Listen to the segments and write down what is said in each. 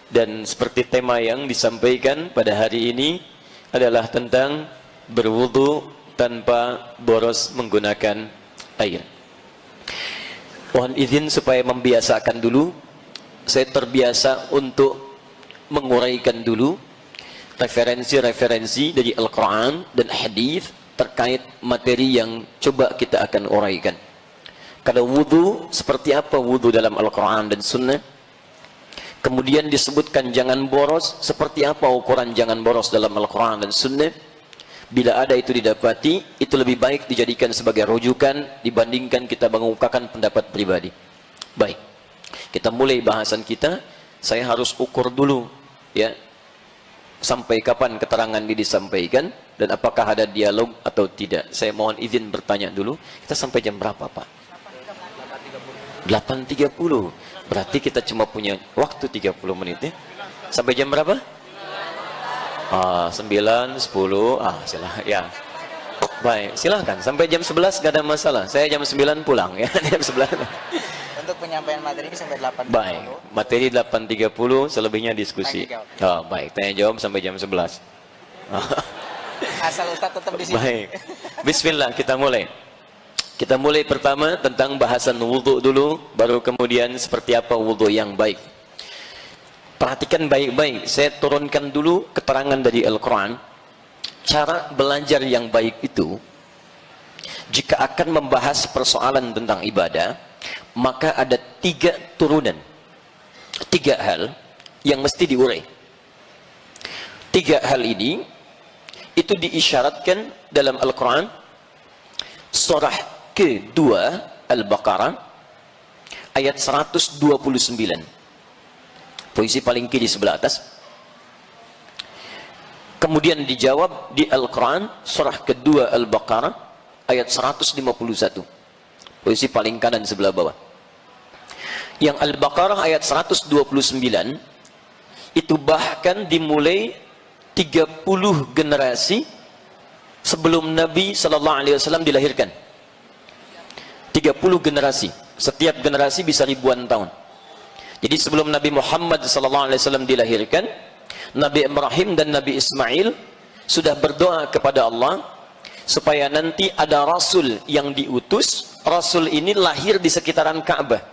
Dan seperti tema yang disampaikan pada hari ini adalah tentang berwudu tanpa boros menggunakan air. Mohon izin supaya membiasakan dulu. Saya terbiasa untuk menguraikan dulu referensi-referensi dari Al-Quran dan hadis terkait materi yang coba kita akan uraikan. Kalau wudu, seperti apa wudu dalam Al-Quran dan Sunnah? Kemudian disebutkan jangan boros, seperti apa ukuran jangan boros dalam Al-Quran dan Sunnah? Bila ada itu didapati, itu lebih baik dijadikan sebagai rujukan dibandingkan kita mengungkapkan pendapat pribadi. Baik, kita mulai bahasan kita. Saya harus ukur dulu, ya, sampai kapan keterangan ini disampaikan dan apakah ada dialog atau tidak. Saya mohon izin bertanya dulu. Kita sampai jam berapa, Pak? 8.30. Berarti kita cuma punya waktu 30 menit ya. Sampai jam berapa? 9, 10. Silahkan ya. Baik, silahkan. Sampai jam 11 gak ada masalah. Saya jam 9 pulang ya. Jam 11. Untuk penyampaian materi ini sampai 8.30. Baik, materi 8.30, selebihnya diskusi. Baik, tanya jawab sampai jam 11. Asal Ustaz tetap di sini. Baik. Bismillah, kita mulai. Kita mulai pertama tentang bahasan wudu dulu, baru kemudian seperti apa wudu yang baik. Perhatikan baik-baik, saya turunkan dulu keterangan dari Al-Quran. Cara belajar yang baik itu, jika akan membahas persoalan tentang ibadah, maka ada 3 turunan, 3 hal yang mesti diurai. 3 hal ini, itu diisyaratkan dalam Al-Quran, surah kedua Al-Baqarah ayat 129, posisi paling kiri sebelah atas. Kemudian dijawab di Al-Quran surah kedua Al-Baqarah ayat 151, posisi paling kanan sebelah bawah. Yang Al-Baqarah ayat 129 itu bahkan dimulai 30 generasi sebelum Nabi SAW dilahirkan. 30 generasi, setiap generasi bisa ribuan tahun. Jadi sebelum Nabi Muhammad SAW dilahirkan, Nabi Ibrahim dan Nabi Ismail sudah berdoa kepada Allah supaya nanti ada Rasul yang diutus. Rasul ini lahir di sekitaran Ka'bah.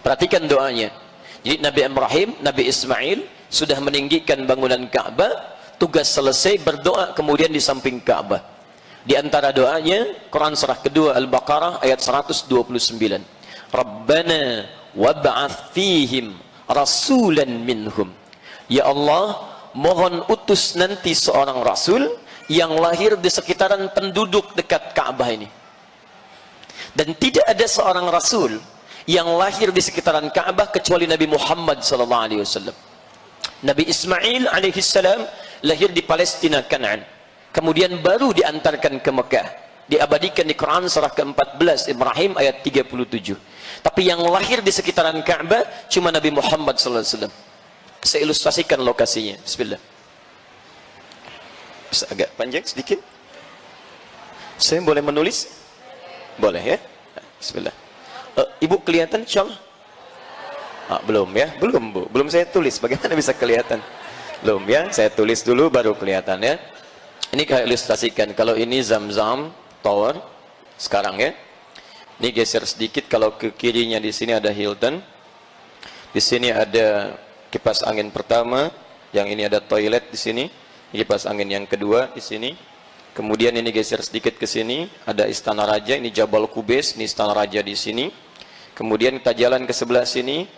Perhatikan doanya. Jadi Nabi Ibrahim, Nabi Ismail sudah meninggikan bangunan Ka'bah, tugas selesai berdoa kemudian di samping Ka'bah. Di antara doanya, Quran surah kedua Al-Baqarah ayat 129. Rabbana wab'ath fihim rasulan minhum. Ya Allah, mohon utus nanti seorang rasul yang lahir di sekitaran penduduk dekat Ka'bah ini. Dan tidak ada seorang rasul yang lahir di sekitaran Ka'bah kecuali Nabi Muhammad SAW. Nabi Ismail alaihissalam lahir di Palestina, Kanaan. Kemudian baru diantarkan ke Mekah. Diabadikan di Quran surah ke-14 Ibrahim ayat 37. Tapi yang lahir di sekitaran Ka'bah cuma Nabi Muhammad SAW. Saya ilustrasikan lokasinya. Bismillah. Bisa agak panjang sedikit. Saya boleh menulis? Boleh ya? Bismillah. Ibu kelihatan insyaallah? Belum ya? Belum Bu. Belum saya tulis. Bagaimana bisa kelihatan? Belum ya? Saya tulis dulu baru kelihatan ya. Ini saya ilustrasikan. Kalau ini Zamzam Tower sekarang ya. Ini geser sedikit. Kalau ke kirinya di sini ada Hilton. Di sini ada kipas angin pertama. Yang ini ada toilet di sini. Kipas angin yang kedua di sini. Kemudian ini geser sedikit ke sini. Ada Istana Raja. Ini Jabal Qubais. Ini Istana Raja di sini. Kemudian kita jalan ke sebelah sini.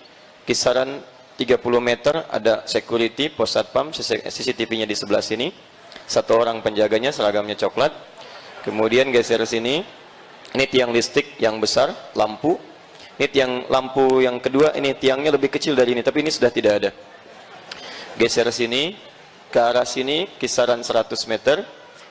Kisaran 30 meter ada security, pos satpam, CCTV-nya di sebelah sini. Satu orang penjaganya, seragamnya coklat. Kemudian geser sini. Ini tiang listrik yang besar, lampu. Ini tiang lampu yang kedua, ini tiangnya lebih kecil dari ini, tapi ini sudah tidak ada. Geser sini, ke arah sini, kisaran 100 meter.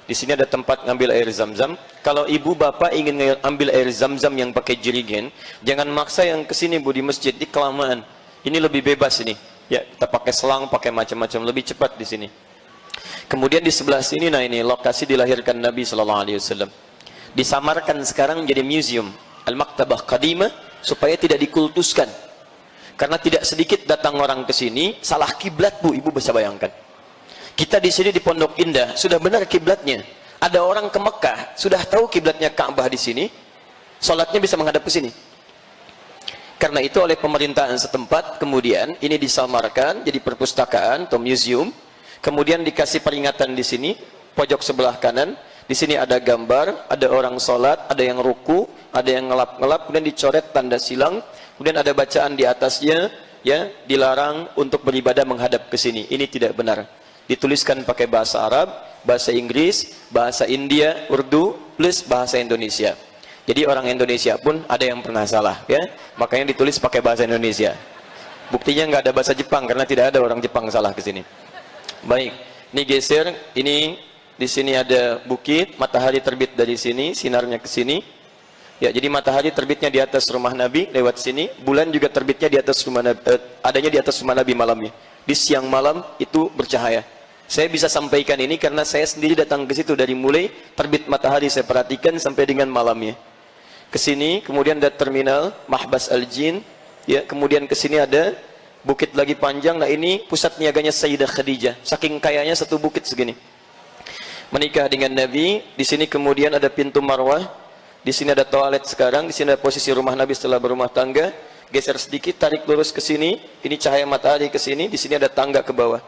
Di sini ada tempat ngambil air zam-zam. Kalau ibu bapak ingin ambil air zam-zam yang pakai jerigen, jangan maksa yang ke sini Bu, di masjid, di kelamaan. Ini lebih bebas ini. Ya, kita pakai selang, pakai macam-macam, lebih cepat di sini. Kemudian di sebelah sini, nah ini lokasi dilahirkan Nabi SAW. Disamarkan sekarang menjadi museum Al-Maktabah Qadimah supaya tidak dikultuskan. Karena tidak sedikit datang orang ke sini salah kiblat, Bu. Ibu bisa bayangkan. Kita di sini di Pondok Indah sudah benar kiblatnya. Ada orang ke Mekah sudah tahu kiblatnya Ka'bah di sini, salatnya bisa menghadap ke sini. Karena itu oleh pemerintahan setempat kemudian ini disamarkan jadi perpustakaan atau museum. Kemudian dikasih peringatan di sini, pojok sebelah kanan. Di sini ada gambar, ada orang sholat, ada yang ruku, ada yang ngelap-ngelap, kemudian dicoret tanda silang. Kemudian ada bacaan di atasnya, ya, dilarang untuk beribadah menghadap ke sini. Ini tidak benar. Dituliskan pakai bahasa Arab, bahasa Inggris, bahasa India, Urdu, plus bahasa Indonesia. Jadi orang Indonesia pun ada yang pernah salah, ya. Makanya ditulis pakai bahasa Indonesia. Buktinya nggak ada bahasa Jepang karena tidak ada orang Jepang salah ke sini. Baik, ini geser, ini di sini ada bukit, matahari terbit dari sini, sinarnya ke sini. Ya, jadi matahari terbitnya di atas rumah Nabi lewat sini, bulan juga terbitnya di atas rumah Nabi, adanya di atas rumah Nabi malamnya. Di siang malam itu bercahaya. Saya bisa sampaikan ini karena saya sendiri datang ke situ dari mulai terbit matahari saya perhatikan sampai dengan malamnya. Ke sini, kemudian ada terminal Mahbas Al-Jin, ya, kemudian ke sini ada bukit lagi panjang. Nah, ini pusat niaganya Sayyidah Khadijah. Saking kayanya satu bukit segini. Menikah dengan Nabi, di sini kemudian ada pintu Marwah, di sini ada toilet sekarang, di sini ada posisi rumah Nabi setelah berumah tangga. Geser sedikit, tarik lurus ke sini, ini cahaya matahari ke sini, di sini ada tangga ke bawah.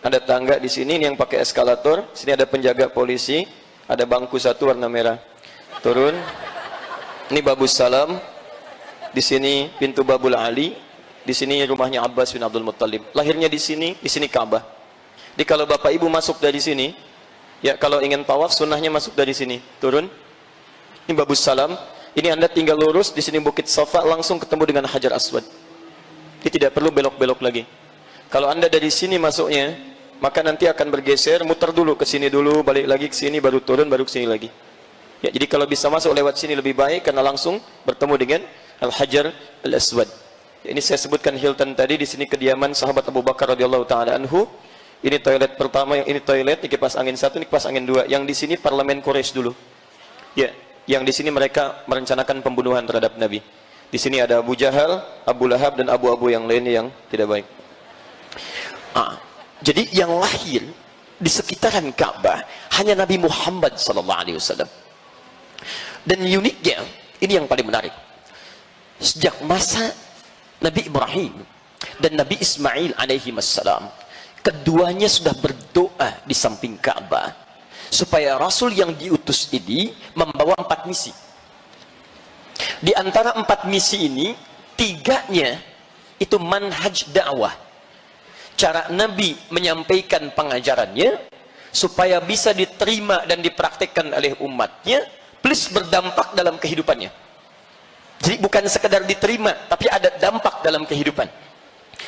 Ada tangga di sini, ini yang pakai eskalator, sini ada penjaga polisi, ada bangku satu warna merah. Turun. Ini Babus Salam. Di sini pintu Babul Ali, di sini rumahnya Abbas bin Abdul Muttalib. Lahirnya di sini Ka'bah. Jadi kalau Bapak Ibu masuk dari sini, ya, kalau ingin tawaf sunnahnya masuk dari sini, turun. Ini Babus Salam. Ini Anda tinggal lurus, di sini Bukit Safa, langsung ketemu dengan Hajar Aswad. Ini tidak perlu belok-belok lagi. Kalau Anda dari sini masuknya, maka nanti akan bergeser, muter dulu ke sini dulu, balik lagi ke sini, baru turun, baru ke sini lagi. Ya, jadi kalau bisa masuk lewat sini lebih baik karena langsung bertemu dengan Al-Hajar Al-Aswad. Ini saya sebutkan Hilton tadi, di sini kediaman sahabat Abu Bakar radhiyallahu taala anhu. Ini toilet pertama, yang ini toilet, ini kipas angin satu, ini kipas angin dua. Yang di sini parlemen Quraisy dulu. Ya, yang di sini mereka merencanakan pembunuhan terhadap Nabi. Di sini ada Abu Jahal, Abu Lahab dan abu-abu yang lainnya yang tidak baik. Jadi yang lahir di sekitaran Ka'bah hanya Nabi Muhammad SAW. Dan uniknya, ini yang paling menarik. Sejak masa Nabi Ibrahim dan Nabi Ismail alaihi wassalam, keduanya sudah berdoa di samping Ka'bah supaya Rasul yang diutus ini membawa 4 misi. Di antara 4 misi ini, 3-nya itu manhaj dakwah. Cara Nabi menyampaikan pengajarannya supaya bisa diterima dan dipraktikkan oleh umatnya, plus berdampak dalam kehidupannya. Jadi bukan sekedar diterima, tapi ada dampak dalam kehidupan.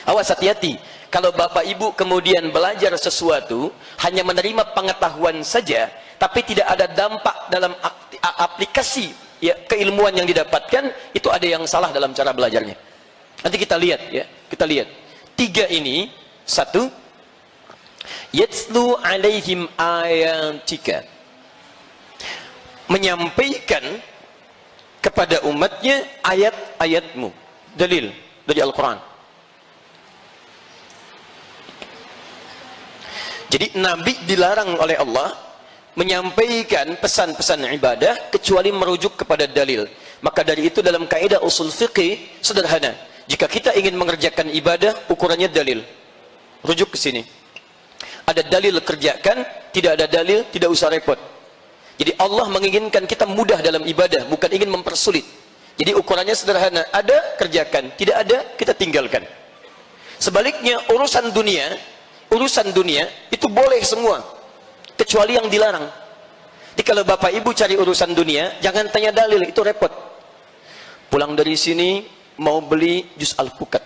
Awas, hati-hati. Kalau Bapak Ibu kemudian belajar sesuatu, hanya menerima pengetahuan saja, tapi tidak ada dampak dalam aplikasi, ya, keilmuan yang didapatkan, itu ada yang salah dalam cara belajarnya. Nanti kita lihat, ya, kita lihat. 3 ini, 1, yatslu alaihim ayatika, menyampaikan kepada umatnya ayat-ayatmu, dalil dari Al-Quran. Jadi Nabi dilarang oleh Allah menyampaikan pesan-pesan ibadah kecuali merujuk kepada dalil. Maka dari itu dalam kaidah usul fiqih sederhana, jika kita ingin mengerjakan ibadah, ukurannya dalil, rujuk ke sini. Ada dalil, kerjakan, tidak ada dalil, tidak usah repot. Jadi Allah menginginkan kita mudah dalam ibadah, bukan ingin mempersulit. Jadi ukurannya sederhana, ada, kerjakan, tidak ada, kita tinggalkan. Sebaliknya urusan dunia itu boleh semua, kecuali yang dilarang. Jadi kalau Bapak Ibu cari urusan dunia, jangan tanya dalil, itu repot. Pulang dari sini mau beli jus alpukat,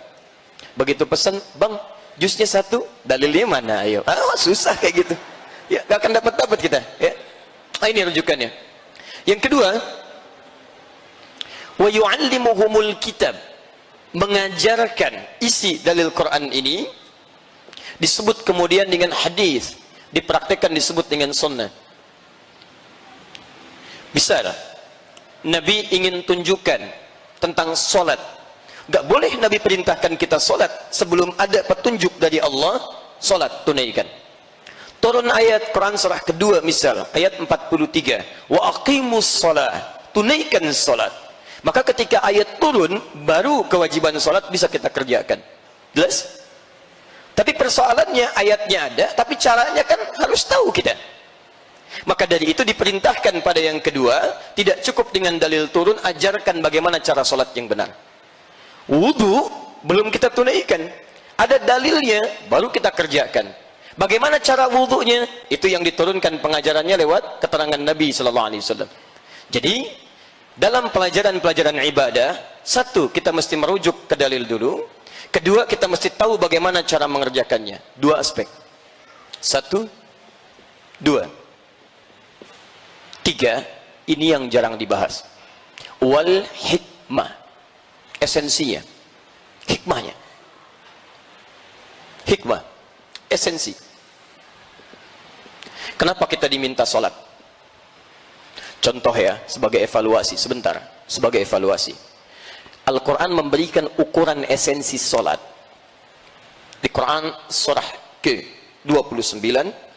begitu pesan, bang, jusnya 1, dalilnya mana? Ayo, susah kayak gitu. Ya, gak akan dapat kita. Ya. Nah, ini rujukannya. Yang kedua, wa yu'allimuhumul kitab, mengajarkan isi dalil Quran ini, disebut kemudian dengan hadis, dipraktekkan disebut dengan sunnah. Bisa lah. Nabi ingin tunjukkan tentang sholat, Gak boleh Nabi perintahkan kita solat sebelum ada petunjuk dari Allah. Solat tunaikan. Turun ayat Quran surah kedua misal ayat 43, wa aqimus solat, tunaikan solat. Maka ketika ayat turun baru kewajiban solat bisa kita kerjakan. Jelas? Tapi persoalannya ayatnya ada, tapi caranya kan harus tahu kita. Maka dari itu diperintahkan pada yang kedua, tidak cukup dengan dalil turun, ajarkan bagaimana cara solat yang benar. Wudu belum kita tunaikan, ada dalilnya baru kita kerjakan. Bagaimana cara wudunya? Itu yang diturunkan pengajarannya lewat keterangan Nabi sallallahu alaihi wasallam. Jadi dalam pelajaran-pelajaran ibadah, satu, kita mesti merujuk ke dalil dulu. Kedua, kita mesti tahu bagaimana cara mengerjakannya. Dua aspek. Satu, dua. Tiga, ini yang jarang dibahas. Wal hikmah. Esensinya. Hikmahnya. Hikmah, esensi. Kenapa kita diminta sholat? Contoh ya, sebagai evaluasi, sebentar, sebagai evaluasi. Al-Quran memberikan ukuran esensi sholat. Di Quran surah ke-29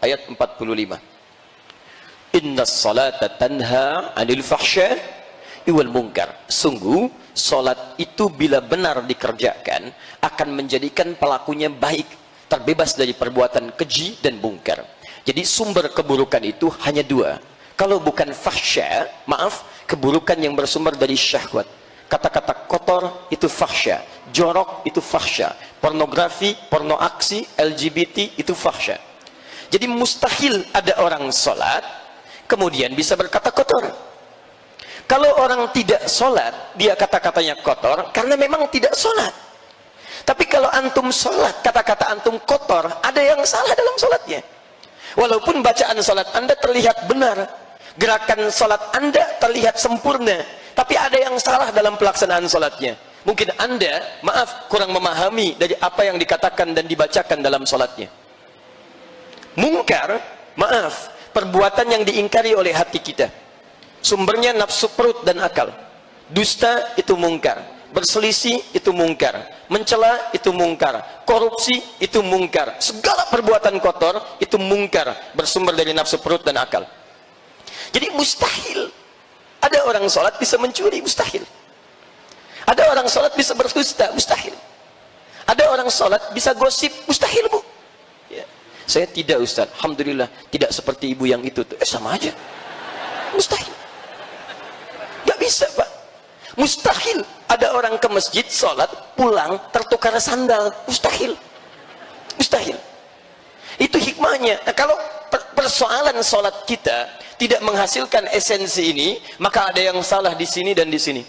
ayat 45. Inna salata tanha anil fahsya'i wal munkar. Sungguh, sholat itu bila benar dikerjakan akan menjadikan pelakunya baik, terbebas dari perbuatan keji dan mungkar. Jadi sumber keburukan itu hanya dua. Kalau bukan fahsya, maaf, keburukan yang bersumber dari syahwat. Kata-kata kotor itu fahsya, jorok itu fahsya, pornografi, porno aksi, LGBT itu fahsya. Jadi mustahil ada orang sholat kemudian bisa berkata kotor. Kalau orang tidak sholat, dia kata-katanya kotor karena memang tidak sholat. Tapi kalau antum sholat, kata-kata antum kotor, ada yang salah dalam sholatnya. Walaupun bacaan sholat anda terlihat benar, gerakan sholat anda terlihat sempurna, tapi ada yang salah dalam pelaksanaan sholatnya. Mungkin anda, maaf, kurang memahami dari apa yang dikatakan dan dibacakan dalam sholatnya. Mungkar, maaf, perbuatan yang diingkari oleh hati kita. Sumbernya nafsu perut dan akal. Dusta itu mungkar, berselisih itu mungkar, mencela itu mungkar, korupsi itu mungkar, segala perbuatan kotor itu mungkar, bersumber dari nafsu perut dan akal. Jadi mustahil ada orang sholat bisa mencuri, mustahil. Ada orang sholat bisa berdusta, mustahil. Ada orang sholat bisa gosip, mustahil, Bu. Ya. Saya tidak, Ustaz, alhamdulillah tidak seperti ibu yang itu. Sama aja, mustahil. Gak bisa, Pak. Mustahil ada orang ke masjid sholat pulang tertukar sandal, mustahil. Mustahil. Itu hikmahnya. Nah, kalau persoalan sholat kita tidak menghasilkan esensi ini, maka ada yang salah di sini dan di sini.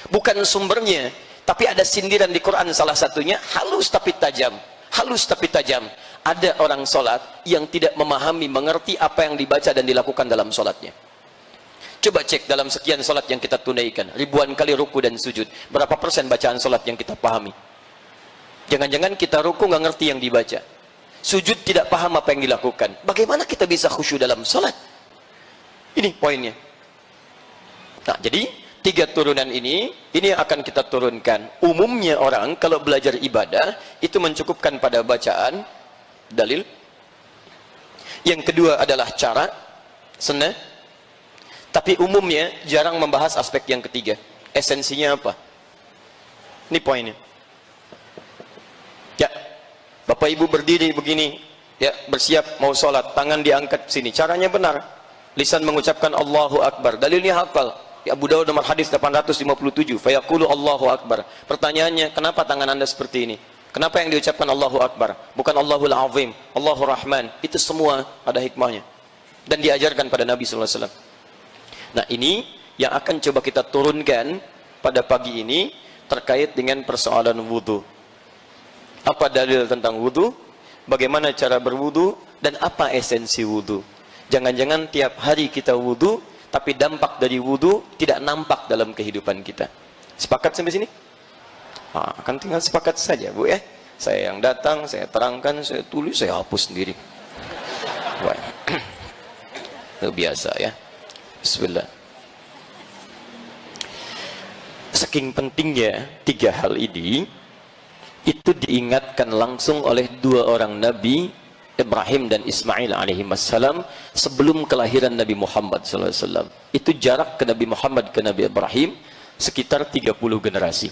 Bukan sumbernya, tapi ada sindiran di Quran, salah satunya halus tapi tajam. Halus tapi tajam. Ada orang sholat yang tidak memahami, mengerti apa yang dibaca dan dilakukan dalam sholatnya. Coba cek dalam sekian sholat yang kita tunaikan, ribuan kali ruku dan sujud, berapa persen bacaan sholat yang kita pahami? Jangan-jangan kita ruku nggak ngerti yang dibaca, sujud tidak paham apa yang dilakukan. Bagaimana kita bisa khusyuk dalam sholat? Ini poinnya. Nah, jadi tiga turunan ini yang akan kita turunkan. Umumnya orang kalau belajar ibadah itu mencukupkan pada bacaan, dalil. Yang kedua adalah cara, sunnah. Tapi umumnya jarang membahas aspek yang ketiga. Esensinya apa? Ini poinnya. Ya, Bapak Ibu berdiri begini, ya, bersiap mau sholat, tangan diangkat sini. Caranya benar. Lisan mengucapkan Allahu Akbar. Dalilnya hafal. Ya, Abu Dawud nomor hadis 857. Fayaqulu Allahu Akbar. Pertanyaannya, kenapa tangan Anda seperti ini? Kenapa yang diucapkan Allahu Akbar? Bukan Allahul Azim, Allahur Rahman. Itu semua ada hikmahnya. Dan diajarkan pada Nabi sallallahu alaihi wasallam. Nah, ini yang akan coba kita turunkan pada pagi ini terkait dengan persoalan wudhu. Apa dalil tentang wudhu? Bagaimana cara berwudhu? Dan apa esensi wudhu? Jangan-jangan tiap hari kita wudhu, tapi dampak dari wudhu tidak nampak dalam kehidupan kita. Sepakat sampai sini? Akan tinggal sepakat saja, Bu, ya. Saya yang datang, saya terangkan, saya tulis, saya hapus sendiri. Itu biasa, ya. Bismillah. Saking pentingnya tiga hal ini, itu diingatkan langsung oleh dua orang Nabi, Ibrahim dan Ismail alaihissalam, sebelum kelahiran Nabi Muhammad SAW. Itu jarak ke Nabi Muhammad ke Nabi Ibrahim sekitar 30 generasi.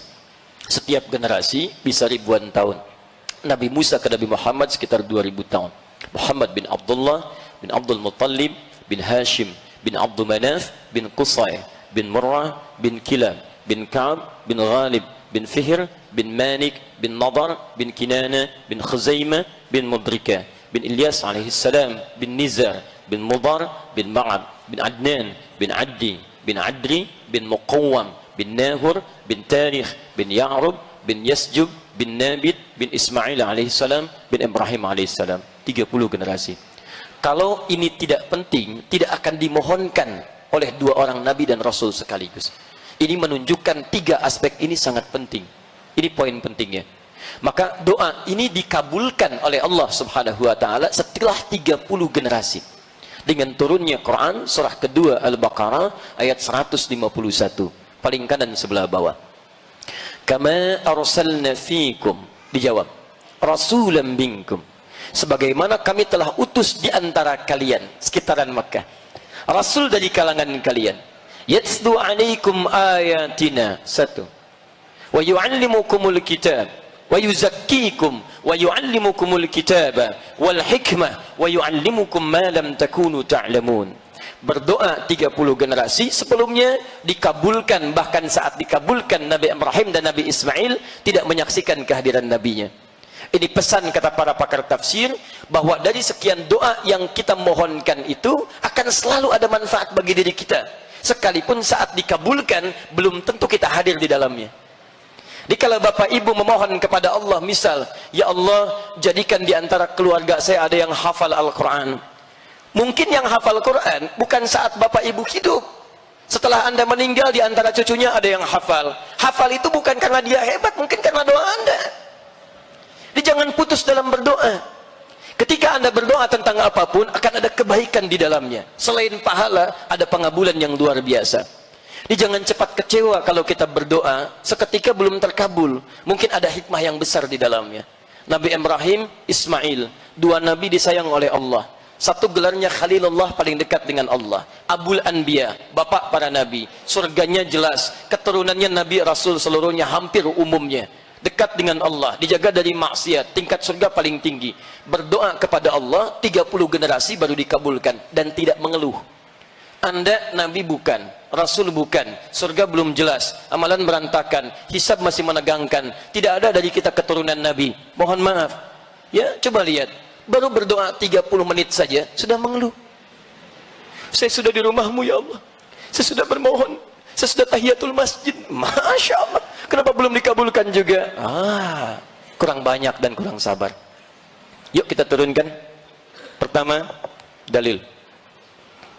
Setiap generasi bisa ribuan tahun. Nabi Musa ke Nabi Muhammad sekitar 2000 tahun. Muhammad bin Abdullah bin Abdul Muttalib bin Hashim bin Abdul Manaf bin Qusay bin Murrah bin Kilab bin Ka'ab bin Ghalib bin Fihr bin Manik bin Nadar bin Kinana bin Khuzaimah bin Mudrika bin Ilyas alaihissalam bin Nizar bin Mudar bin Ma'ab bin Adnan bin Addi bin Adri bin Muqawwam bin Nahur bin Tarikh bin Ya'rub bin Yasjub bin Nabit bin Ismail alaihissalam bin Ibrahim alaihissalam. 30 generasi. Kalau ini tidak penting, tidak akan dimohonkan oleh dua orang Nabi dan Rasul sekaligus. Ini menunjukkan tiga aspek ini sangat penting. Ini poin pentingnya. Maka doa ini dikabulkan oleh Allah Subhanahu wa taala setelah 30 generasi. Dengan turunnya Quran surah kedua Al-Baqarah ayat 151, paling kanan sebelah bawah. Kama arsalna fiikum, dijawab, rasulan minkum. Sebagaimana kami telah utus di antara kalian, sekitaran Makkah, rasul dari kalangan kalian. Yatslu alaikum ayatina, satu, wa yu'allimukumul kitab wa yuzakkikum wa yu'allimukumul kitaba wal hikmah wa yu'allimukum ma lam takunu ta'lamun. Berdoa 30 generasi sebelumnya dikabulkan, bahkan saat dikabulkan Nabi Ibrahim dan Nabi Ismail tidak menyaksikan kehadiran nabinya. Ini pesan kata para pakar tafsir, bahwa dari sekian doa yang kita mohonkan itu akan selalu ada manfaat bagi diri kita, sekalipun saat dikabulkan belum tentu kita hadir di dalamnya. Jadi kalau bapak ibu memohon kepada Allah, misal, ya Allah jadikan di antara keluarga saya ada yang hafal Al-Quran. Mungkin yang hafal Quran bukan saat bapak ibu hidup. Setelah anda meninggal, di antara cucunya ada yang hafal. Hafal itu bukan karena dia hebat, mungkin karena doa anda. Jadi jangan putus dalam berdoa. Ketika anda berdoa tentang apapun, akan ada kebaikan di dalamnya. Selain pahala, ada pengabulan yang luar biasa. Jadi jangan cepat kecewa kalau kita berdoa seketika belum terkabul. Mungkin ada hikmah yang besar di dalamnya. Nabi Ibrahim, Ismail, dua nabi disayang oleh Allah. Satu gelarnya Khalilullah, paling dekat dengan Allah. Abul Anbiya, bapak para nabi. Surganya jelas. Keturunannya nabi rasul seluruhnya hampir umumnya dekat dengan Allah, dijaga dari maksiat, tingkat surga paling tinggi. Berdoa kepada Allah 30 generasi baru dikabulkan dan tidak mengeluh. Anda nabi bukan, rasul bukan, surga belum jelas, amalan berantakan, hisab masih menegangkan, tidak ada dari kita keturunan nabi. Mohon maaf. Ya, coba lihat, baru berdoa 30 menit saja sudah mengeluh. Saya sudah di rumahmu ya Allah, saya sudah bermohon, saya sudah tahiyatul masjid, Masya Allah, kenapa belum dikabulkan juga? Kurang banyak dan kurang sabar. Yuk kita turunkan. Pertama, dalil.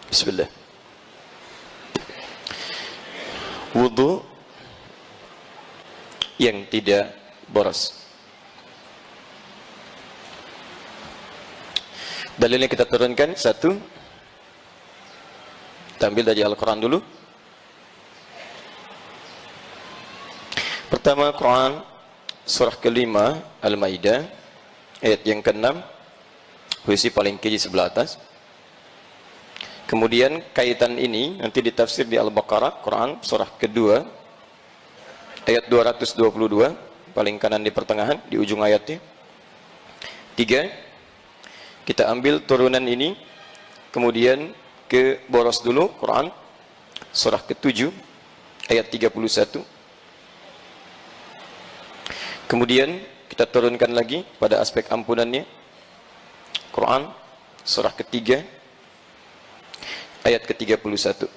Bismillah. Wudu yang tidak boros. Dalilnya kita turunkan. Satu, kita ambil dari Al-Quran dulu. Pertama, Quran surah kelima Al-Maidah ayat yang ke-6, posisi paling kiri sebelah atas. Kemudian kaitan ini nanti ditafsir di Al-Baqarah, Quran surah kedua ayat 222, paling kanan di pertengahan, di ujung ayatnya. Tiga, kita ambil turunan ini, kemudian ke boros dulu, Quran surah ke-7 ayat 31. Kemudian kita turunkan lagi pada aspek ampunannya, Quran surah ketiga ayat ke-31.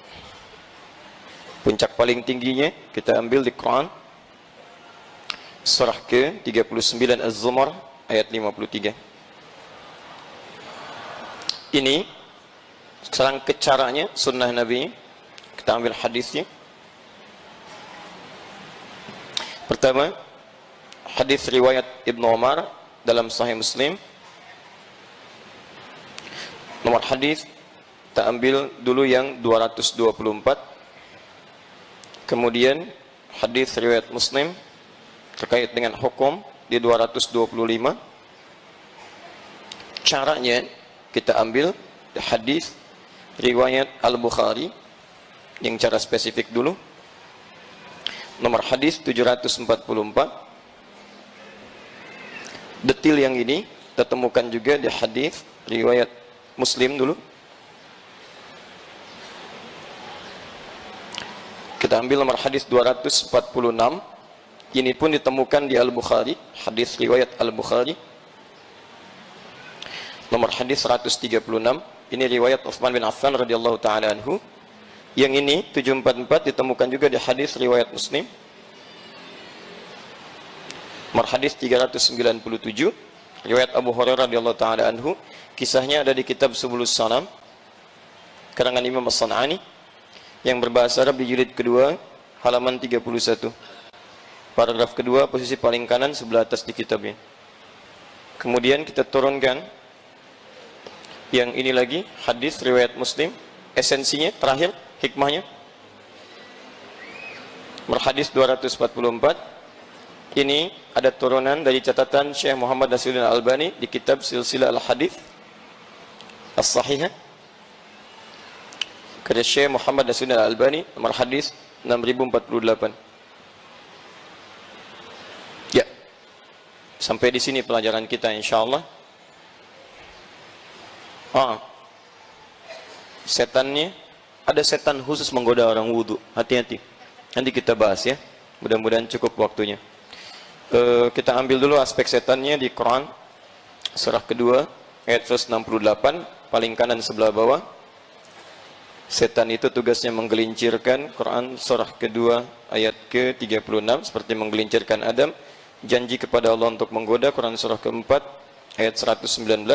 Puncak paling tingginya kita ambil di Quran surah ke-39 Az-Zumar ayat 53. Ini sekarang ke caranya, sunnah Nabi. Kita ambil hadisnya. Pertama, hadis riwayat Ibnu Umar dalam Sahih Muslim. Nomor hadis kita ambil dulu yang 224. Kemudian hadis riwayat Muslim terkait dengan hukum di 225. Caranya kita ambil hadis riwayat Al-Bukhari yang cara spesifik dulu. Nomor hadis 744. Detil yang ini kita temukan juga di hadis riwayat Muslim dulu. Kita ambil nomor hadis 246. Ini pun ditemukan di Al-Bukhari, hadis riwayat Al-Bukhari. Nomor hadis 136. Ini riwayat Utsman bin Affan radhiyallahu taala anhu. Yang ini 744 ditemukan juga di hadis riwayat Muslim. Nomor hadis 397 riwayat Abu Hurairah radhiyallahu taala anhu. Kisahnya ada di kitab Subulus Salam karangan Imam As-San'ani yang berbahasa Arab di jilid kedua halaman 31. Paragraf kedua posisi paling kanan sebelah atas di kitabnya. Kemudian kita turunkan yang ini lagi, hadis riwayat Muslim, esensinya terakhir, hikmahnya. Hadis 244. Ini ada turunan dari catatan Syekh Muhammad Nasiruddin Al-Albani di kitab Silsilah Al-Hadits As-Sahihah. Kata Syekh Muhammad Nasiruddin Al-Albani, nomor hadis 6048. Ya. Sampai di sini pelajaran kita insyaallah. Setannya, ada setan khusus menggoda orang wudu. Hati-hati. Nanti kita bahas ya. Mudah-mudahan cukup waktunya. Kita ambil dulu aspek setannya di Quran surah kedua ayat 168 paling kanan sebelah bawah. Setan itu tugasnya menggelincirkan. Quran surah kedua ayat ke-36 seperti menggelincirkan Adam. Janji kepada Allah untuk menggoda. Quran surah keempat ayat 119.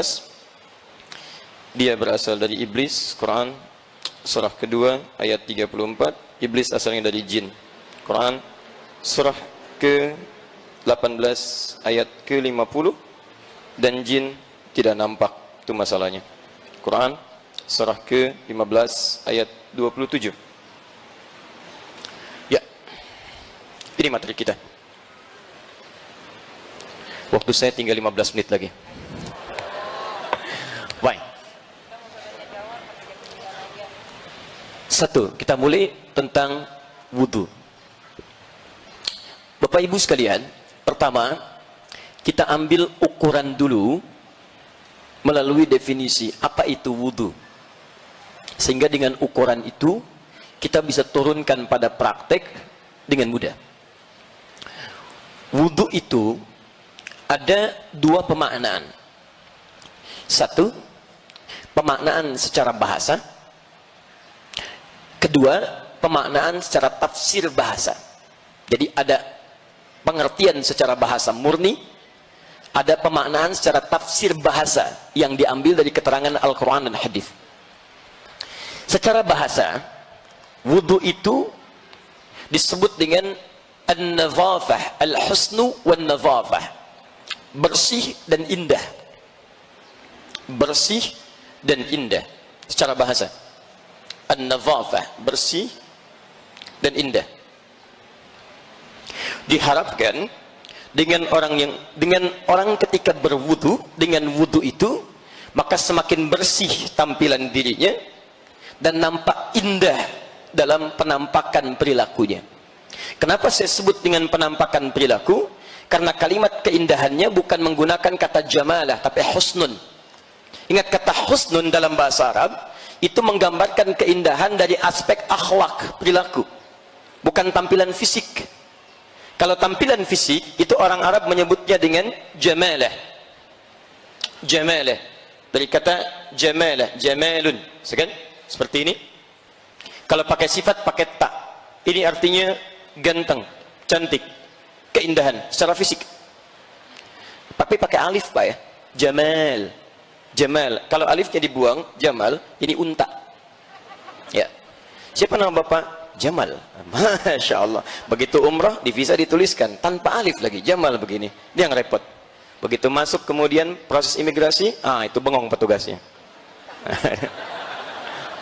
Dia berasal dari iblis. Quran surah kedua ayat 34. Iblis asalnya dari jin. Quran surah ke-18 ayat ke-50. Dan jin tidak nampak. Itu masalahnya. Quran surah ke-15 ayat 27. Ya. Ini materi kita. Waktu saya tinggal 15 menit lagi. Baik. Satu, kita mulai tentang wudu. Bapak Ibu sekalian, pertama kita ambil ukuran dulu melalui definisi apa itu wudu. Sehingga dengan ukuran itu kita bisa turunkan pada praktek dengan mudah. Wudu itu ada dua pemaknaan. Satu, pemaknaan secara bahasa. Kedua, pemaknaan secara tafsir bahasa. Jadi ada pengertian secara bahasa murni, ada pemaknaan secara tafsir bahasa yang diambil dari keterangan Al-Quran dan Hadis. Secara bahasa, wudu itu disebut dengan an-nadhafah, al-husnu wan-nadhafah. Bersih dan indah. Bersih dan indah secara bahasa. An-nadhafah, bersih dan indah. Diharapkan dengan orang ketika berwudu, dengan wudu itu maka semakin bersih tampilan dirinya dan nampak indah dalam penampakan perilakunya. Kenapa saya sebut dengan penampakan perilaku? Karena kalimat keindahannya bukan menggunakan kata jamalah tapi husnun. Ingat, kata husnun dalam bahasa Arab itu menggambarkan keindahan dari aspek akhlak, perilaku, bukan tampilan fisik. Kalau tampilan fisik itu orang Arab menyebutnya dengan jamalah. Jamalah dari kata jamalah, jamalun, seperti ini. Kalau pakai sifat pakai ta, ini artinya ganteng, cantik, keindahan secara fisik. Tapi pakai alif Pak ya, jamal, jamal. Kalau alifnya dibuang, jamal, ini unta. Ya. Siapa nama Bapak? Jamal. Masya Allah. Begitu umrah di visa dituliskan tanpa alif lagi, Jamal begini. Dia yang repot. Begitu masuk kemudian proses imigrasi, itu bengong petugasnya.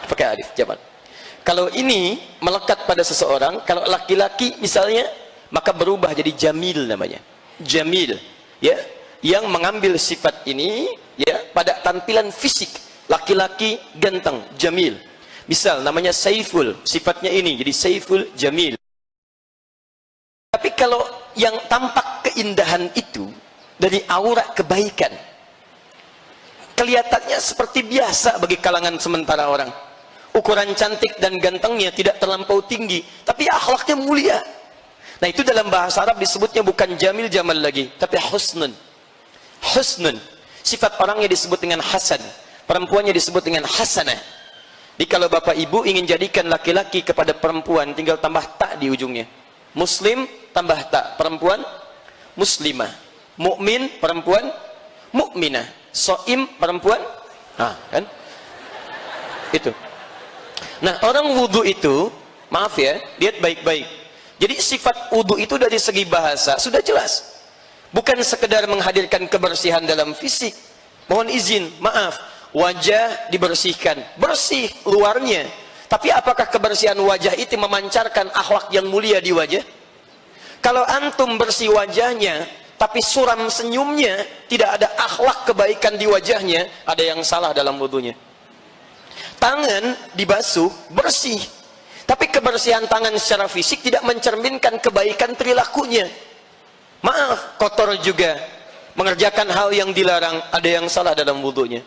Pakai alif, Jamal. Kalau ini melekat pada seseorang, kalau laki-laki misalnya, maka berubah jadi jamil namanya. Jamil, ya, yang mengambil sifat ini, ya, pada tampilan fisik. Laki-laki ganteng, jamil. Misal namanya Saiful, sifatnya ini jadi Saiful Jamil. Tapi kalau yang tampak keindahan itu dari aura kebaikan, kelihatannya seperti biasa bagi kalangan sementara orang. Ukuran cantik dan gantengnya tidak terlampau tinggi, tapi akhlaknya mulia. Nah, itu dalam bahasa Arab disebutnya bukan jamil jamal lagi, tapi husnun. Husnun. Sifat orangnya disebut dengan hasan, perempuannya disebut dengan hasanah. Jadi kalau bapak ibu ingin jadikan laki-laki kepada perempuan, tinggal tambah tak di ujungnya. Muslim tambah tak, perempuan muslimah. Mukmin perempuan mukminah. Soim perempuan, kan? Itu. Nah, orang wudu itu, maaf ya, lihat baik-baik. Jadi sifat wudu itu dari segi bahasa sudah jelas. Bukan sekedar menghadirkan kebersihan dalam fisik. Mohon izin, maaf, wajah dibersihkan, bersih luarnya. Tapi apakah kebersihan wajah itu memancarkan akhlak yang mulia di wajah? Kalau antum bersih wajahnya, tapi suram senyumnya, tidak ada akhlak kebaikan di wajahnya, ada yang salah dalam wudunya. Tangan dibasuh, bersih. Tapi kebersihan tangan secara fisik tidak mencerminkan kebaikan perilakunya. Maaf, kotor juga. Mengerjakan hal yang dilarang, ada yang salah dalam wudunya.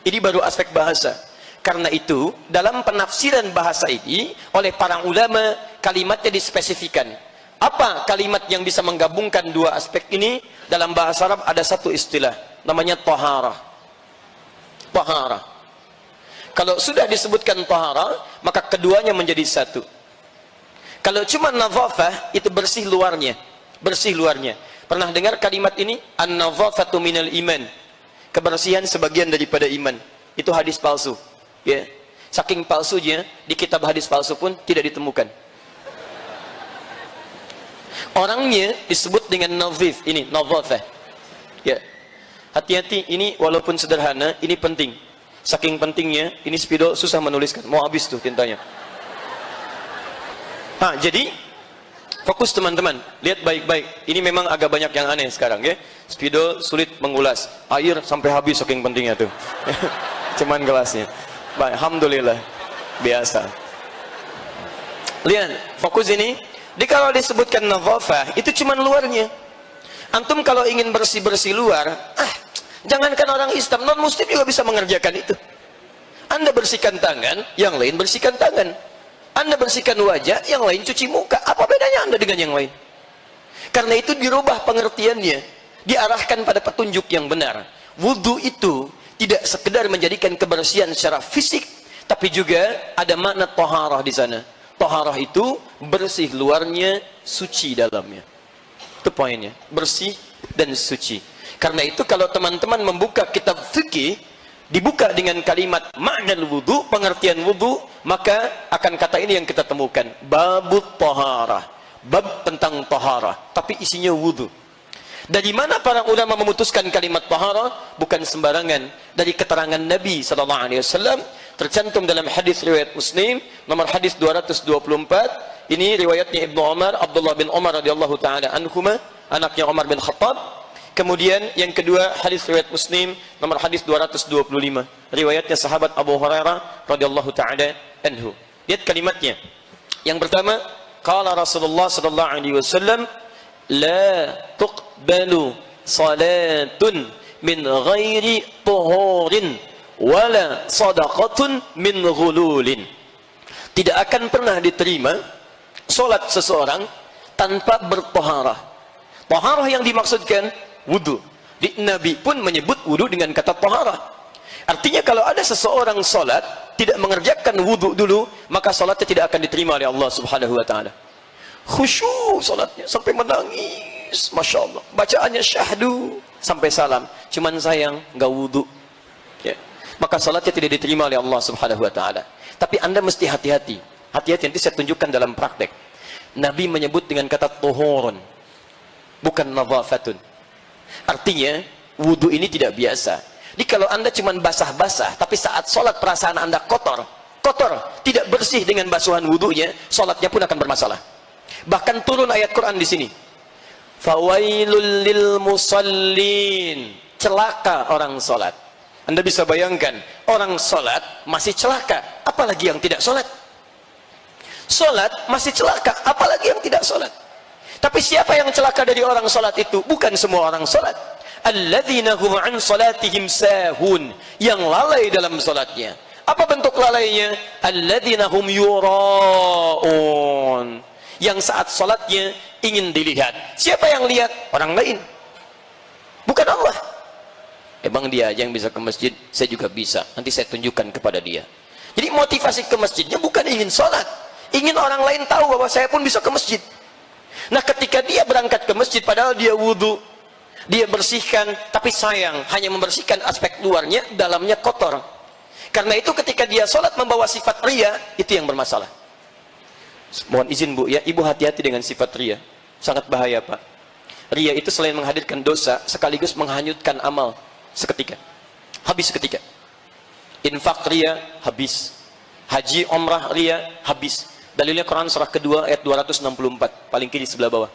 Ini baru aspek bahasa. Karena itu, dalam penafsiran bahasa ini, oleh para ulama, kalimatnya dispesifikan. Apa kalimat yang bisa menggabungkan dua aspek ini? Dalam bahasa Arab ada satu istilah, namanya taharah. Taharah. Kalau sudah disebutkan taharah, maka keduanya menjadi satu. Kalau cuma nadhafah, itu bersih luarnya. Bersih luarnya. Pernah dengar kalimat ini? An-nadhafatu minal iman. Kebersihan sebagian daripada iman. Itu hadis palsu. Ya. Saking palsunya, di kitab hadis palsu pun tidak ditemukan. Orangnya disebut dengan nadhif. Ini, nadhafah. Ya. Hati-hati, ini walaupun sederhana, ini penting. Saking pentingnya, ini spidol susah menuliskan. Mau habis tuh tintanya. Nah, jadi fokus teman-teman. Lihat baik-baik. Ini memang agak banyak yang aneh sekarang, ya. Spidol sulit mengulas. Air sampai habis saking pentingnya tuh. Cuman gelasnya. Baik, alhamdulillah. Biasa. Lihat, fokus ini. Jadi kalau disebutkan nadhafah, itu cuman luarnya. Antum kalau ingin bersih-bersih luar, jangankan orang Islam, non-Muslim juga bisa mengerjakan itu. Anda bersihkan tangan, yang lain bersihkan tangan. Anda bersihkan wajah, yang lain cuci muka. Apa bedanya Anda dengan yang lain? Karena itu dirubah pengertiannya, diarahkan pada petunjuk yang benar. Wudu itu tidak sekedar menjadikan kebersihan secara fisik, tapi juga ada makna taharah di sana. Taharah itu bersih luarnya, suci dalamnya. Itu poinnya, bersih dan suci. Karena itu kalau teman-teman membuka kitab fikih, dibuka dengan kalimat ma'nal wudu, pengertian wudu, maka akan kata ini yang kita temukan, babut taharah, bab tentang taharah, tapi isinya wudu. Dari mana para ulama memutuskan kalimat taharah? Bukan sembarangan, dari keterangan Nabi SAW, tercantum dalam hadis riwayat Muslim, nomor hadis 224. Ini riwayatnya Ibnu Umar, Abdullah bin Umar radhiyallahu taala anhuma, anaknya Umar bin Khattab. Kemudian yang kedua hadis riwayat Muslim nomor hadis 225, riwayatnya sahabat Abu Hurairah radhiyallahu taala anhu. Lihat kalimatnya. Yang pertama, qala Rasulullah sallallahu alaihi wasallam, la tuqbalu salatun min ghairi tuhurin wala sadaqatun min ghululin. Tidak akan pernah diterima salat seseorang tanpa bertaharah. Taharah yang dimaksudkan wudu. Nabi pun menyebut wudu dengan kata taharah. Artinya kalau ada seseorang salat tidak mengerjakan wudu dulu, maka salatnya tidak akan diterima oleh Allah Subhanahu wa taala. Khusyuk salatnya sampai menangis, Masya Allah. Bacaannya syahdu sampai salam. Cuman sayang enggak wudu. Ya. Maka salatnya tidak diterima oleh Allah Subhanahu wa taala. Tapi Anda mesti hati-hati. Hati-hati, nanti saya tunjukkan dalam praktek. Nabi menyebut dengan kata tuhurun, bukan nadhafatun. Artinya wudu ini tidak biasa. Jadi kalau Anda cuma basah-basah, tapi saat sholat perasaan Anda kotor kotor, tidak bersih dengan basuhan wudunya, salatnya pun akan bermasalah. Bahkan turun ayat Quran di sini. Fawailul lil musallin. Celaka orang salat. Anda bisa bayangkan, orang salat masih celaka, apalagi yang tidak salat. Salat masih celaka, apalagi yang tidak salat. Tapi siapa yang celaka dari orang salat itu? Bukan semua orang salat. Alladzina hum an salatihim sahun, yang lalai dalam salatnya. Apa bentuk lalainya? Alladzina hum yuraun, yang saat salatnya ingin dilihat. Siapa yang lihat? Orang lain, bukan Allah. Emang dia aja yang bisa ke masjid, saya juga bisa. Nanti saya tunjukkan kepada dia. Jadi motivasi ke masjidnya bukan ingin sholat, ingin orang lain tahu bahwa saya pun bisa ke masjid. Nah, ketika dia berangkat ke masjid padahal dia wudhu, dia bersihkan, tapi sayang hanya membersihkan aspek luarnya, dalamnya kotor. Karena itu ketika dia sholat membawa sifat ria, itu yang bermasalah. Mohon izin Bu ya, Ibu hati-hati dengan sifat ria, sangat bahaya Pak. Ria itu selain menghadirkan dosa, sekaligus menghanyutkan amal seketika, habis seketika. Infak ria, habis. Haji, umrah ria, habis. Dalilnya Quran surah kedua ayat 264, paling kiri sebelah bawah.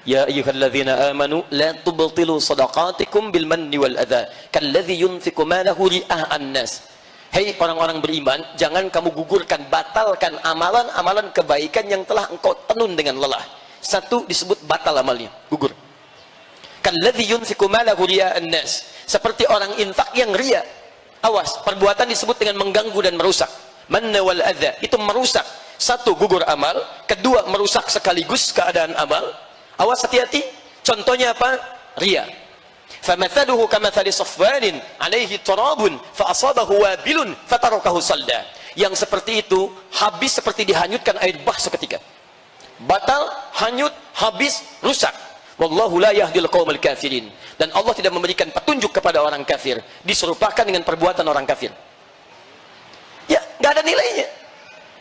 Ya ayyuhalladzina amanu la tubtilu shadaqatikum bil manni wal adza kalladzi yunfiqu malahu ria'an nas. Hei orang-orang beriman, jangan kamu gugurkan, batalkan amalan-amalan kebaikan yang telah engkau tenun dengan lelah. Satu disebut batal amalnya, gugur. Kalladzi yunfiqu malahu ria'an nas, seperti orang infak yang ria. Awas, perbuatan disebut dengan mengganggu dan merusak. Manna wal adza, itu merusak. Satu, gugur amal. Kedua, merusak sekaligus keadaan amal. Awas, hati-hati. Contohnya apa? Ria. Famathaluhu kamathali safwanin alaihi turabun fa asabahu wabilun fatarakahu salda. Yang seperti itu habis seperti dihanyutkan air bah seketika. Batal, hanyut, habis, rusak. Wallahu la yahdil qaumil kafirin. Dan Allah tidak memberikan petunjuk kepada orang kafir, diserupakan dengan perbuatan orang kafir. Ya, nggak ada nilainya.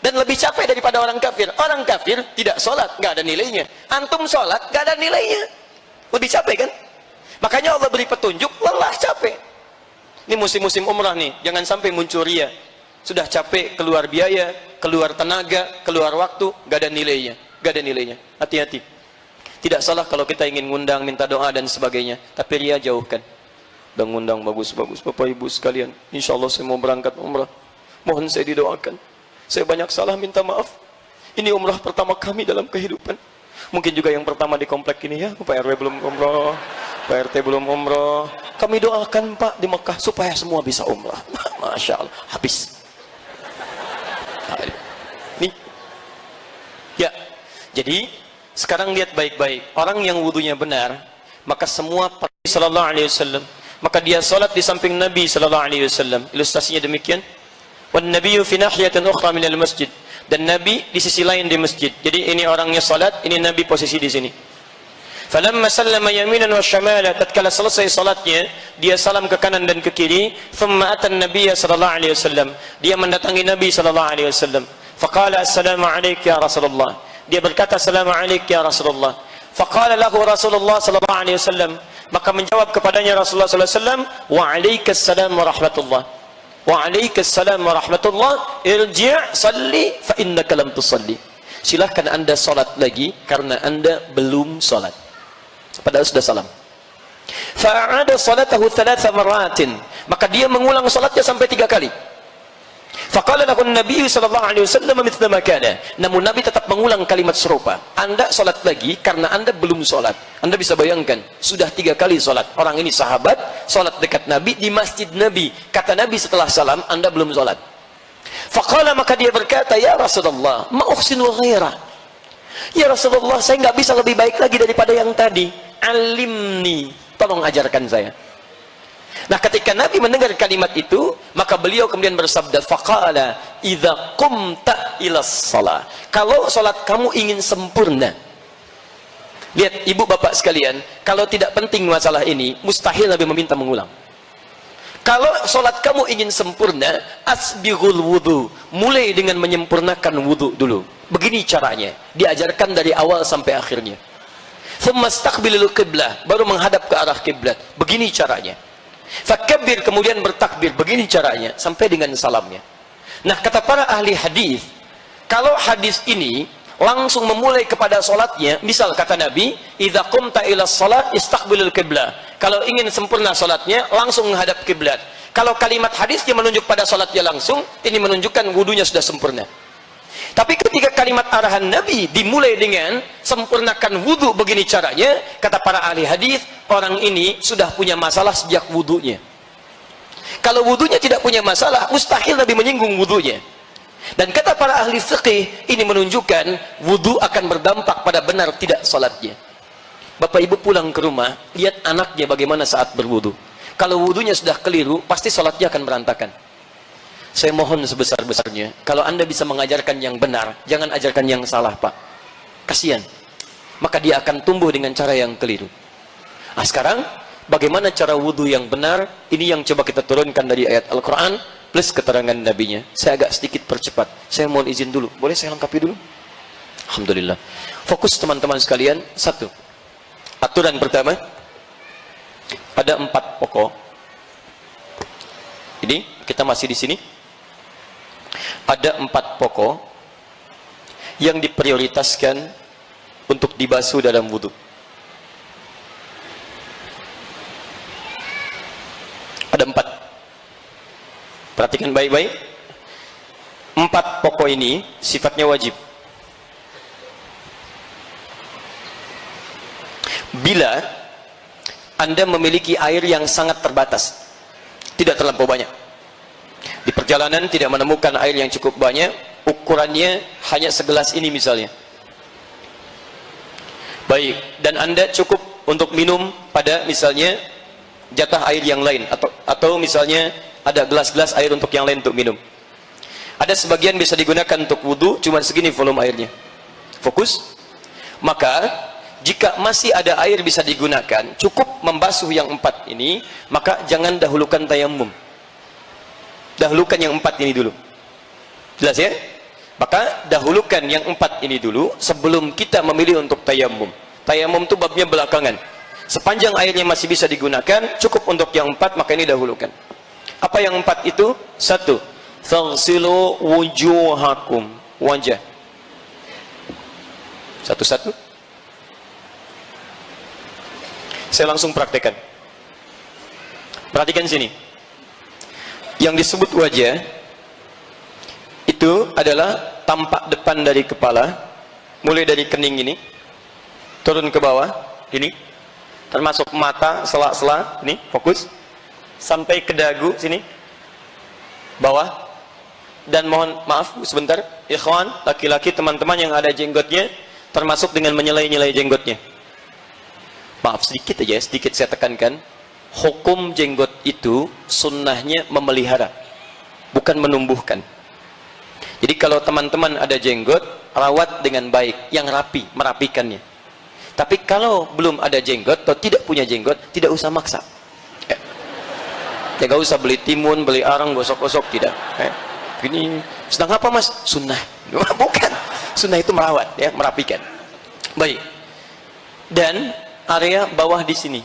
Dan lebih capek daripada orang kafir. Orang kafir tidak sholat, nggak ada nilainya. Antum sholat, nggak ada nilainya. Lebih capek kan? Makanya Allah beri petunjuk, lelah, capek. Ini musim-musim umrah nih, jangan sampai muncul ria. Sudah capek, keluar biaya, keluar tenaga, keluar waktu, nggak ada nilainya. Nggak ada nilainya. Hati-hati. Tidak salah kalau kita ingin ngundang, minta doa dan sebagainya, tapi ria jauhkan. Dan ngundang bagus-bagus Bapak Ibu sekalian, insya Allah saya mau berangkat umrah, mohon saya didoakan. Saya banyak salah, minta maaf. Ini umrah pertama kami dalam kehidupan. Mungkin juga yang pertama di komplek ini ya, Pak RW belum umrah, Pak RT belum umrah. Kami doakan Pak di Mekah supaya semua bisa umrah. Masya Allah, habis. Nih, ya, jadi sekarang lihat baik-baik, orang yang wudunya benar, maka semua sallallahu alaihi wasallam, maka dia salat di samping Nabi sallallahu alaihi wasallam. Ilustrasinya demikian. Wan nabiyyu fi nahiyatin ukhra minal masjid, dan Nabi di sisi lain di masjid. Jadi ini orangnya salat, ini Nabi posisi di sini. Falamma sallama yaminan wa shamala, tatkala selesai salatnya, dia salam ke kanan dan ke kiri. Thumma atan nabiyya sallallahu alaihi wasallam, dia mendatangi Nabi sallallahu alaihi wasallam. Faqala assalamu alayka ya Rasulullah, dia berkata assalamualaikum ya Rasulullah. Faqala lahu Rasulullah sallallahu alaihi wasallam, maka menjawab kepadanya Rasulullah sallallahu alaihi wasallam, wa alaikassalam wa rahmatullah. Wa alaikassalam wa rahmatullah, irji' salli fa innaka lam tusalli. Silahkan Anda salat lagi karena Anda belum salat. Padahal sudah salam. Fa'ada salatahu 3 maratin, maka dia mengulang salatnya sampai 3 kali. Faqala lahu Nabi sallallahu alaihi wasallam mithla ma kana. Namun Nabi tetap mengulang kalimat serupa. Anda salat lagi karena Anda belum salat. Anda bisa bayangkan, sudah 3 kali salat. Orang ini sahabat, salat dekat Nabi di masjid Nabi. Kata Nabi setelah salam, Anda belum salat. Faqala, maka dia berkata, ya Rasulullah, ma uhsinu ghaira. Ya Rasulullah, saya nggak bisa lebih baik lagi daripada yang tadi. Alimni, tolong ajarkan saya. Nah, ketika Nabi mendengar kalimat itu, maka beliau kemudian bersabda, faqala idza qumta ila shalah, kalau salat kamu ingin sempurna. Lihat ibu bapak sekalian, kalau tidak penting masalah ini, mustahil Nabi meminta mengulang. Kalau salat kamu ingin sempurna, asbighul wudu, mulai dengan menyempurnakan wudu dulu. Begini caranya, diajarkan dari awal sampai akhirnya. Thumma istaqbilul qiblah, baru menghadap ke arah kiblat. Begini caranya. Fakabbir, kemudian bertakbir, begini caranya sampai dengan salamnya. Nah, kata para ahli hadis, kalau hadis ini langsung memulai kepada solatnya, misal kata Nabi, idza qumta ila salat istaqbilul qiblah. Kalau ingin sempurna solatnya, langsung menghadap kiblat. Kalau kalimat hadisnya menunjuk pada solatnya langsung, ini menunjukkan wudunya sudah sempurna. Tapi ketika kalimat arahan Nabi dimulai dengan sempurnakan wudu, begini caranya, kata para ahli hadis, orang ini sudah punya masalah sejak wudunya. Kalau wudunya tidak punya masalah, mustahil Nabi menyinggung wudunya. Dan kata para ahli fiqih, ini menunjukkan wudu akan berdampak pada benar tidak salatnya. Bapak ibu pulang ke rumah, lihat anaknya bagaimana saat berwudu. Kalau wudunya sudah keliru, pasti salatnya akan berantakan. Saya mohon sebesar-besarnya, kalau Anda bisa mengajarkan yang benar, jangan ajarkan yang salah, Pak. Kasihan. Maka dia akan tumbuh dengan cara yang keliru. Nah, sekarang bagaimana cara wudu yang benar? Ini yang coba kita turunkan dari ayat Al-Quran plus keterangan Nabinya. Saya agak sedikit percepat. Saya mohon izin dulu. Boleh saya lengkapi dulu? Alhamdulillah. Fokus teman-teman sekalian. Satu. Aturan pertama. Ada 4 pokok. Ini kita masih di sini. Ada 4 pokok yang diprioritaskan untuk dibasuh dalam wudu. Ada 4. Perhatikan baik-baik. 4 pokok ini sifatnya wajib. Bila Anda memiliki air yang sangat terbatas, tidak terlampau banyak. Di perjalanan tidak menemukan air yang cukup banyak, ukurannya hanya segelas ini misalnya. Baik, dan Anda cukup untuk minum pada misalnya jatah air yang lain, atau misalnya ada gelas-gelas air untuk yang lain untuk minum. Ada sebagian bisa digunakan untuk wudhu, cuma segini volume airnya. Fokus. Maka jika masih ada air bisa digunakan, cukup membasuh yang 4 ini, maka jangan dahulukan tayamum. Dahulukan yang 4 ini dulu. Jelas ya? Maka dahulukan yang 4 ini dulu sebelum kita memilih untuk tayamum. Tayamum itu babnya belakangan. Sepanjang airnya masih bisa digunakan, cukup untuk yang 4, maka ini dahulukan. Apa yang 4 itu? 1. Faghsilu wujuhakum. Wajah. Satu-satu. Saya langsung praktekkan. Perhatikan sini. Yang disebut wajah itu adalah tampak depan dari kepala, mulai dari kening ini turun ke bawah ini, termasuk mata, sela-sela ini, fokus sampai ke dagu sini bawah. Dan mohon maaf sebentar, ikhwan, laki-laki teman-teman yang ada jenggotnya, termasuk dengan menyelai-nyelai jenggotnya. Maaf sedikit aja, sedikit saya tekankan. Hukum jenggot itu sunnahnya memelihara, bukan menumbuhkan. Jadi kalau teman-teman ada jenggot, rawat dengan baik, yang rapi, merapikannya. Tapi kalau belum ada jenggot atau tidak punya jenggot, tidak usah maksa. Ya gak usah beli timun, beli arang, gosok-gosok, tidak. Ini sedang apa mas? Sunnah. Bukan. Sunnah itu merawat, ya, merapikan. Baik. Dan area bawah di sini,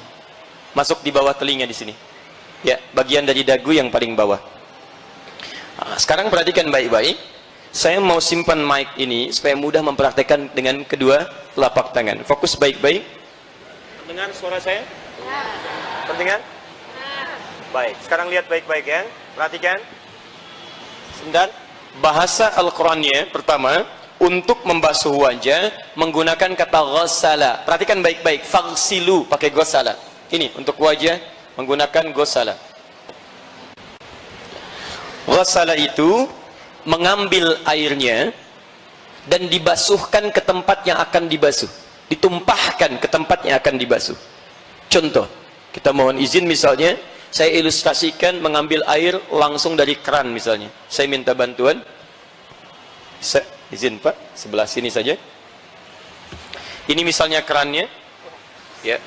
masuk di bawah telinga di sini, ya, bagian dari dagu yang paling bawah. Nah, sekarang perhatikan baik-baik. Saya mau simpan mic ini supaya mudah mempraktekkan dengan kedua telapak tangan. Fokus baik-baik. Terdengar suara saya? Ya. Terdengar? Ya. Baik. Sekarang lihat baik-baik ya. Perhatikan. Sebentar. Bahasa Al-Qurannya pertama, untuk membasuh wajah menggunakan kata ghassala. Perhatikan baik-baik. Faghsilu pakai ghassala. Ini untuk wajah menggunakan ghassala. Ghassala itu mengambil airnya dan dibasuhkan ke tempat yang akan dibasuh, ditumpahkan ke tempat yang akan dibasuh. Contoh, kita mohon izin misalnya, saya ilustrasikan mengambil air langsung dari keran misalnya. Saya minta bantuan. Izin Pak, sebelah sini saja. Ini misalnya kerannya, ya,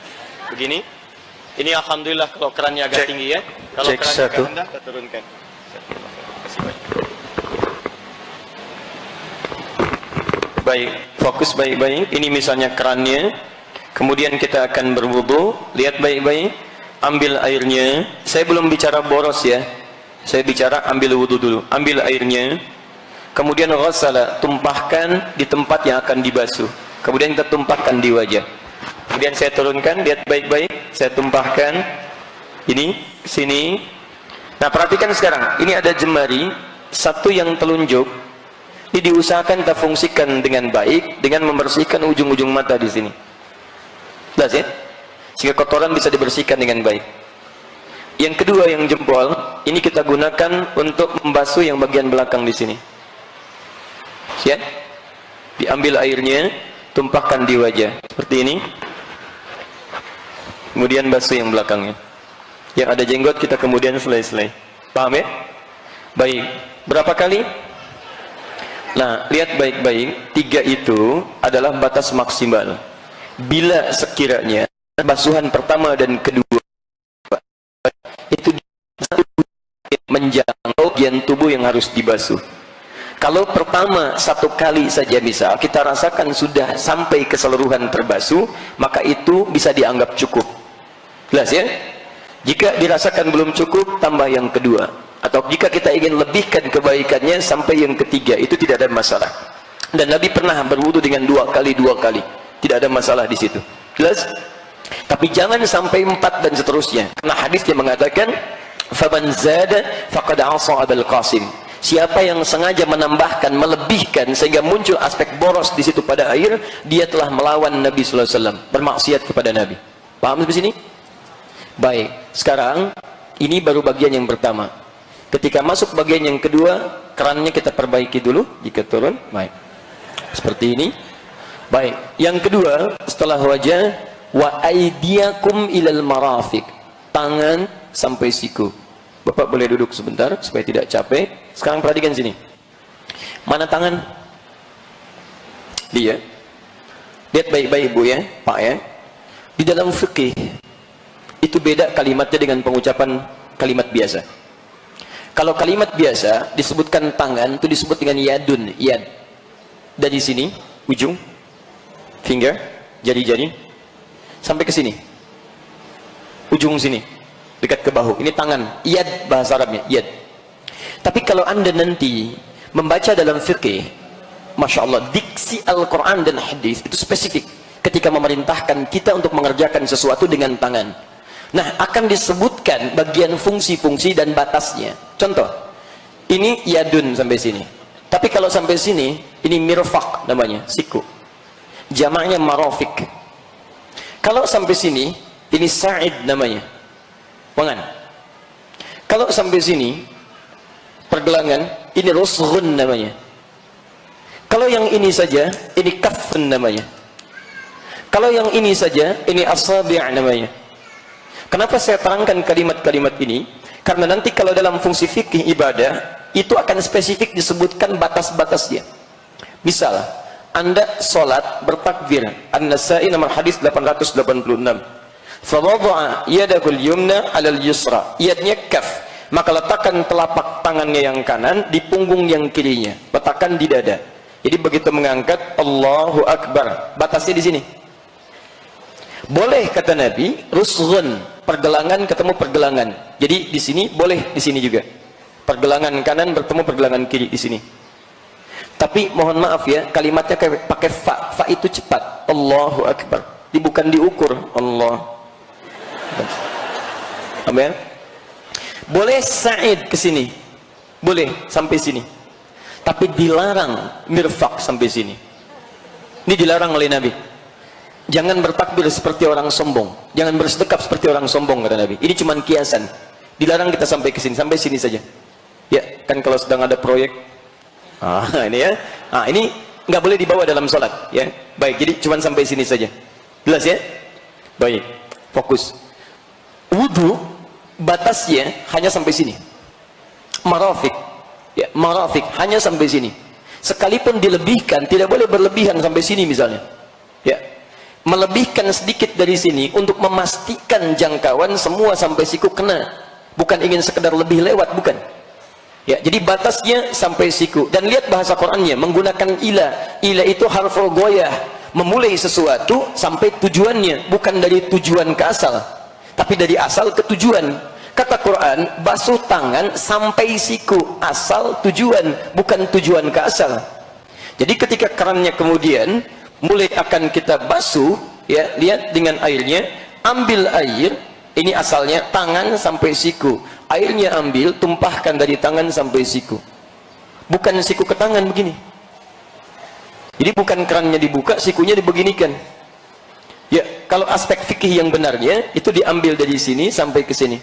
begini. Ini alhamdulillah kalau kerannya agak tinggi ya. Kalau kerannya agak rendah, kita turunkan. Baik, fokus baik-baik. Ini misalnya kerannya. Kemudian kita akan berwudu. Lihat baik-baik. Ambil airnya. Saya belum bicara boros ya. Saya bicara ambil wudhu dulu. Ambil airnya, kemudian ghassala, tumpahkan di tempat yang akan dibasuh. Kemudian kita tumpahkan di wajah. Kemudian saya turunkan, lihat baik-baik. Saya tumpahkan ini, sini. Nah, perhatikan sekarang. Ini ada jemari, satu yang telunjuk. Ini diusahakan kita fungsikan dengan baik, dengan membersihkan ujung-ujung mata di sini. Jelas ya? Sehingga kotoran bisa dibersihkan dengan baik. Yang kedua, yang jempol, ini kita gunakan untuk membasuh yang bagian belakang di sini. Ya? Diambil airnya, tumpahkan di wajah seperti ini. Kemudian basuh yang belakangnya. Yang ada jenggot kita kemudian selai-selai. Paham ya? Baik. Berapa kali? Nah, lihat baik-baik. 3 itu adalah batas maksimal. Bila sekiranya basuhan pertama dan kedua itu menjangkau bagian tubuh yang harus dibasuh. Kalau pertama 1 kali saja bisa kita rasakan sudah sampai keseluruhan terbasuh, maka itu bisa dianggap cukup. Jelas ya? Jika dirasakan belum cukup, tambah yang kedua. Atau jika kita ingin lebihkan kebaikannya sampai yang ketiga, itu tidak ada masalah. Dan Nabi pernah berwudu dengan 2 kali. Tidak ada masalah di situ. Jelas? Tapi jangan sampai 4 dan seterusnya. Karena hadis yang mengatakan, "Faman zada faqad 'asa Abul Qasim." Siapa yang sengaja menambahkan, melebihkan sehingga muncul aspek boros di situ pada air, dia telah melawan Nabi sallallahu alaihi wasallam, bermaksiat kepada Nabi. Paham sampai sini? Baik. Sekarang ini baru bagian yang pertama. Ketika masuk bagian yang kedua, kerannya kita perbaiki dulu jika turun. Baik. Seperti ini. Baik. Yang kedua, setelah wajah, wa aydiyakum ilal marafiq, tangan sampai siku. Bapak boleh duduk sebentar supaya tidak capek. Sekarang perhatikan sini. Mana tangan? Dia. Lihat baik-baik Bu ya, Pak ya. Di dalam fikih itu beda kalimatnya dengan pengucapan kalimat biasa. Kalau kalimat biasa disebutkan tangan itu disebut dengan yadun, yad. Dari sini ujung finger, jari-jari sampai ke sini, ujung sini, dekat ke bahu. Ini tangan, yad bahasa Arabnya, yad. Tapi kalau anda nanti membaca dalam fikih, masya Allah, diksi Al-Quran dan hadis itu spesifik ketika memerintahkan kita untuk mengerjakan sesuatu dengan tangan. Nah, akan disebutkan bagian fungsi-fungsi dan batasnya. Contoh, ini yadun sampai sini. Tapi kalau sampai sini, ini mirfaq namanya, siku. Jamaknya marofik. Kalau sampai sini, ini sa'id namanya, lengan. Kalau sampai sini, pergelangan, ini rusghun namanya. Kalau yang ini saja, ini kaffun namanya. Kalau yang ini saja, ini asabi' namanya. Kenapa saya terangkan kalimat-kalimat ini? Karena nanti kalau dalam fungsi fikih ibadah, itu akan spesifik disebutkan batas-batasnya. Misal, Anda sholat bertakbir. An-Nasa'i nomor hadis 886. Fawadha'a yadahul yumna 'alal yusra. Yadnya kaf. Maka letakkan telapak tangannya yang kanan di punggung yang kirinya. Letakkan di dada. Jadi begitu mengangkat, Allahu Akbar. Batasnya di sini. Boleh kata Nabi, rusghun, pergelangan ketemu pergelangan. Jadi di sini boleh, di sini juga. Pergelangan kanan bertemu pergelangan kiri di sini. Tapi mohon maaf ya, kalimatnya pakai fa. Fa itu cepat. Allahu Akbar. Bukan diukur. Allah. Amin. Boleh sa'id ke sini. Boleh sampai sini. Tapi dilarang mirfaq sampai sini. Ini dilarang oleh Nabi. Jangan bertakbir seperti orang sombong. Jangan bersedekap seperti orang sombong kata Nabi. Ini cuma kiasan. Dilarang kita sampai ke sini, sampai sini saja. Ya, kan kalau sedang ada proyek. Ini ya. Ini nggak boleh dibawa dalam sholat, ya. Baik, jadi cuma sampai sini saja. Jelas ya? Baik, fokus. Wudu batasnya hanya sampai sini. Marafik, ya, marafik hanya sampai sini. Sekalipun dilebihkan, tidak boleh berlebihan sampai sini misalnya. Ya, melebihkan sedikit dari sini untuk memastikan jangkauan semua sampai siku kena. Bukan ingin sekedar lebih lewat, bukan. Ya, jadi batasnya sampai siku. Dan lihat bahasa Qur'annya menggunakan ila. Ila itu harful goyah, memulai sesuatu sampai tujuannya, bukan dari tujuan ke asal, tapi dari asal ke tujuan. Kata Quran, basuh tangan sampai siku, asal tujuan, bukan tujuan ke asal. Jadi ketika kerannya kemudian mulai akan kita basuh, ya, lihat dengan airnya, ambil air, ini asalnya tangan sampai siku. Airnya ambil, tumpahkan dari tangan sampai siku. Bukan siku ke tangan begini. Jadi bukan kerannya dibuka, sikunya dibeginikan. Ya, kalau aspek fikih yang benarnya itu diambil dari sini sampai ke sini.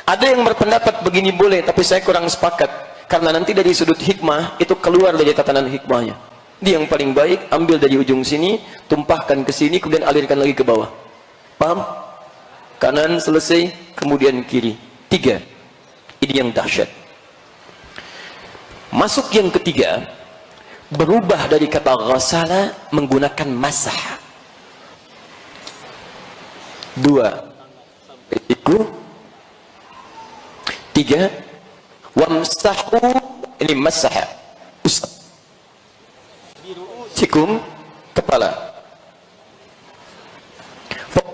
Ada yang berpendapat begini boleh, tapi saya kurang sepakat karena nanti dari sudut hikmah itu keluar dari tatanan hikmahnya. Dia yang paling baik ambil dari ujung sini, tumpahkan ke sini, kemudian alirkan lagi ke bawah. Paham? Kanan selesai, kemudian kiri. 3. Ini yang dahsyat. Masuk yang ketiga, berubah dari kata ghasala menggunakan masah. 2. Itu 3. Wamsahu, ini masah, usap sikum, kepala.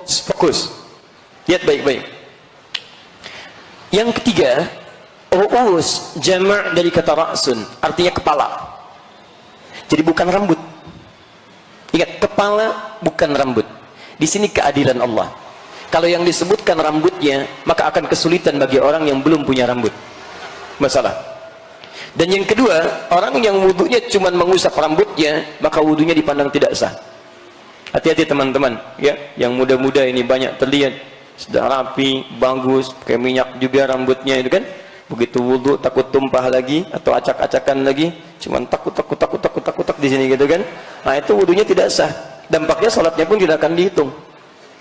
Fokus, lihat baik-baik. Yang ketiga, ru'us, jama' dari kata ra'sun, artinya kepala. Jadi bukan rambut. Ingat, kepala bukan rambut. Di sini keadilan Allah. Kalau yang disebutkan rambutnya, maka akan kesulitan bagi orang yang belum punya rambut. Masalah. Dan yang kedua, orang yang wudunya cuma mengusap rambutnya, maka wudunya dipandang tidak sah. Hati-hati teman-teman, ya, yang muda-muda ini banyak terlihat sudah rapi, bagus, pakai minyak juga rambutnya itu kan. Begitu wudu takut tumpah lagi atau acak-acakan lagi, cuma takut di sini gitu kan. Nah, itu wudunya tidak sah. Dampaknya salatnya pun tidak akan dihitung.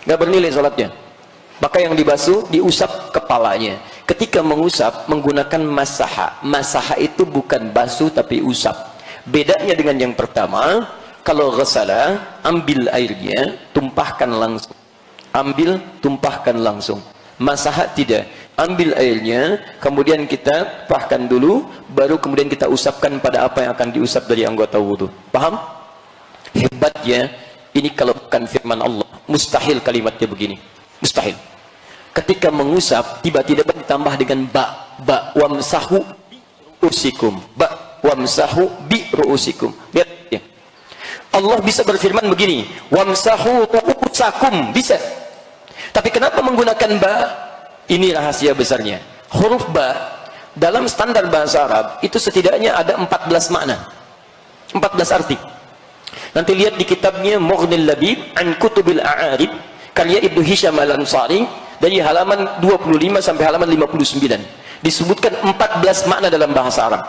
Nggak bernilai sholatnya. Maka yang dibasuh, diusap kepalanya. Ketika mengusap menggunakan masaha. Masaha itu bukan basuh tapi usap. Bedanya dengan yang pertama, kalau ghasala, ambil airnya, tumpahkan langsung. Ambil, tumpahkan langsung. Masaha tidak. Ambil airnya, kemudian kita tumpahkan dulu, baru kemudian kita usapkan pada apa yang akan diusap dari anggota wudu. Paham? Hebatnya, ini kalau bukan firman Allah. Mustahil kalimatnya begini. Mustahil. Ketika mengusap, tiba-tiba ditambah dengan ba wamsahu usikum. Ba wamsahu bi ruusikum. Lihat ya. Allah bisa berfirman begini, wamsahu ruusakum, bisa. Tapi kenapa menggunakan ba? Ini rahasia besarnya. Huruf ba dalam standar bahasa Arab itu setidaknya ada 14 makna. 14 arti. Nanti lihat di kitabnya Mughnil Labib an Kutubil A'arib karya Ibnu Hisham Al-Ansari dari halaman 25 sampai halaman 59 disebutkan 14 makna dalam bahasa Arab.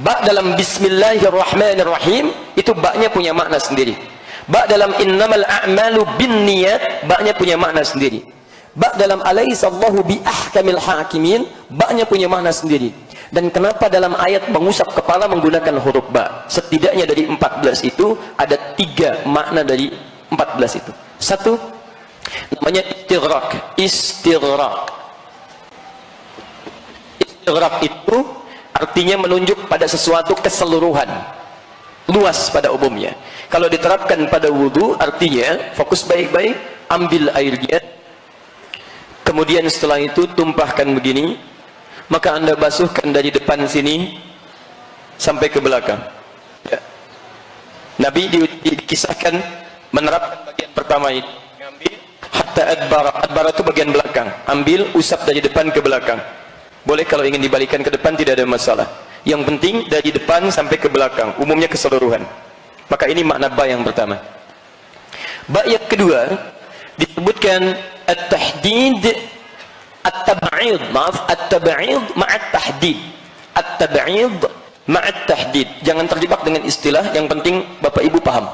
Ba dalam Bismillahirrahmanirrahim itu ba-nya punya makna sendiri. Ba dalam Innamal a'malu binniyat, ba-nya punya makna sendiri. Ba dalam Alaihissallahu bi ahkamil hakimin, ba-nya punya makna sendiri. Dan kenapa dalam ayat mengusap kepala menggunakan huruf ba? Setidaknya dari 14 itu ada 3 makna dari 14 itu. Satu, namanya istighraq. Istighraq. Istighraq itu artinya menunjuk pada sesuatu keseluruhan, luas pada umumnya. Kalau diterapkan pada wudu, artinya fokus baik-baik, ambil airnya, kemudian setelah itu tumpahkan begini, maka anda basuhkan dari depan sini sampai ke belakang. Ya. Nabi dikisahkan menerapkan bagian pertama ini, ambil hatta adbara. Adbara itu bagian belakang, ambil, usap dari depan ke belakang. Boleh kalau ingin dibalikan ke depan tidak ada masalah. Yang penting dari depan sampai ke belakang, umumnya keseluruhan. Maka ini makna ba yang pertama. Ba yang kedua disebutkan at-tahdid, at-tab'id, maaf, at-tab'id ma'at tahdid. At-tab'id ma'at tahdid. Jangan terjebak dengan istilah, yang penting Bapak Ibu paham.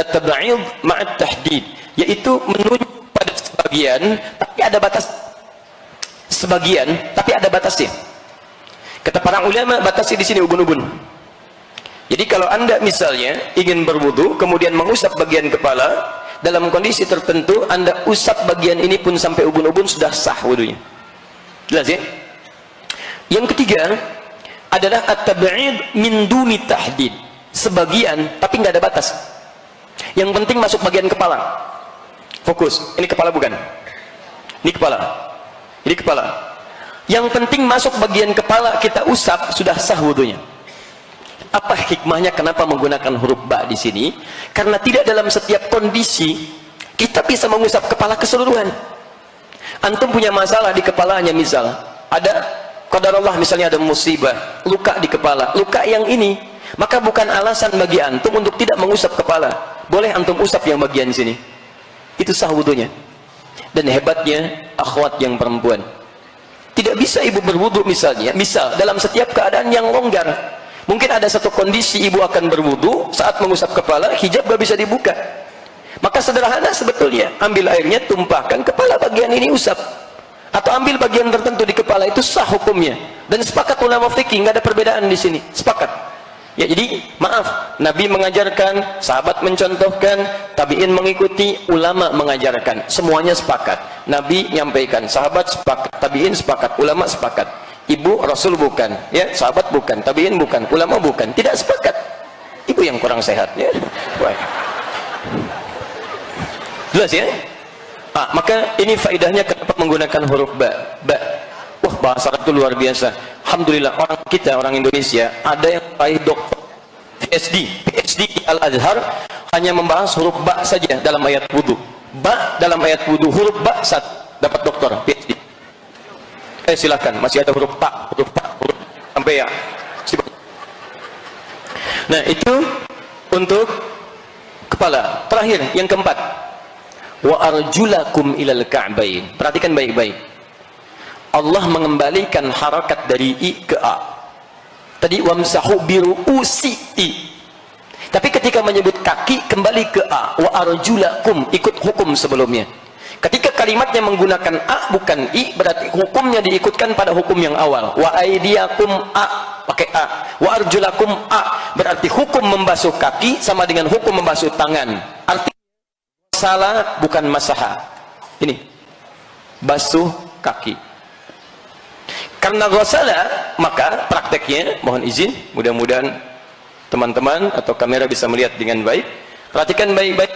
At-tab'id ma'at tahdid, yaitu menunjuk pada sebagian tapi ada batas. Sebagian tapi ada batasnya. Kata para ulama, batasnya di sini ubun-ubun. Jadi kalau anda misalnya ingin berwudu kemudian mengusap bagian kepala, dalam kondisi tertentu anda usap bagian ini pun sampai ubun-ubun, sudah sah wudunya. Jelas ya? Yang ketiga adalah at-tab'id min duni tahdid. Sebagian tapi nggak ada batas. Yang penting masuk bagian kepala. Fokus, ini kepala bukan? Ini kepala. Ini kepala. Yang penting masuk bagian kepala kita usap, sudah sah wudunya. Apa hikmahnya kenapa menggunakan huruf ba di sini? Karena tidak dalam setiap kondisi kita bisa mengusap kepala keseluruhan. Antum punya masalah di kepalanya, misal ada qadarullah, misalnya ada musibah, luka di kepala, luka yang ini, maka bukan alasan bagi antum untuk tidak mengusap kepala. Boleh antum usap yang bagian sini, itu sah wudunya. Dan hebatnya akhwat yang perempuan, tidak bisa ibu berwudu misalnya, misal dalam setiap keadaan yang longgar. Mungkin ada satu kondisi ibu akan berwudu, saat mengusap kepala hijab gak bisa dibuka, maka sederhana sebetulnya, ambil airnya, tumpahkan kepala bagian ini, usap. Atau ambil bagian tertentu di kepala, itu sah hukumnya. Dan sepakat ulama fikih, nggak ada perbedaan di sini, sepakat. Ya, jadi maaf, Nabi mengajarkan, sahabat mencontohkan, tabi'in mengikuti, ulama mengajarkan, semuanya sepakat. Nabi nyampaikan, sahabat sepakat, tabi'in sepakat, ulama sepakat. Ibu, Rasul bukan, ya, sahabat bukan, tabi'in bukan, ulama bukan, tidak sepakat. Ibu yang kurang sehat, ya. Wah. Jelas ya? Maka ini faedahnya kenapa menggunakan huruf ba. Wah, bahasa Arab itu luar biasa. Alhamdulillah, orang kita, orang Indonesia, ada yang raih doktor PhD di Al-Azhar, hanya membahas huruf ba saja dalam ayat wudu. Ba dalam ayat wudu, huruf ba dapat doktor PhD. Silakan, masih ada huruf ta, huruf sampai ya. Nah, itu untuk kepala. Terakhir, yang keempat, wa arjulakum ilal ka'bain. Perhatikan baik-baik. Allah mengembalikan harakat dari i ke a. Tadi wamsahu biru'usi i. Tapi ketika menyebut kaki kembali ke a. Wa arjulakum, ikut hukum sebelumnya. Ketika kalimatnya menggunakan a bukan i, berarti hukumnya diikutkan pada hukum yang awal. Wa aidiakum a, pakai a. Wa arjulakum a, berarti hukum membasuh kaki sama dengan hukum membasuh tangan. Arti salah bukan masaha. Ini basuh kaki. Karena ghasala, maka prakteknya, mohon izin, mudah-mudahan teman-teman atau kamera bisa melihat dengan baik. Perhatikan baik-baik.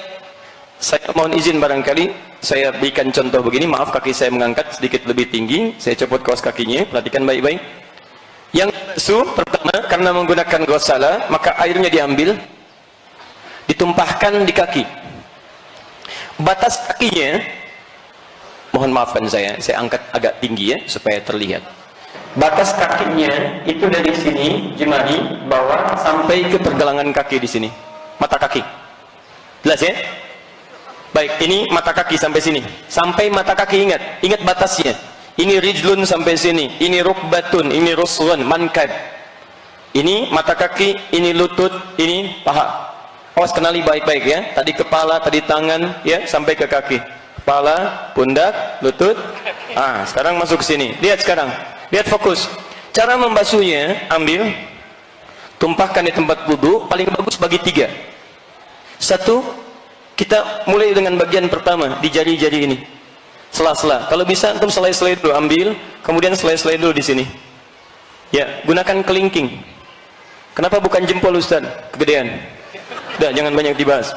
Saya mohon izin, barangkali saya berikan contoh begini. Maaf, kaki saya mengangkat sedikit lebih tinggi, saya copot kaos kakinya. Perhatikan baik-baik. Yang basuh pertama, karena menggunakan ghasala, maka airnya diambil, ditumpahkan di kaki. Batas kakinya, mohon maafkan saya angkat agak tinggi ya supaya terlihat. Batas kakinya itu dari sini jemari bawah sampai ke pergelangan kaki di sini, mata kaki. Jelas ya? Baik, ini mata kaki sampai sini, sampai mata kaki, ingat batasnya. Ini rijlun sampai sini, ini rukbatun, ini rusghun, mankab. Ini mata kaki, ini lutut, ini paha. Awas, kenali baik-baik ya. Tadi kepala, tadi tangan, ya, sampai ke kaki. Kepala, pundak, lutut. Sekarang masuk ke sini. Lihat sekarang. Lihat, fokus. Cara membasuhnya, ambil, tumpahkan di tempat wudu, paling bagus bagi 3. 1, kita mulai dengan bagian pertama, di jari-jari ini. Sela-sela. Kalau bisa antum selai-selai dulu, ambil, kemudian selai-selai dulu di sini. Ya, gunakan kelingking. Kenapa bukan jempol, Ustaz? Kegedean. Udah, jangan banyak dibahas.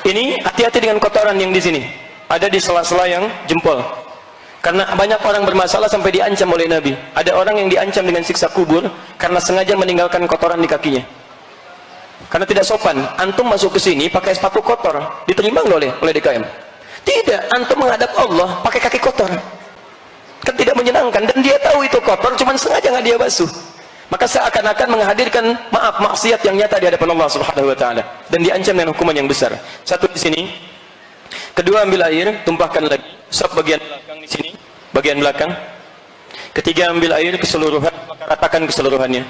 Ini hati-hati dengan kotoran yang di sini. Ada di sela-sela yang jempol. Karena banyak orang bermasalah sampai diancam oleh Nabi. Ada orang yang diancam dengan siksa kubur karena sengaja meninggalkan kotoran di kakinya. Karena tidak sopan. Antum masuk ke sini pakai sepatu kotor, diterima nggak oleh DKM? Tidak. Antum menghadap Allah pakai kaki kotor, kan tidak menyenangkan. Dan dia tahu itu kotor, cuman sengaja nggak dia basuh. Maka seakan-akan menghadirkan maksiat yang nyata di hadapan Allah Subhanahu wa taala, dan diancam dengan hukuman yang besar. 1 di sini. Kedua, ambil air, tumpahkan lagi. Sop bagian belakang di sini, bagian belakang. Ketiga, ambil air keseluruhan, maka ratakan keseluruhannya.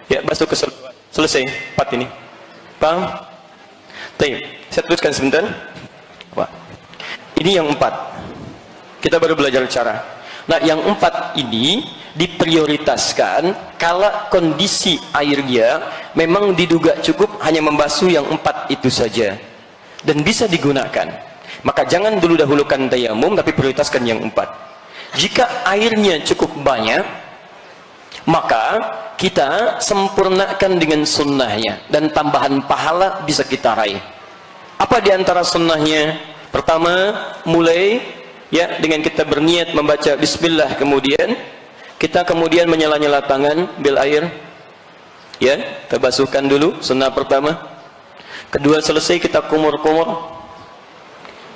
Ya, basuh keseluruhan. Selesai 4 ini. Paham? Baik, saya teruskan sebentar. Wah. Ini yang 4. Kita baru belajar cara. Nah, yang 4 ini diprioritaskan kalau kondisi airnya memang diduga cukup hanya membasuh yang 4 itu saja dan bisa digunakan. Maka jangan dulu dahulukan tayamum, tapi prioritaskan yang 4. Jika airnya cukup banyak, maka kita sempurnakan dengan sunnahnya, dan tambahan pahala bisa kita raih. Apa diantara sunnahnya? Pertama, mulai Ya, dengan kita berniat membaca bismillah, kemudian kita menyela-nyela tangan bil air. Ya, kita basuhkan dulu, sunnah pertama. Kedua, selesai kita kumur-kumur.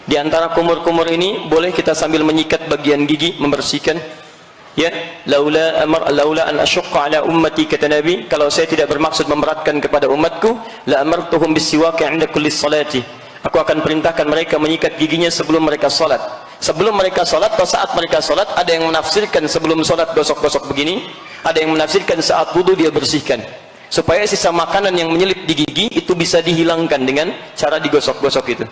Di antara kumur-kumur ini boleh kita sambil menyikat bagian gigi, membersihkan. Ya, laula an asyqa ala ummati, kata Nabi, kalau saya tidak bermaksud memberatkan kepada umatku, la amartuhum bisiwak 'inda kulli salati. Aku akan perintahkan mereka menyikat giginya sebelum mereka salat. Sebelum mereka salat atau saat mereka salat, ada yang menafsirkan sebelum salat gosok-gosok begini, ada yang menafsirkan saat wudu dia bersihkan. Supaya sisa makanan yang menyelip di gigi itu bisa dihilangkan dengan cara digosok-gosok itu.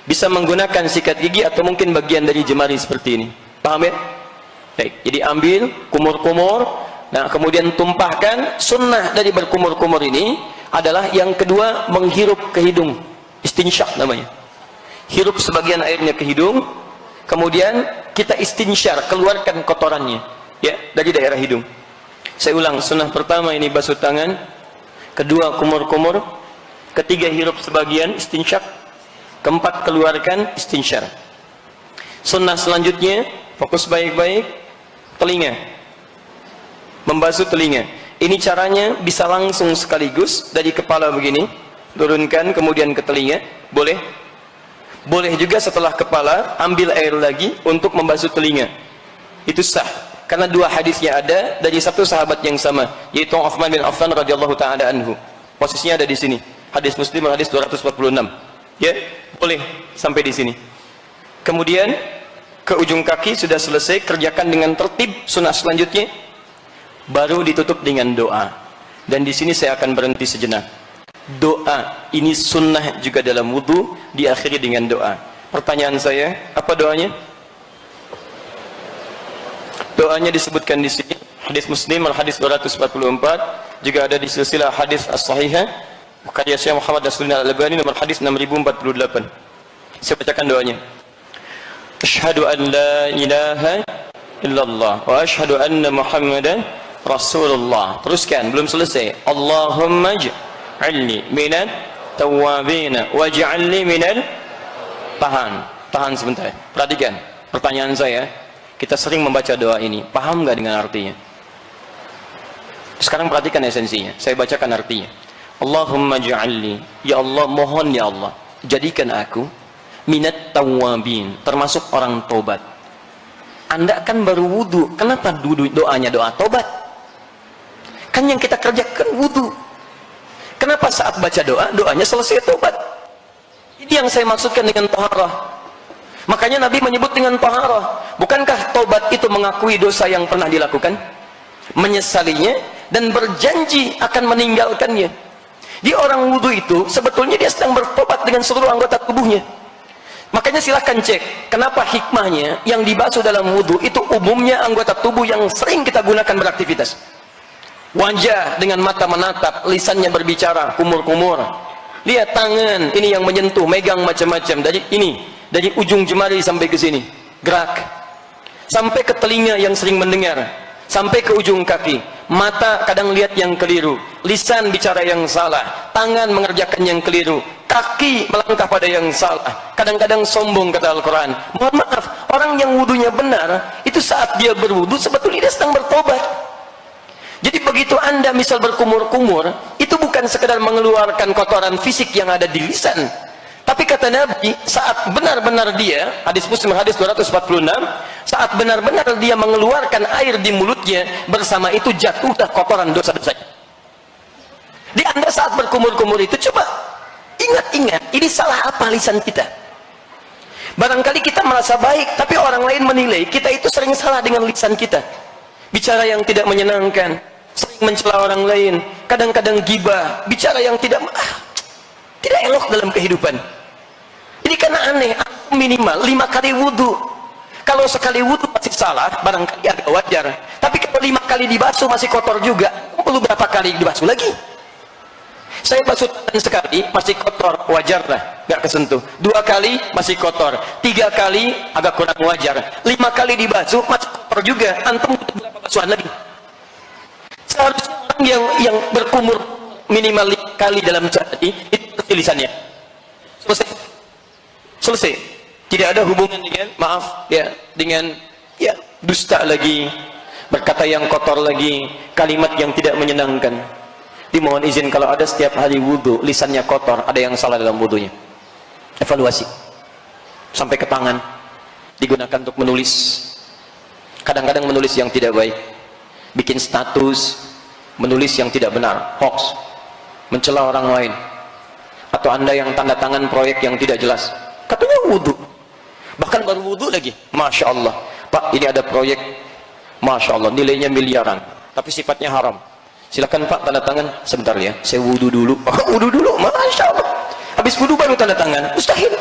Bisa menggunakan sikat gigi atau mungkin bagian dari jemari seperti ini. Paham ya? Baik, jadi ambil kumur-kumur, nah kemudian tumpahkan. Sunnah dari berkumur-kumur ini adalah yang kedua, menghirup ke hidung, istinsyak namanya. Hirup sebagian airnya ke hidung, kemudian kita istinsyar, keluarkan kotorannya ya dari daerah hidung. Saya ulang, sunnah pertama ini basuh tangan, kedua kumur-kumur, ketiga hirup sebagian, istinsyak, keempat keluarkan, istinsyar. Sunnah selanjutnya, fokus baik-baik, telinga, membasuh telinga. Ini caranya bisa langsung sekaligus dari kepala begini, turunkan kemudian ke telinga, boleh. Boleh juga setelah kepala ambil air lagi untuk membasuh telinga. Itu sah karena dua hadisnya ada dari satu sahabat yang sama, yaitu Utsman bin Affan radhiyallahu taala anhu. Posisinya ada di sini. Hadis Muslim hadis 246. Ya, boleh sampai di sini. Kemudian ke ujung kaki sudah selesai, kerjakan dengan tertib. Sunnah selanjutnya baru ditutup dengan doa. Dan di sini saya akan berhenti sejenak. Doa ini sunnah juga dalam wudu, diakhiri dengan doa. Pertanyaan saya, apa doanya? Doanya disebutkan di sini. Hadis Muslim hadis 244, juga ada di silsilah hadis as-sahihah karya Syekh Muhammad Nasruddin Al-Albani nomor hadis 6048. Saya bacakan doanya. Asyhadu an la ilaha illallah wa asyhadu anna Muhammadan Rasulullah. Teruskan, belum selesai. Allahumma ij'alni minat tawwabin waj'alni minal, tahan sebentar. Perhatikan pertanyaan saya. Kita sering membaca doa ini, paham nggak dengan artinya? Sekarang perhatikan esensinya. Saya bacakan artinya. Allahumma ja'alni, ya Allah, mohon ya Allah, jadikan aku minat tawwabin, termasuk orang tobat. Anda kan baru wudu, kenapa doanya doa tobat? Kan yang kita kerjakan wudu. Kenapa saat baca doa, doanya selesai tobat? Ini yang saya maksudkan dengan taharah. Makanya Nabi menyebut dengan taharah. Bukankah tobat itu mengakui dosa yang pernah dilakukan, menyesalinya, dan berjanji akan meninggalkannya? Di orang wudhu itu sebetulnya dia sedang bertobat dengan seluruh anggota tubuhnya. Makanya silahkan cek kenapa hikmahnya yang dibasuh dalam wudhu itu umumnya anggota tubuh yang sering kita gunakan beraktivitas. Wajah dengan mata menatap, lisannya berbicara, kumur-kumur. Lihat tangan ini yang menyentuh, megang macam-macam, dari ujung jemari sampai ke sini, gerak. Sampai ke telinga yang sering mendengar, sampai ke ujung kaki. Mata kadang lihat yang keliru, lisan bicara yang salah, tangan mengerjakan yang keliru, kaki melangkah pada yang salah. Kadang-kadang sombong, kata Al-Quran. Mohon maaf, orang yang wudunya benar, itu saat dia berwudu sebetulnya dia sedang bertobat. Jadi begitu Anda misal berkumur-kumur, itu bukan sekedar mengeluarkan kotoran fisik yang ada di lisan. Tapi kata Nabi, saat benar-benar dia, hadis Muslim hadis 246, saat benar-benar dia mengeluarkan air di mulutnya, bersama itu jatuhlah kotoran dosa-dosanya. Di Anda saat berkumur-kumur itu, coba ingat-ingat, ini salah apa lisan kita? Barangkali kita merasa baik, tapi orang lain menilai kita itu sering salah dengan lisan kita. Bicara yang tidak menyenangkan, sering mencela orang lain, kadang-kadang gibah, bicara yang tidak elok dalam kehidupan. Ini karena aneh, minimal 5 kali wudhu. Kalau sekali wudhu masih salah, barangkali agak wajar. Tapi kalau 5 kali dibasuh masih kotor juga, perlu berapa kali dibasuh lagi? Saya basuh tangan sekali, masih kotor, wajar lah, gak kesentuh. 2 kali, masih kotor. 3 kali, agak kurang wajar. 5 kali dibasuh, masih kotor juga. Antum berapa basuhan lagi? Seharusnya orang yang berkumur minimal 5 kali dalam sehari, itu lisannya selesai. Tidak ada hubungan dengan, maaf ya, dengan ya dusta lagi, berkata yang kotor lagi, kalimat yang tidak menyenangkan. Dimohon izin kalau ada setiap hari wudu lisannya kotor, ada yang salah dalam wudunya. Evaluasi sampai ke tangan, digunakan untuk menulis. Kadang-kadang menulis yang tidak baik, bikin status, menulis yang tidak benar, hoax, mencela orang lain. Atau Anda yang tanda tangan proyek yang tidak jelas, katanya wudu, bahkan baru wudu lagi, Masya Allah, Pak ini ada proyek, Masya Allah nilainya miliaran, tapi sifatnya haram, silakan Pak tanda tangan. Sebentar ya, saya wudu dulu. Wudu dulu, Masya Allah, habis wudu baru tanda tangan. Mustahil.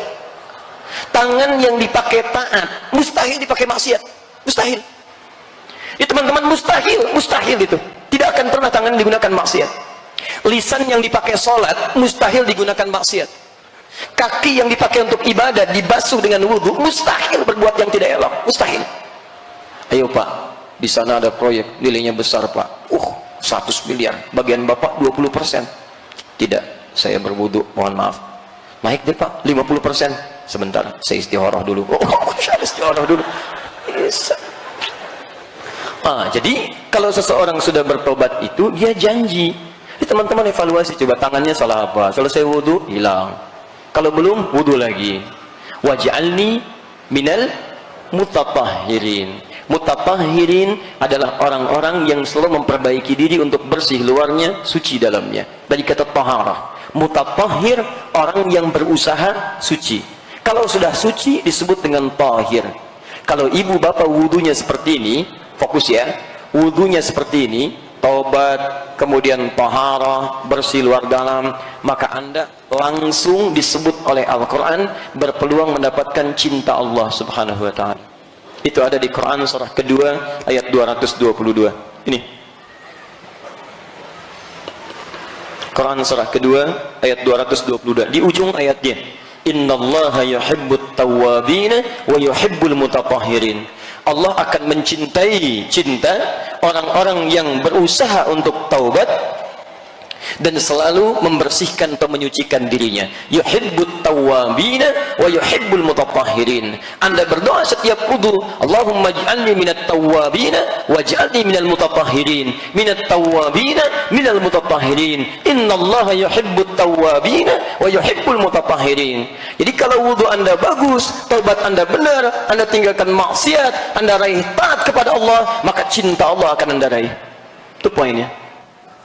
Tangan yang dipakai taat mustahil dipakai maksiat, mustahil. Ya teman-teman, mustahil itu. Tidak akan pernah tangan digunakan maksiat. Lisan yang dipakai sholat mustahil digunakan maksiat. Kaki yang dipakai untuk ibadah dibasuh dengan wudhu mustahil berbuat yang tidak elok, mustahil. Ayo Pak, di sana ada proyek nilainya besar Pak, 100 miliar, bagian Bapak 20%. Tidak, saya berwudhu, mohon maaf. Naik deh Pak, 50%. Sebentar, saya istikharah dulu. Saya istikharah dulu. Bisa. Jadi kalau seseorang sudah bertobat itu dia janji. Teman-teman evaluasi, coba tangannya salah apa, selesai wudhu hilang, kalau belum wudhu lagi. Waj'alni minal mutatahhirin. Mutatahhirin adalah orang-orang yang selalu memperbaiki diri untuk bersih luarnya, suci dalamnya. Dari kata taharah. Mutatahhir, orang yang berusaha suci. Kalau sudah suci disebut dengan tahir. Kalau ibu bapak wudhunya seperti ini, fokus ya, wudhunya seperti ini, taubat, kemudian taharah, bersih luar dalam, maka Anda langsung disebut oleh Al-Quran berpeluang mendapatkan cinta Allah subhanahu wa ta'ala. Itu ada di Quran surah kedua ayat 222. Ini Quran surah kedua ayat 222, di ujung ayatnya, innallaha yuhibbut tawwabina wa yuhibbul mutatahhirin. Allah akan mencintai orang-orang yang berusaha untuk taubat dan selalu membersihkan atau menyucikan dirinya. Yuhibbut tawwabina wa yuhibbul mutatahhirin. Anda berdoa setiap wudu, Allahumma ij'alni minat tawwabina waj'alni minal mutatahhirin. Minat tawwabina minal mutatahhirin. Innallaha yuhibbut tawwabina wa yuhibbul mutatahhirin. Jadi kalau wudu Anda bagus, taubat Anda benar, Anda tinggalkan maksiat, Anda raih taat kepada Allah, maka cinta Allah akan Anda raih. Itu poinnya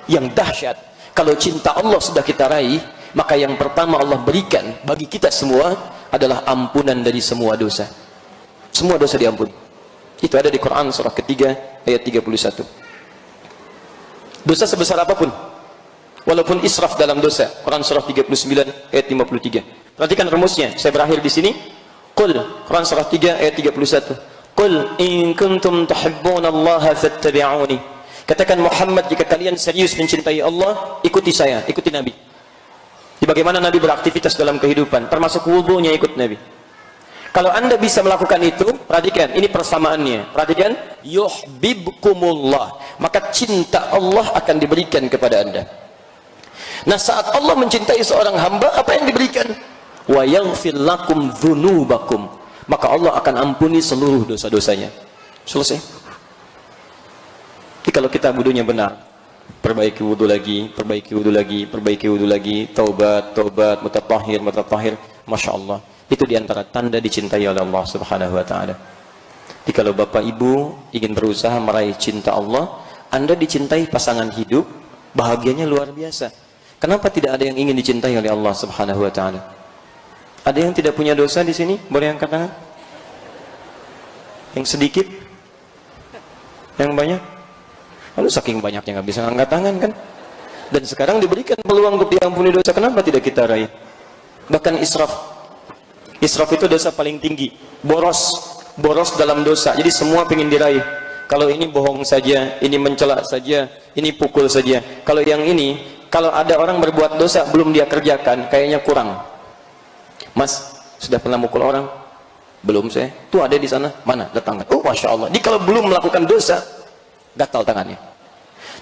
yang dahsyat. Kalau cinta Allah sudah kita raih, maka yang pertama Allah berikan bagi kita semua adalah ampunan dari semua dosa. Semua dosa diampuni. Itu ada di Quran surah ketiga ayat 31. Dosa sebesar apapun, walaupun israf dalam dosa, Quran surah 39 ayat 53. Perhatikan rumusnya, saya berakhir di sini. Qul, Quran surah 3 ayat 31. Qul in kuntum tuhibbunallaha fattabi'uni. Katakan Muhammad, jika kalian serius mencintai Allah, ikuti saya, ikuti Nabi. Di bagaimana Nabi beraktivitas dalam kehidupan, termasuk wudunya ikut Nabi. Kalau Anda bisa melakukan itu, perhatikan, ini persamaannya. Perhatikan, yuhibbukumullah, maka cinta Allah akan diberikan kepada Anda. Nah, saat Allah mencintai seorang hamba, apa yang diberikan? Wa yaghfir lakum dzunubakum, maka Allah akan ampuni seluruh dosa-dosanya. Selesai. Jadi kalau kita wudunya benar, perbaiki wudu lagi, perbaiki wudu lagi, perbaiki wudu lagi, taubat, mutatahhir, Masya Allah. Itu diantara tanda dicintai oleh Allah subhanahu wa ta'ala. Jadi kalau bapak ibu ingin berusaha meraih cinta Allah, Anda dicintai pasangan hidup, bahagianya luar biasa. Kenapa tidak ada yang ingin dicintai oleh Allah subhanahu wa ta'ala? Ada yang tidak punya dosa di sini? Boleh angkat tangan? Yang sedikit? Yang banyak? Lalu saking banyaknya nggak bisa angkat tangan kan? Dan sekarang diberikan peluang untuk diampuni dosa, kenapa tidak kita raih? Bahkan israf itu dosa paling tinggi. Boros dalam dosa. Jadi semua pengen diraih. Kalau ini bohong saja, ini mencela saja, ini pukul saja. Kalau yang ini, kalau ada orang berbuat dosa belum dia kerjakan, kayaknya kurang. Mas, sudah pernah mukul orang? Belum saya. Tuh ada di sana. Mana? Datang. Oh, Masya Allah. Jadi kalau belum melakukan dosa, gatal tangannya.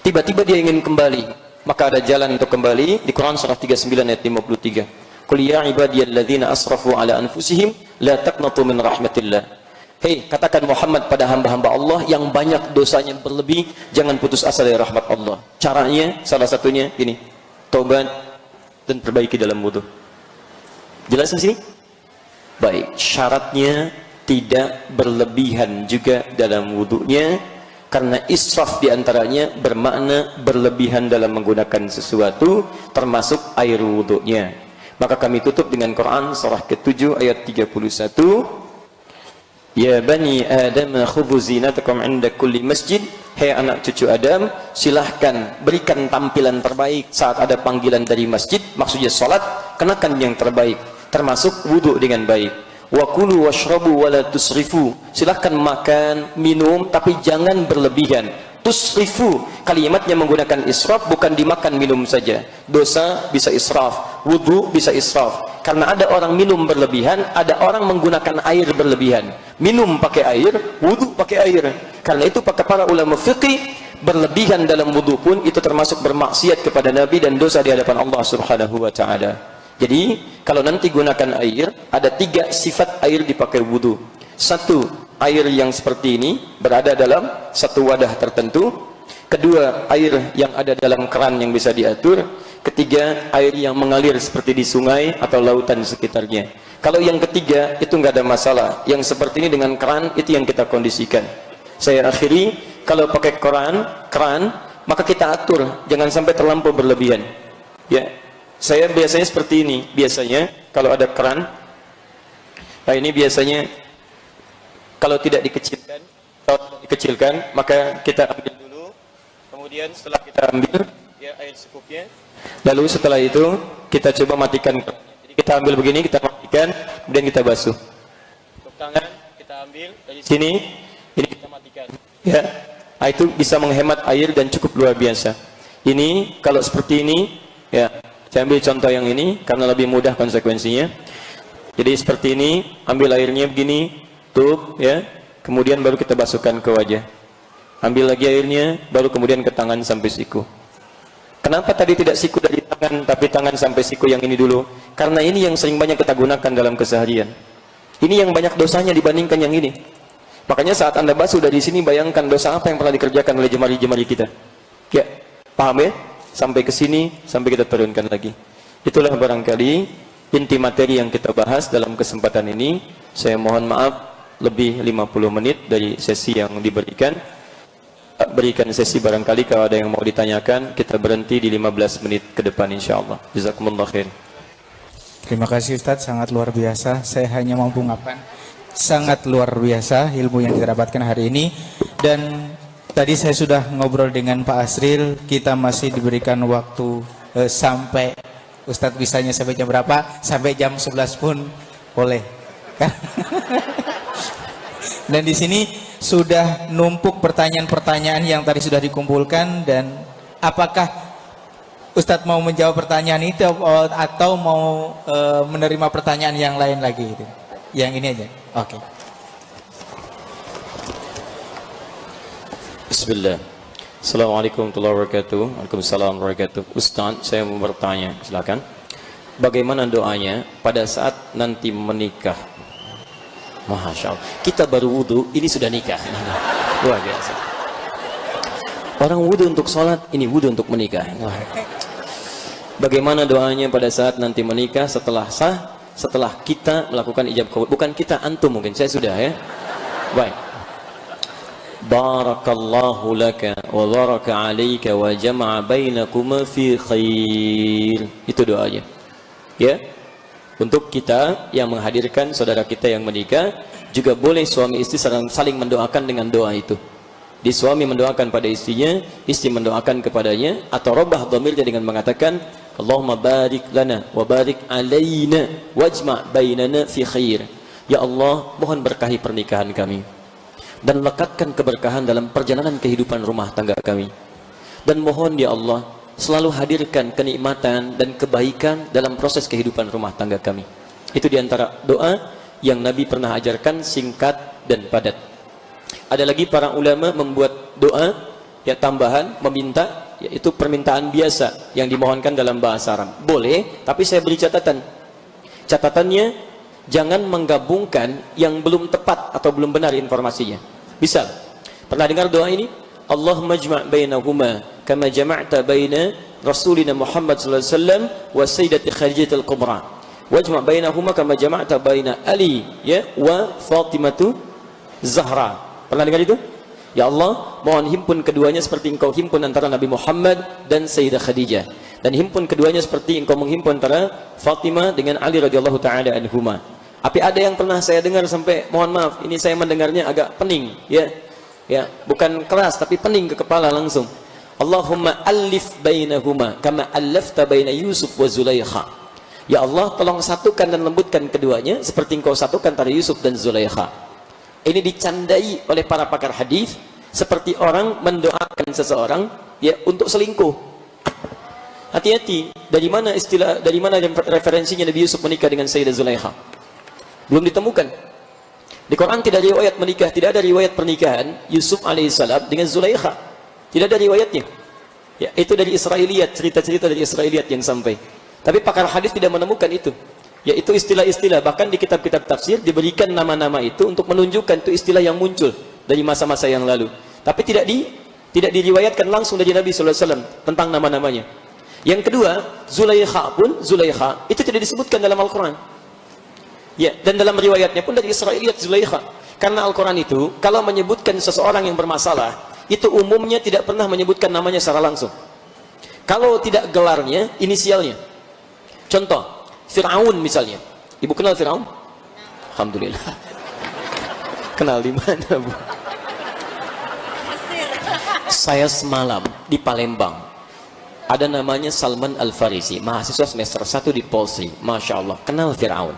Tiba-tiba dia ingin kembali, maka ada jalan untuk kembali di Quran surah 39 ayat 53. Qul ya ibadiyalladzina asrafu ala anfusihim la taqnatu min rahmatillah. Hei, katakan Muhammad pada hamba-hamba Allah yang banyak dosanya berlebih, jangan putus asa dari rahmat Allah. Caranya salah satunya ini, taubat dan perbaiki dalam wudu. Jelas di sini? Baik, syaratnya tidak berlebihan juga dalam wudunya, karena israf diantaranya bermakna berlebihan dalam menggunakan sesuatu, termasuk air wudunya. Maka kami tutup dengan Quran surah ke-7 ayat 31. Ya bani Adam khudhu zinatakum 'inda kulli masjid. Hai anak cucu Adam, silahkan berikan tampilan terbaik saat ada panggilan dari masjid, maksudnya salat, kenakan yang terbaik, termasuk wudu dengan baik. Wa kulu washrabu wa la tusrifu. Silahkan makan, minum, tapi jangan berlebihan. Tusrifu, kalimatnya menggunakan israf, bukan dimakan minum saja. Dosa bisa israf, wudu bisa israf. Karena ada orang minum berlebihan, ada orang menggunakan air berlebihan. Minum pakai air, wudu pakai air. Karena itu para ulama fikih, berlebihan dalam wudu pun itu termasuk bermaksiat kepada Nabi dan dosa di hadapan Allah Subhanahu wa taala. Jadi, kalau nanti gunakan air, ada 3 sifat air dipakai wudu. 1, air yang seperti ini berada dalam satu wadah tertentu. 2, air yang ada dalam keran yang bisa diatur. 3, air yang mengalir seperti di sungai atau lautan sekitarnya. Kalau yang 3 itu nggak ada masalah. Yang seperti ini dengan keran itu yang kita kondisikan. Saya akhiri, kalau pakai keran, maka kita atur, jangan sampai terlampau berlebihan. Ya, saya biasanya seperti ini. Biasanya kalau ada keran, nah ini biasanya kalau tidak dikecilkan, maka kita ambil dulu. Kemudian setelah kita ambil ya air secukupnya, lalu setelah itu kita coba matikan. Jadi kita ambil begini, kita matikan, kemudian kita basuh. Untuk tangan kita ambil dari sini, ini kita matikan. Ya, nah, itu bisa menghemat air dan cukup luar biasa. Ini kalau seperti ini, ya saya ambil contoh yang ini karena lebih mudah konsekuensinya. Jadi seperti ini, ambil airnya begini, tutup, ya. Kemudian baru kita basuhkan ke wajah. Ambil lagi airnya, baru kemudian ke tangan sampai siku. Kenapa tadi tidak siku dari tangan, tapi tangan sampai siku yang ini dulu? Karena ini yang sering banyak kita gunakan dalam keseharian. Ini yang banyak dosanya dibandingkan yang ini. Makanya saat Anda basuh dari sini, bayangkan dosa apa yang pernah dikerjakan oleh jemari-jemari kita. Ya, paham ya? Sampai ke sini, sampai kita turunkan lagi. Itulah barangkali inti materi yang kita bahas dalam kesempatan ini. Saya mohon maaf lebih 50 menit dari sesi yang diberikan. Berikan sesi barangkali kalau ada yang mau ditanyakan, kita berhenti di 15 menit ke depan insyaallah. Jazakumullah khair. Terima kasih Ustadz, sangat luar biasa. Saya hanya mampu ngapain. Sangat luar biasa ilmu yang kita dapatkan hari ini. Dan tadi saya sudah ngobrol dengan Pak Asril, kita masih diberikan waktu sampai Ustadz bisanya sampai jam berapa? Sampai jam 11 pun boleh. Dan di sini sudah numpuk pertanyaan-pertanyaan yang tadi sudah dikumpulkan. Dan apakah Ustadz mau menjawab pertanyaan itu atau mau menerima pertanyaan yang lain lagi? Yang ini aja. Oke. Bismillah. Assalamualaikum warahmatullahi wabarakatuh. Waalaikumsalam warahmatullahi wabarakatuh. Ustaz, saya mau bertanya, silakan. Bagaimana doanya pada saat nanti menikah? Masya Allah. Kita baru wudhu, ini sudah nikah. Luar biasa. Orang wudhu untuk sholat, ini wudhu untuk menikah. Bagaimana doanya pada saat nanti menikah setelah sah, setelah kita melakukan ijab qabul? Bukan kita, antum mungkin, saya sudah ya. Baik. Barakallahu laka wa baraka alaika wa jama'a bainakuma fi khair. Itu doanya. Ya. Untuk kita yang menghadirkan saudara kita yang menikah, juga boleh suami istri saling mendoakan dengan doa itu. Di suami mendoakan pada istrinya, istri mendoakan kepadanya, atau robah dhamirnya dengan mengatakan Allahumma barik lana wa barik alaina wajma' bainana fi khair. Ya Allah, mohon berkahi pernikahan kami dan lekatkan keberkahan dalam perjalanan kehidupan rumah tangga kami. Dan mohon ya Allah, selalu hadirkan kenikmatan dan kebaikan dalam proses kehidupan rumah tangga kami. Itu diantara doa yang Nabi pernah ajarkan, singkat dan padat. Ada lagi para ulama membuat doa ya tambahan, meminta, yaitu permintaan biasa yang dimohonkan dalam bahasa Arab. Boleh, tapi saya beri catatan. Catatannya, jangan menggabungkan yang belum tepat atau belum benar informasinya. Misal, pernah dengar doa ini? Allahumma jma' bainahuma kama jama'ta baina Rasulina Muhammad sallallahu alaihi wasallam wa Sayyidati Khadijah al-Kubra. Wajma' bainahuma kama jama'ta baina Ali ya wa Fatimatu Zahra. Pernah dengar itu? Ya Allah, mohon himpun keduanya seperti engkau himpun antara Nabi Muhammad dan Sayyidah Khadijah, dan himpun keduanya seperti engkau menghimpun antara Fatimah dengan Ali radhiyallahu taala anhuma. Tapi ada yang pernah saya dengar sampai mohon maaf, ini saya mendengarnya agak pening ya. Ya, bukan keras tapi pening ke kepala langsung. Allahumma alif bainahuma kama allafta baina Yusuf wa Zulaikha. Ya Allah, tolong satukan dan lembutkan keduanya seperti engkau satukan antara Yusuf dan Zulaikha. Ini dicandai oleh para pakar hadis seperti orang mendoakan seseorang ya untuk selingkuh. Hati-hati, dari mana referensinya Nabi Yusuf menikah dengan Sayyidah Zulaikha? Belum ditemukan. Di Quran tidak ada riwayat menikah, tidak ada riwayat pernikahan Yusuf alaihissalam dengan Zulaikha. Tidak ada riwayatnya. Ya, itu dari Israiliyat, cerita-cerita dari Israiliyat yang sampai. Tapi pakar hadis tidak menemukan itu. Yaitu istilah-istilah, bahkan di kitab-kitab tafsir diberikan nama-nama itu untuk menunjukkan itu istilah yang muncul dari masa-masa yang lalu. Tapi tidak diriwayatkan langsung dari Nabi sallallahu alaihi wasallam tentang nama-namanya. Yang kedua, Zulaikha itu tidak disebutkan dalam Al-Qur'an. Ya, dan dalam riwayatnya pun dari Israiliyat Zulaikha. Karena Al-Qur'an itu kalau menyebutkan seseorang yang bermasalah, itu umumnya tidak pernah menyebutkan namanya secara langsung. Kalau tidak gelarnya, inisialnya. Contoh, Fir'aun misalnya. Ibu kenal Fir'aun? Alhamdulillah. Kenal di mana, Bu? Saya semalam di Palembang. Ada namanya Salman Al-Farisi, mahasiswa semester 1 di Polsri. Masya Allah, kenal Fir'aun.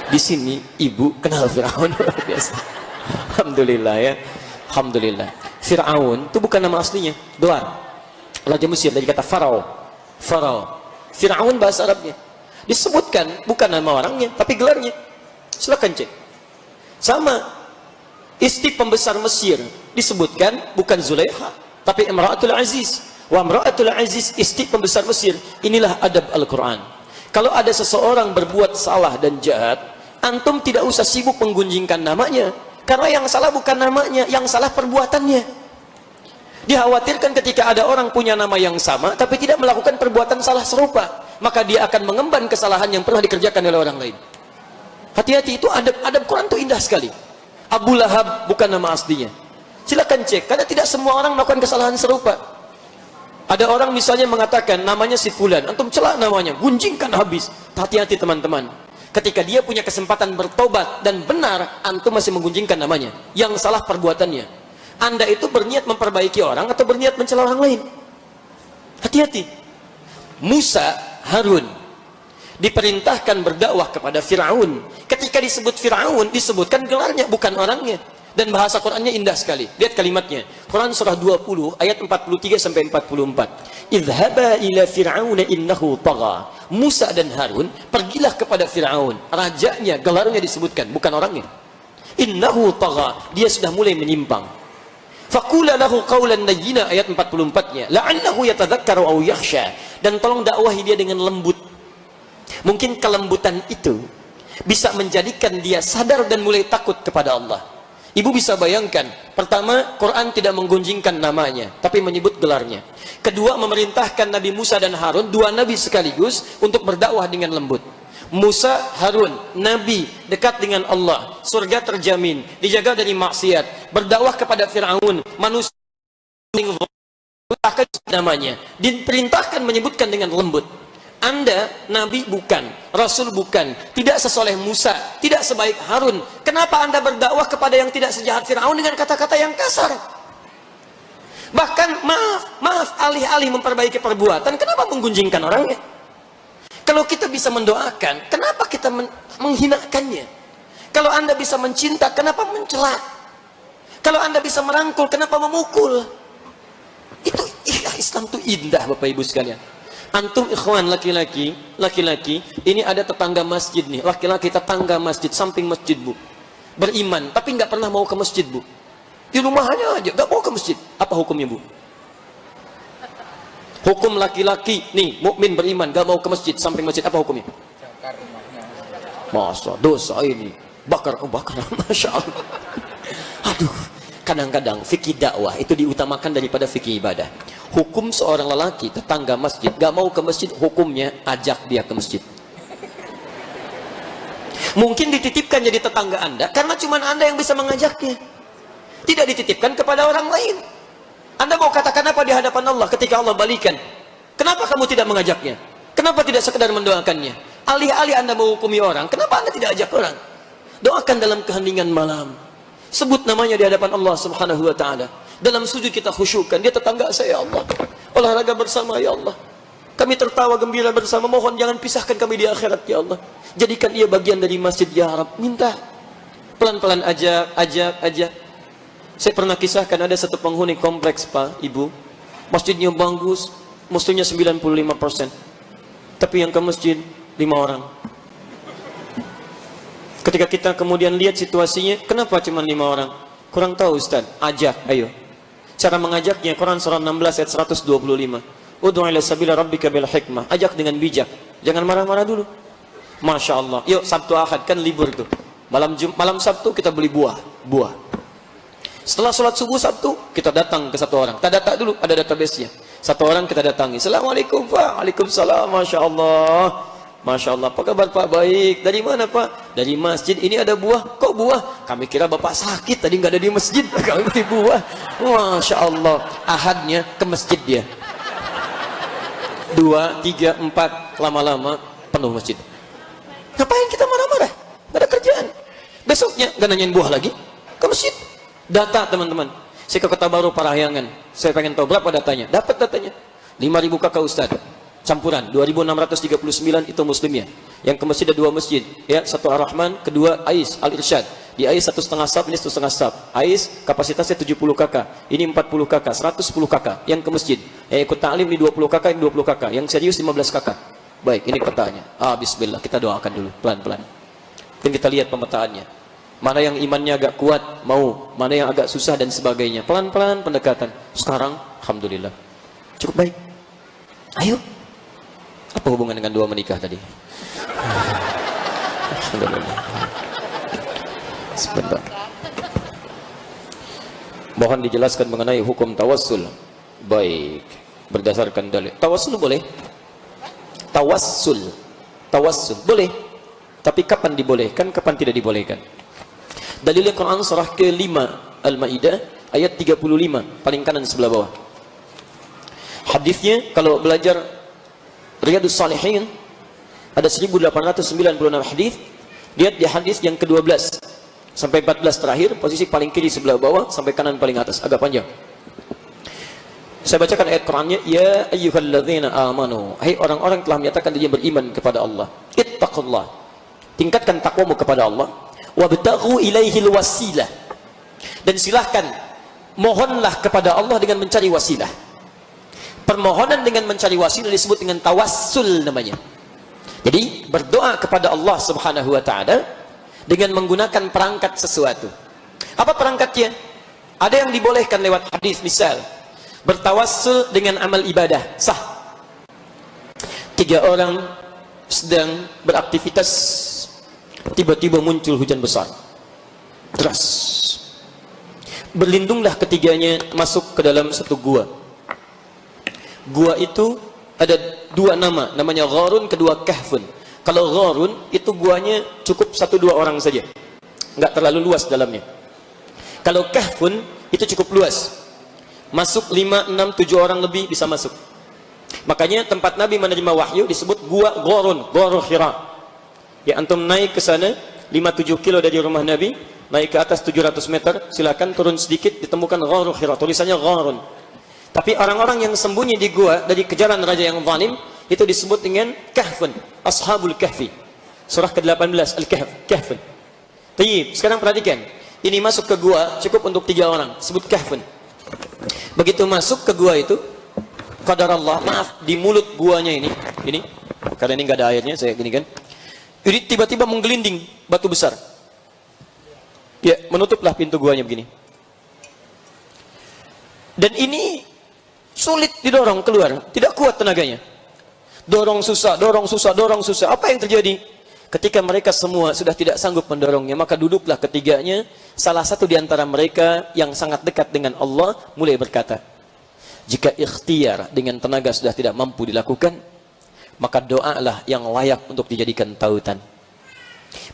Di sini ibu kenal Fir'aun. Biasa. Alhamdulillah ya. Alhamdulillah. Fir'aun itu bukan nama aslinya. Doar. Raja Mesir dari kata Farao. Farao. Fir'aun bahasa Arabnya. Disebutkan bukan nama orangnya tapi gelarnya. Silakan cek. Sama istri pembesar Mesir disebutkan bukan Zulaikha tapi Imra'atul Aziz. Wa Imra'atul Aziz istri pembesar Mesir. Inilah adab Al-Qur'an. Kalau ada seseorang berbuat salah dan jahat, antum tidak usah sibuk menggunjingkan namanya, karena yang salah bukan namanya, yang salah perbuatannya. Dikhawatirkan ketika ada orang punya nama yang sama tapi tidak melakukan perbuatan salah serupa, maka dia akan mengemban kesalahan yang pernah dikerjakan oleh orang lain. Hati-hati, itu adab Quran itu indah sekali. Abu Lahab bukan nama aslinya. Silakan cek, karena tidak semua orang melakukan kesalahan serupa. Ada orang misalnya mengatakan namanya si fulan, antum celak namanya, gunjingkan habis. Hati-hati teman-teman. Ketika dia punya kesempatan bertobat dan benar, antum masih menggunjingkan namanya. Yang salah perbuatannya. Anda itu berniat memperbaiki orang atau berniat mencela orang lain? Hati-hati. Musa, Harun diperintahkan berdakwah kepada Fir'aun. Ketika disebut Fir'aun, disebutkan gelarnya, bukan orangnya. Dan bahasa Qur'annya indah sekali. Lihat kalimatnya. Quran surah 20 ayat 43 sampai 44. Idhaba ila Fir'aun innahu tagha. Musa dan Harun pergilah kepada Fir'aun. Rajanya, gelarnya disebutkan, bukan orangnya. Innahu tagha. Dia sudah mulai menyimpang. Faqula lahu qawlan layyina ayat 44-nya. La'allahu yatadzakkaru aw yakhsha. Dan tolong dakwahi dia dengan lembut. Mungkin kelembutan itu bisa menjadikan dia sadar dan mulai takut kepada Allah. Ibu bisa bayangkan, pertama, Quran tidak menggunjingkan namanya, tapi menyebut gelarnya. Kedua, memerintahkan Nabi Musa dan Harun, dua nabi sekaligus, untuk berdakwah dengan lembut. Musa, Harun, nabi dekat dengan Allah, surga terjamin, dijaga dari maksiat, berdakwah kepada Fir'aun, manusia namanya, diperintahkan menyebutkan dengan lembut. Anda nabi bukan, rasul bukan, tidak sesoleh Musa, tidak sebaik Harun. Kenapa Anda berdakwah kepada yang tidak sejahat Fir'aun dengan kata-kata yang kasar? Bahkan maaf, alih-alih memperbaiki perbuatan, kenapa menggunjingkan orangnya? Kalau kita bisa mendoakan, kenapa kita menghinakannya? Kalau Anda bisa mencinta, kenapa mencela? Kalau Anda bisa merangkul, kenapa memukul? Itu Islam itu indah, Bapak Ibu sekalian. Antum ikhwan laki-laki, ini ada tetangga masjid nih, laki-laki tetangga masjid, samping masjid, Bu. Beriman, tapi nggak pernah mau ke masjid, Bu. Di rumahnya aja, nggak mau ke masjid. Apa hukumnya, Bu? Hukum laki-laki nih, mukmin beriman, gak mau ke masjid, samping masjid, apa hukumnya? Masa dosa ini bakar, Masya Allah. Aduh, kadang-kadang fikih dakwah itu diutamakan daripada fikih ibadah. Hukum seorang lelaki tetangga masjid gak mau ke masjid, hukumnya ajak dia ke masjid. Mungkin dititipkan jadi tetangga Anda karena cuma Anda yang bisa mengajaknya, tidak dititipkan kepada orang lain. Anda mau katakan apa di hadapan Allah ketika Allah balikan? Kenapa kamu tidak mengajaknya? Kenapa tidak sekedar mendoakannya? Alih-alih Anda menghukumi orang, kenapa Anda tidak ajak orang? Doakan dalam keheningan malam, sebut namanya di hadapan Allah Subhanahu wa ta'ala. Dalam sujud kita khusyukkan, dia tetangga saya, ya Allah. Olahraga bersama, ya Allah. Kami tertawa gembira bersama, mohon jangan pisahkan kami di akhirat, ya Allah. Jadikan ia bagian dari masjid, ya Rabb. Minta pelan-pelan, ajak. Saya pernah kisahkan ada satu penghuni kompleks, Pak, Ibu. Masjidnya bagus, mestinya 95%. Tapi yang ke masjid 5 orang. Ketika kita kemudian lihat situasinya, kenapa cuma 5 orang? Kurang tahu, Ustaz. Ajak, ayo. Cara mengajaknya, Quran surah 16 ayat 125. Ud'u ila sabila rabbika bil hikmah. Ajak dengan bijak. Jangan marah-marah dulu. Masya Allah. Yuk, Sabtu Ahad kan libur tuh. Malam Sabtu kita beli buah. Setelah sholat subuh Sabtu, kita datang ke satu orang. Kita data dulu, ada database-nya. Satu orang kita datangi. Assalamualaikum Pak. Waalaikumsalam. Masya Allah. Masya Allah. Apa kabar Pak? Baik. Dari mana Pak? Dari masjid. Ini ada buah. Kok buah? Kami kira Bapak sakit. Tadi nggak ada di masjid. Kami beli buah. Masya Allah. Ahadnya ke masjid dia. 2, 3, 4. Lama-lama penuh masjid. Ngapain kita marah-marah? Gak ada kerjaan. Besoknya gak nanyain buah lagi. Ke masjid. Data teman-teman. Saya ke Kota Baru Parahyangan. Saya pengen tahu berapa datanya. Dapat datanya. 5.000 kakak Ustaz. Campuran. 2.639 itu muslimnya. Yang ke masjid ada 2 masjid. Ya, satu Ar-Rahman, kedua Ais Al-Irsyad. Di Ais 1,5 saf, ini 1,5 saf. Ais kapasitasnya 70 kakak. Ini 40 kakak, 110 kakak. Yang ke masjid. Yang ikut ta'lim ini 20 kakak, ini 20 kakak. Yang serius 15 kakak. Baik, ini petanya. Bismillah, kita doakan dulu pelan-pelan. Dan kita lihat pemetaannya. Mana yang imannya agak kuat, mau. Mana yang agak susah dan sebagainya. Pelan-pelan pendekatan. Sekarang, alhamdulillah. Cukup baik. Ayo. Apa hubungan dengan 2 menikah tadi? Alhamdulillah. Sebentar. Mohon dijelaskan mengenai hukum tawassul. Baik. Berdasarkan dalil. Tawassul boleh? Tawassul boleh, tapi kapan dibolehkan, kapan tidak dibolehkan? Dalil Quran surah ke-5 Al-Maidah ayat 35 paling kanan sebelah bawah. Hadisnya kalau belajar Riyadhus Shalihin ada 1896 hadis. Lihat di hadis yang ke-12 sampai 14 terakhir, posisi paling kiri sebelah bawah sampai kanan paling atas, agak panjang. Saya bacakan ayat Qurannya. Ya ayyuhalladzina amanu. Hai orang-orang telah menyatakan dia beriman kepada Allah. Ittaqullah. Tingkatkan takwamu kepada Allah. Wabtaghu ilaihil wasilah. Dan silahkan mohonlah kepada Allah dengan mencari wasilah. Permohonan dengan mencari wasilah disebut dengan tawassul namanya. Jadi berdoa kepada Allah Subhanahu wa ta'ala dengan menggunakan perangkat sesuatu. Apa perangkatnya? Ada yang dibolehkan lewat hadis, misal bertawassul dengan amal ibadah, sah. 3 orang sedang beraktivitas, tiba-tiba muncul hujan besar deras. Berlindunglah ketiganya masuk ke dalam satu gua. Gua itu ada 2 nama, namanya Gharun, kedua Kahfun. Kalau Gharun itu guanya cukup 1-2 orang saja, nggak terlalu luas dalamnya. Kalau Kahfun itu cukup luas, masuk 5, 6, 7 orang lebih bisa masuk. Makanya tempat Nabi menerima wahyu disebut gua Gharun, Gharu Hira. Ya, antum naik ke sana 5-7 kilo dari rumah Nabi, naik ke atas 700 meter, silakan turun sedikit ditemukan Gharu Hira, tulisannya Gharun. Tapi orang-orang yang sembunyi di gua dari kejaran raja yang zalim itu disebut dengan Kahfun, Ashabul Kahfi. Surah ke-18 Al-Kahf, Kahfun. Tayyib, sekarang perhatikan. Ini masuk ke gua cukup untuk 3 orang, sebut Kahfun. Begitu masuk ke gua itu, qadar Allah, maaf, di mulut guanya ini, karena ini nggak ada airnya, saya gini kan, ini tiba-tiba menggelinding batu besar. Ya, menutuplah pintu guanya begini. Dan ini sulit didorong keluar, tidak kuat tenaganya. Dorong susah. Apa yang terjadi? Ketika mereka semua sudah tidak sanggup mendorongnya, maka duduklah ketiganya. Salah satu di antara mereka yang sangat dekat dengan Allah mulai berkata, jika ikhtiar dengan tenaga sudah tidak mampu dilakukan, maka doalah yang layak untuk dijadikan tautan.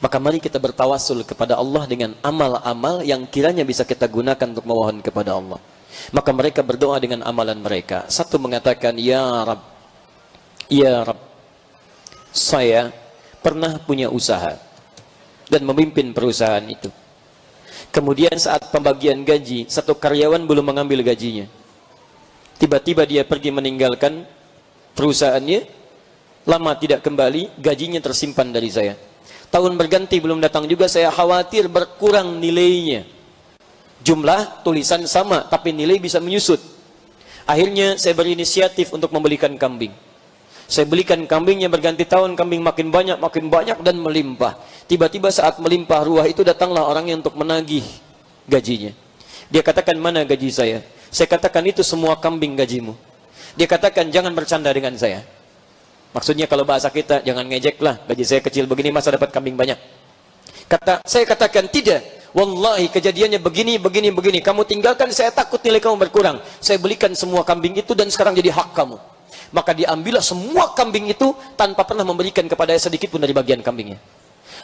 Maka mari kita bertawassul kepada Allah dengan amal-amal yang kiranya bisa kita gunakan untuk memohon kepada Allah. Maka mereka berdoa dengan amalan mereka. Satu mengatakan, ya Rabb, saya pernah punya usaha dan memimpin perusahaan itu. Kemudian saat pembagian gaji, satu karyawan belum mengambil gajinya. Tiba-tiba dia pergi meninggalkan perusahaannya, lama tidak kembali, gajinya tersimpan dari saya. Tahun berganti belum datang juga, saya khawatir berkurang nilainya. Jumlah tulisan sama, tapi nilai bisa menyusut. Akhirnya saya berinisiatif untuk membelikan kambing. Saya belikan kambingnya berganti tahun, kambing makin banyak dan melimpah. Tiba-tiba saat melimpah ruah itu datanglah orangnya untuk menagih gajinya. Dia katakan, mana gaji saya? Saya katakan, itu semua kambing gajimu. Dia katakan, jangan bercanda dengan saya. Maksudnya kalau bahasa kita, jangan ngejek lah, gaji saya kecil begini masa dapat kambing banyak. Saya katakan, tidak. Wallahi kejadiannya begini. Kamu tinggalkan, saya takut nilai kamu berkurang. Saya belikan semua kambing itu dan sekarang jadi hak kamu. Maka diambillah semua kambing itu tanpa pernah memberikan kepada saya sedikit pun dari bagian kambingnya.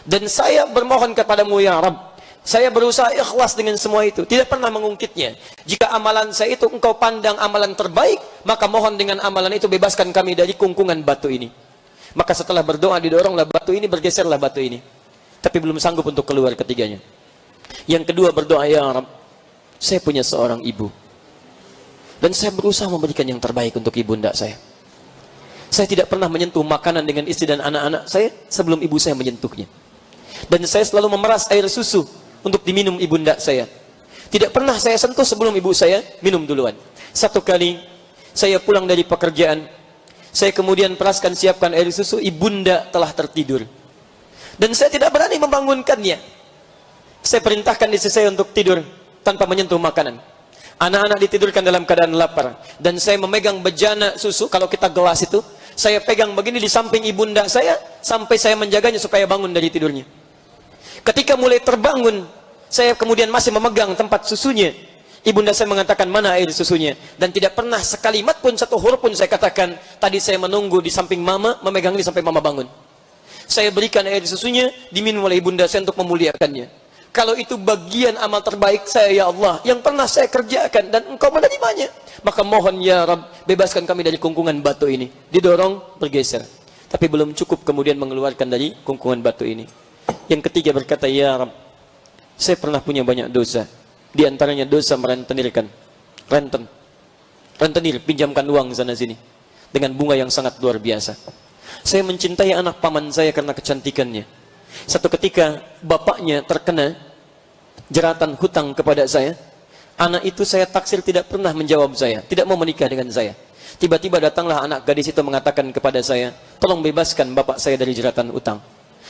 Dan saya bermohon kepadamu ya Rabb, saya berusaha ikhlas dengan semua itu, tidak pernah mengungkitnya. Jika amalan saya itu engkau pandang amalan terbaik, maka mohon dengan amalan itu bebaskan kami dari kungkungan batu ini. Maka setelah berdoa didoronglah batu ini, bergeserlah batu ini. Tapi belum sanggup untuk keluar ketiganya. Yang kedua berdoa, ya Rabb, saya punya seorang ibu. Dan saya berusaha memberikan yang terbaik untuk ibunda saya. Saya tidak pernah menyentuh makanan dengan istri dan anak-anak saya sebelum ibu saya menyentuhnya. Dan saya selalu memeras air susu untuk diminum ibunda saya. Tidak pernah saya sentuh sebelum ibu saya minum duluan. Satu kali saya pulang dari pekerjaan, saya kemudian peraskan siapkan air susu, ibunda telah tertidur. Dan saya tidak berani membangunkannya. Saya perintahkan istri saya untuk tidur tanpa menyentuh makanan. Anak-anak ditidurkan dalam keadaan lapar. Dan saya memegang bejana susu, kalau kita gelas itu, saya pegang begini di samping ibunda saya, sampai saya menjaganya supaya bangun dari tidurnya. Ketika mulai terbangun, saya kemudian masih memegang tempat susunya. Ibunda saya mengatakan, mana air susunya? Dan tidak pernah sekalimat pun, satu huruf pun saya katakan, tadi saya menunggu di samping mama, memegang ini sampai mama bangun. Saya berikan air susunya, diminum oleh ibunda saya untuk memuliakannya. Kalau itu bagian amal terbaik saya, ya Allah, yang pernah saya kerjakan dan engkau menerimanya, maka mohon ya Rabb, bebaskan kami dari kungkungan batu ini. Didorong, bergeser. Tapi belum cukup kemudian mengeluarkan dari kungkungan batu ini. Yang ketiga berkata, ya Rabb, saya pernah punya banyak dosa. Di antaranya dosa rentenir, pinjamkan uang sana sini dengan bunga yang sangat luar biasa. Saya mencintai anak paman saya karena kecantikannya. Satu ketika bapaknya terkena jeratan hutang kepada saya. Anak itu saya taksir tidak pernah menjawab saya, tidak mau menikah dengan saya. Tiba-tiba datanglah anak gadis itu mengatakan kepada saya, tolong bebaskan bapak saya dari jeratan hutang.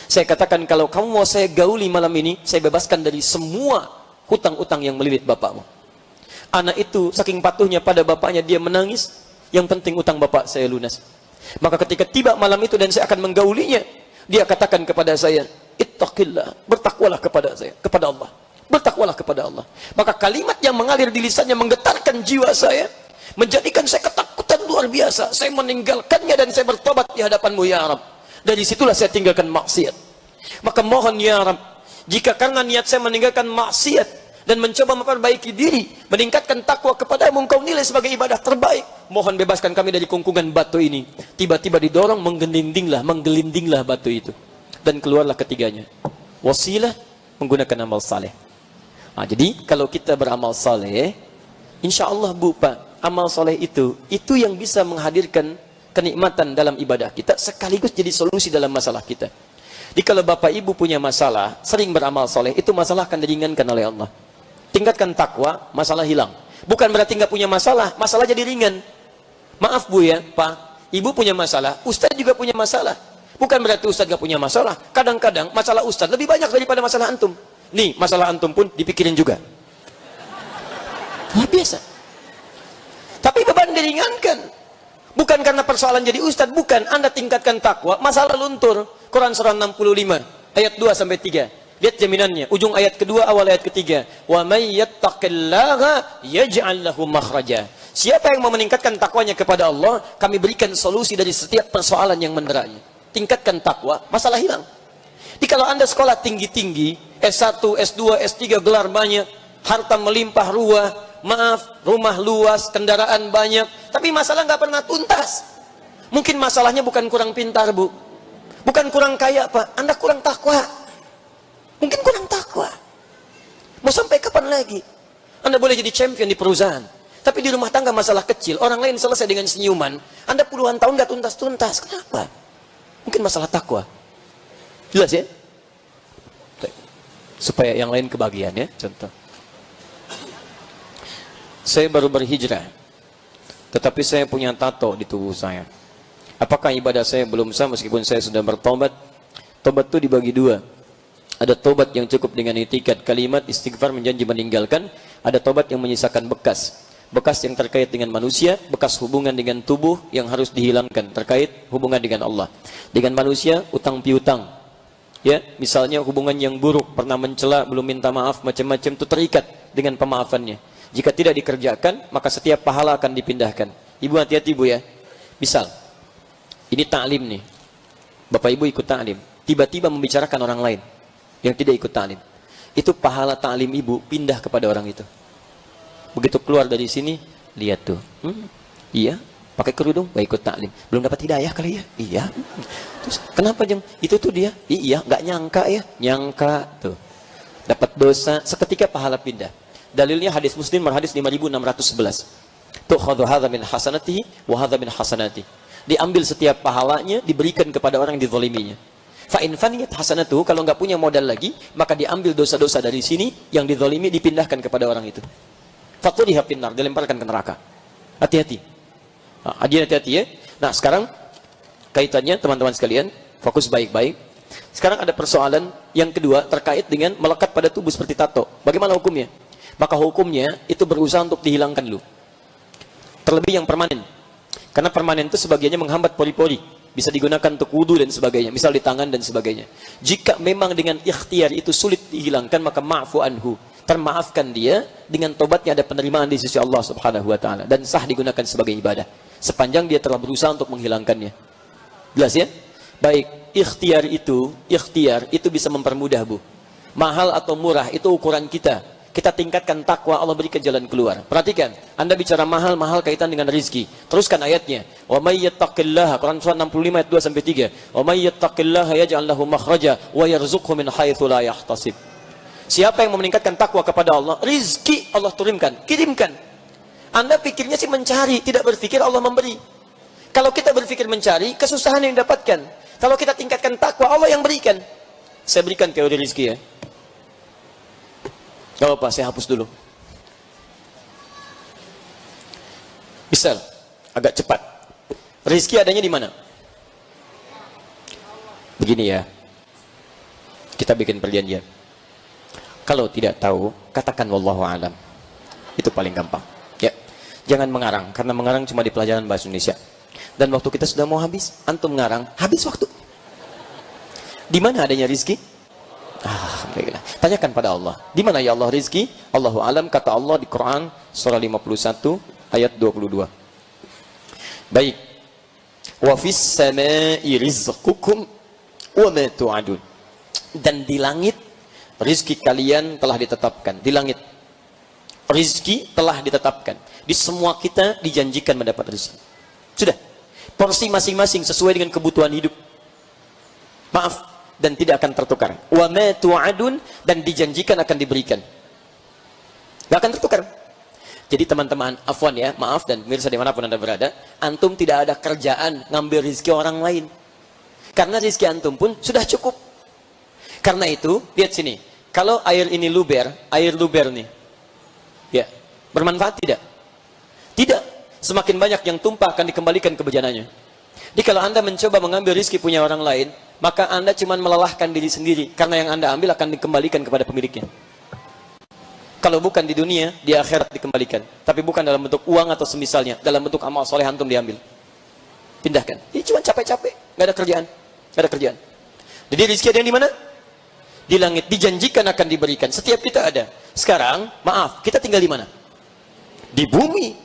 Saya katakan, kalau kamu mau saya gauli malam ini, saya bebaskan dari semua hutang-hutang yang melilit bapakmu. Anak itu saking patuhnya pada bapaknya, dia menangis, yang penting hutang bapak saya lunas. Maka ketika tiba malam itu dan saya akan menggaulinya, dia katakan kepada saya, ittaqillah, bertakwalah kepada saya, kepada Allah. Bertakwalah kepada Allah. Maka kalimat yang mengalir di lisannya menggetarkan jiwa saya, menjadikan saya ketakutan luar biasa. Saya meninggalkannya dan saya bertobat di hadapanmu ya Rabb. Dari situlah saya tinggalkan maksiat. Maka mohon ya Rabb, jika karena niat saya meninggalkan maksiat dan mencoba memperbaiki diri, meningkatkan takwa kepadamu, engkau nilai sebagai ibadah terbaik, mohon bebaskan kami dari kungkungan batu ini. Tiba-tiba didorong, menggelindinglah batu itu. Dan keluarlah ketiganya. Wasilah, menggunakan amal saleh. Nah, jadi kalau kita beramal saleh, insya Allah Bu Pak, amal saleh itu yang bisa menghadirkan kenikmatan dalam ibadah kita, sekaligus jadi solusi dalam masalah kita. Jadi kalau Bapak Ibu punya masalah, sering beramal saleh, itu masalah akan diringankan oleh Allah. Tingkatkan takwa, masalah hilang. Bukan berarti nggak punya masalah, masalah jadi ringan. Maaf Bu ya, Pak, Ibu punya masalah, Ustadz juga punya masalah. Bukan berarti Ustadz nggak punya masalah. Kadang-kadang masalah Ustadz lebih banyak daripada masalah antum. Nih, masalah antum pun dipikirin juga. Luar biasa. Tapi beban diringankan. Bukan karena persoalan jadi Ustadz, bukan. Anda tingkatkan takwa, masalah luntur. Quran surah 65 ayat 2 sampai 3. Lihat jaminannya, ujung ayat kedua, awal ayat ketiga. Wa may yattaqillaha yaj'al lahu makhraja. Siapa yang mau meningkatkan takwanya kepada Allah, kami berikan solusi dari setiap persoalan yang menderanya. Tingkatkan takwa, masalah hilang. Jadi kalau Anda sekolah tinggi-tinggi, S1, S2, S3, gelar banyak, harta melimpah ruah, maaf, rumah luas, kendaraan banyak, tapi masalah nggak pernah tuntas. Mungkin masalahnya bukan kurang pintar, Bu. Bukan kurang kaya, Pak. Anda kurang takwa. Mungkin kurang takwa. Mau sampai kapan lagi? Anda boleh jadi champion di perusahaan, tapi di rumah tangga masalah kecil, orang lain selesai dengan senyuman, Anda puluhan tahun nggak tuntas-tuntas. Kenapa? Mungkin masalah takwa. Jelas ya? Supaya yang lain kebagian ya. Contoh, saya baru berhijrah, tetapi saya punya tato di tubuh saya. Apakah ibadah saya belum sah meskipun saya sudah bertobat? Tobat itu dibagi dua. Ada tobat yang cukup dengan itikat kalimat istighfar menjanji meninggalkan. Ada tobat yang menyisakan bekas. Bekas yang terkait dengan manusia, bekas hubungan dengan tubuh yang harus dihilangkan terkait hubungan dengan Allah. Dengan manusia, utang piutang. Ya, misalnya hubungan yang buruk, pernah mencela, belum minta maaf, macam-macam itu terikat dengan pemaafannya. Jika tidak dikerjakan, maka setiap pahala akan dipindahkan. Ibu hati-hati, Bu ya. Misal, ini ta'lim nih. Bapak Ibu ikut ta'lim, tiba-tiba membicarakan orang lain yang tidak ikut ta'lim. Itu pahala ta'lim ibu pindah kepada orang itu. Begitu keluar dari sini, lihat tuh. Iya, pakai kerudung, gak ikut ta'lim. Belum dapat hidayah kali ya? Iya. Terus kenapa jeng? Itu tuh dia. Iya, gak nyangka ya? Nyangka tuh. Dapat dosa, seketika pahala pindah. Dalilnya hadis Muslim, hadis 5611. Tu'khadhu hadza min hasanatihi wa hadza min hasanati. Diambil setiap pahalanya, diberikan kepada orang yang dizaliminya. Fa in faniyat hasanatuhu, kalau nggak punya modal lagi, maka diambil dosa-dosa dari sini yang dizalimi dipindahkan kepada orang itu. Fatuliha finnar, dilemparkan ke neraka. Hati-hati. Hati-hati ya. Nah, sekarang kaitannya teman-teman sekalian, fokus baik-baik. Sekarang ada persoalan yang kedua terkait dengan melekat pada tubuh seperti tato. Bagaimana hukumnya? Maka hukumnya itu berusaha untuk dihilangkan dulu. Terlebih yang permanen. Karena permanen itu sebagiannya menghambat pori-pori. Bisa digunakan untuk wudhu dan sebagainya, misal di tangan dan sebagainya. Jika memang dengan ikhtiar itu sulit dihilangkan, maka ma'fu anhu, termaafkan dia, dengan tobatnya ada penerimaan di sisi Allah Subhanahu wa taala dan sah digunakan sebagai ibadah sepanjang dia telah berusaha untuk menghilangkannya. Jelas ya? Baik, ikhtiar itu bisa mempermudah, Bu. Mahal atau murah itu ukuran kita. Kita tingkatkan takwa, Allah berikan jalan keluar. Perhatikan, Anda bicara mahal kaitan dengan rizki. Teruskan ayatnya. Wa may yattaqillaha, Quran surah 65 ayat 2 sampai 3. Wa may yattaqillaha yaj'al lahu makhraja wa yarzuqhu min haitsu la yahtasib. Siapa yang mau meningkatkan takwa kepada Allah, rizki Allah turunkan, kirimkan. Anda pikirnya sih mencari, tidak berpikir Allah memberi. Kalau kita berpikir mencari, kesusahan yang didapatkan. Kalau kita tingkatkan takwa, Allah yang berikan. Saya berikan teori rizki ya. Gak apa-apa, saya hapus dulu. Misal, agak cepat. Rizki adanya di mana? Begini ya. Kita bikin perjanjian. Kalau tidak tahu, katakan wallahu a'lam. Itu paling gampang. Ya. Jangan mengarang, karena mengarang cuma di pelajaran bahasa Indonesia. Dan waktu kita sudah mau habis, antum mengarang, habis waktu. Di mana adanya rizki? Alhamdulillah. Tanyakan pada Allah, di mana ya Allah rizki? Allahu alam, kata Allah di Quran surah 51 ayat 22. Baik. Wa fis samai rizqukum wa ma tu'adun. Dan di langit rizki kalian telah ditetapkan. Di langit rizki telah ditetapkan. Di semua kita dijanjikan mendapat rizki. Sudah. Porsi masing-masing sesuai dengan kebutuhan hidup. Maaf, dan tidak akan tertukar. Wa ma tu'adun, dan dijanjikan akan diberikan. Gak akan tertukar. Jadi teman-teman, afwan ya, maaf dan pemirsa dimanapun Anda berada, antum tidak ada kerjaan ngambil rizki orang lain. Karena rizki antum pun sudah cukup. Karena itu, lihat sini. Kalau air ini luber, air luber nih, ya, bermanfaat tidak? Tidak. Semakin banyak yang tumpah akan dikembalikan ke bejananya. Jadi kalau Anda mencoba mengambil rizki punya orang lain, maka Anda cuma melelahkan diri sendiri, karena yang Anda ambil akan dikembalikan kepada pemiliknya. Kalau bukan di dunia, di akhirat dikembalikan. Tapi bukan dalam bentuk uang atau semisalnya, dalam bentuk amal soleh antum diambil. Pindahkan. Ini cuma capek-capek, nggak ada kerjaan, nggak ada kerjaan. Jadi rezeki ada yang di mana? Di langit, dijanjikan akan diberikan. Setiap kita ada. Sekarang, maaf, kita tinggal di mana? Di bumi.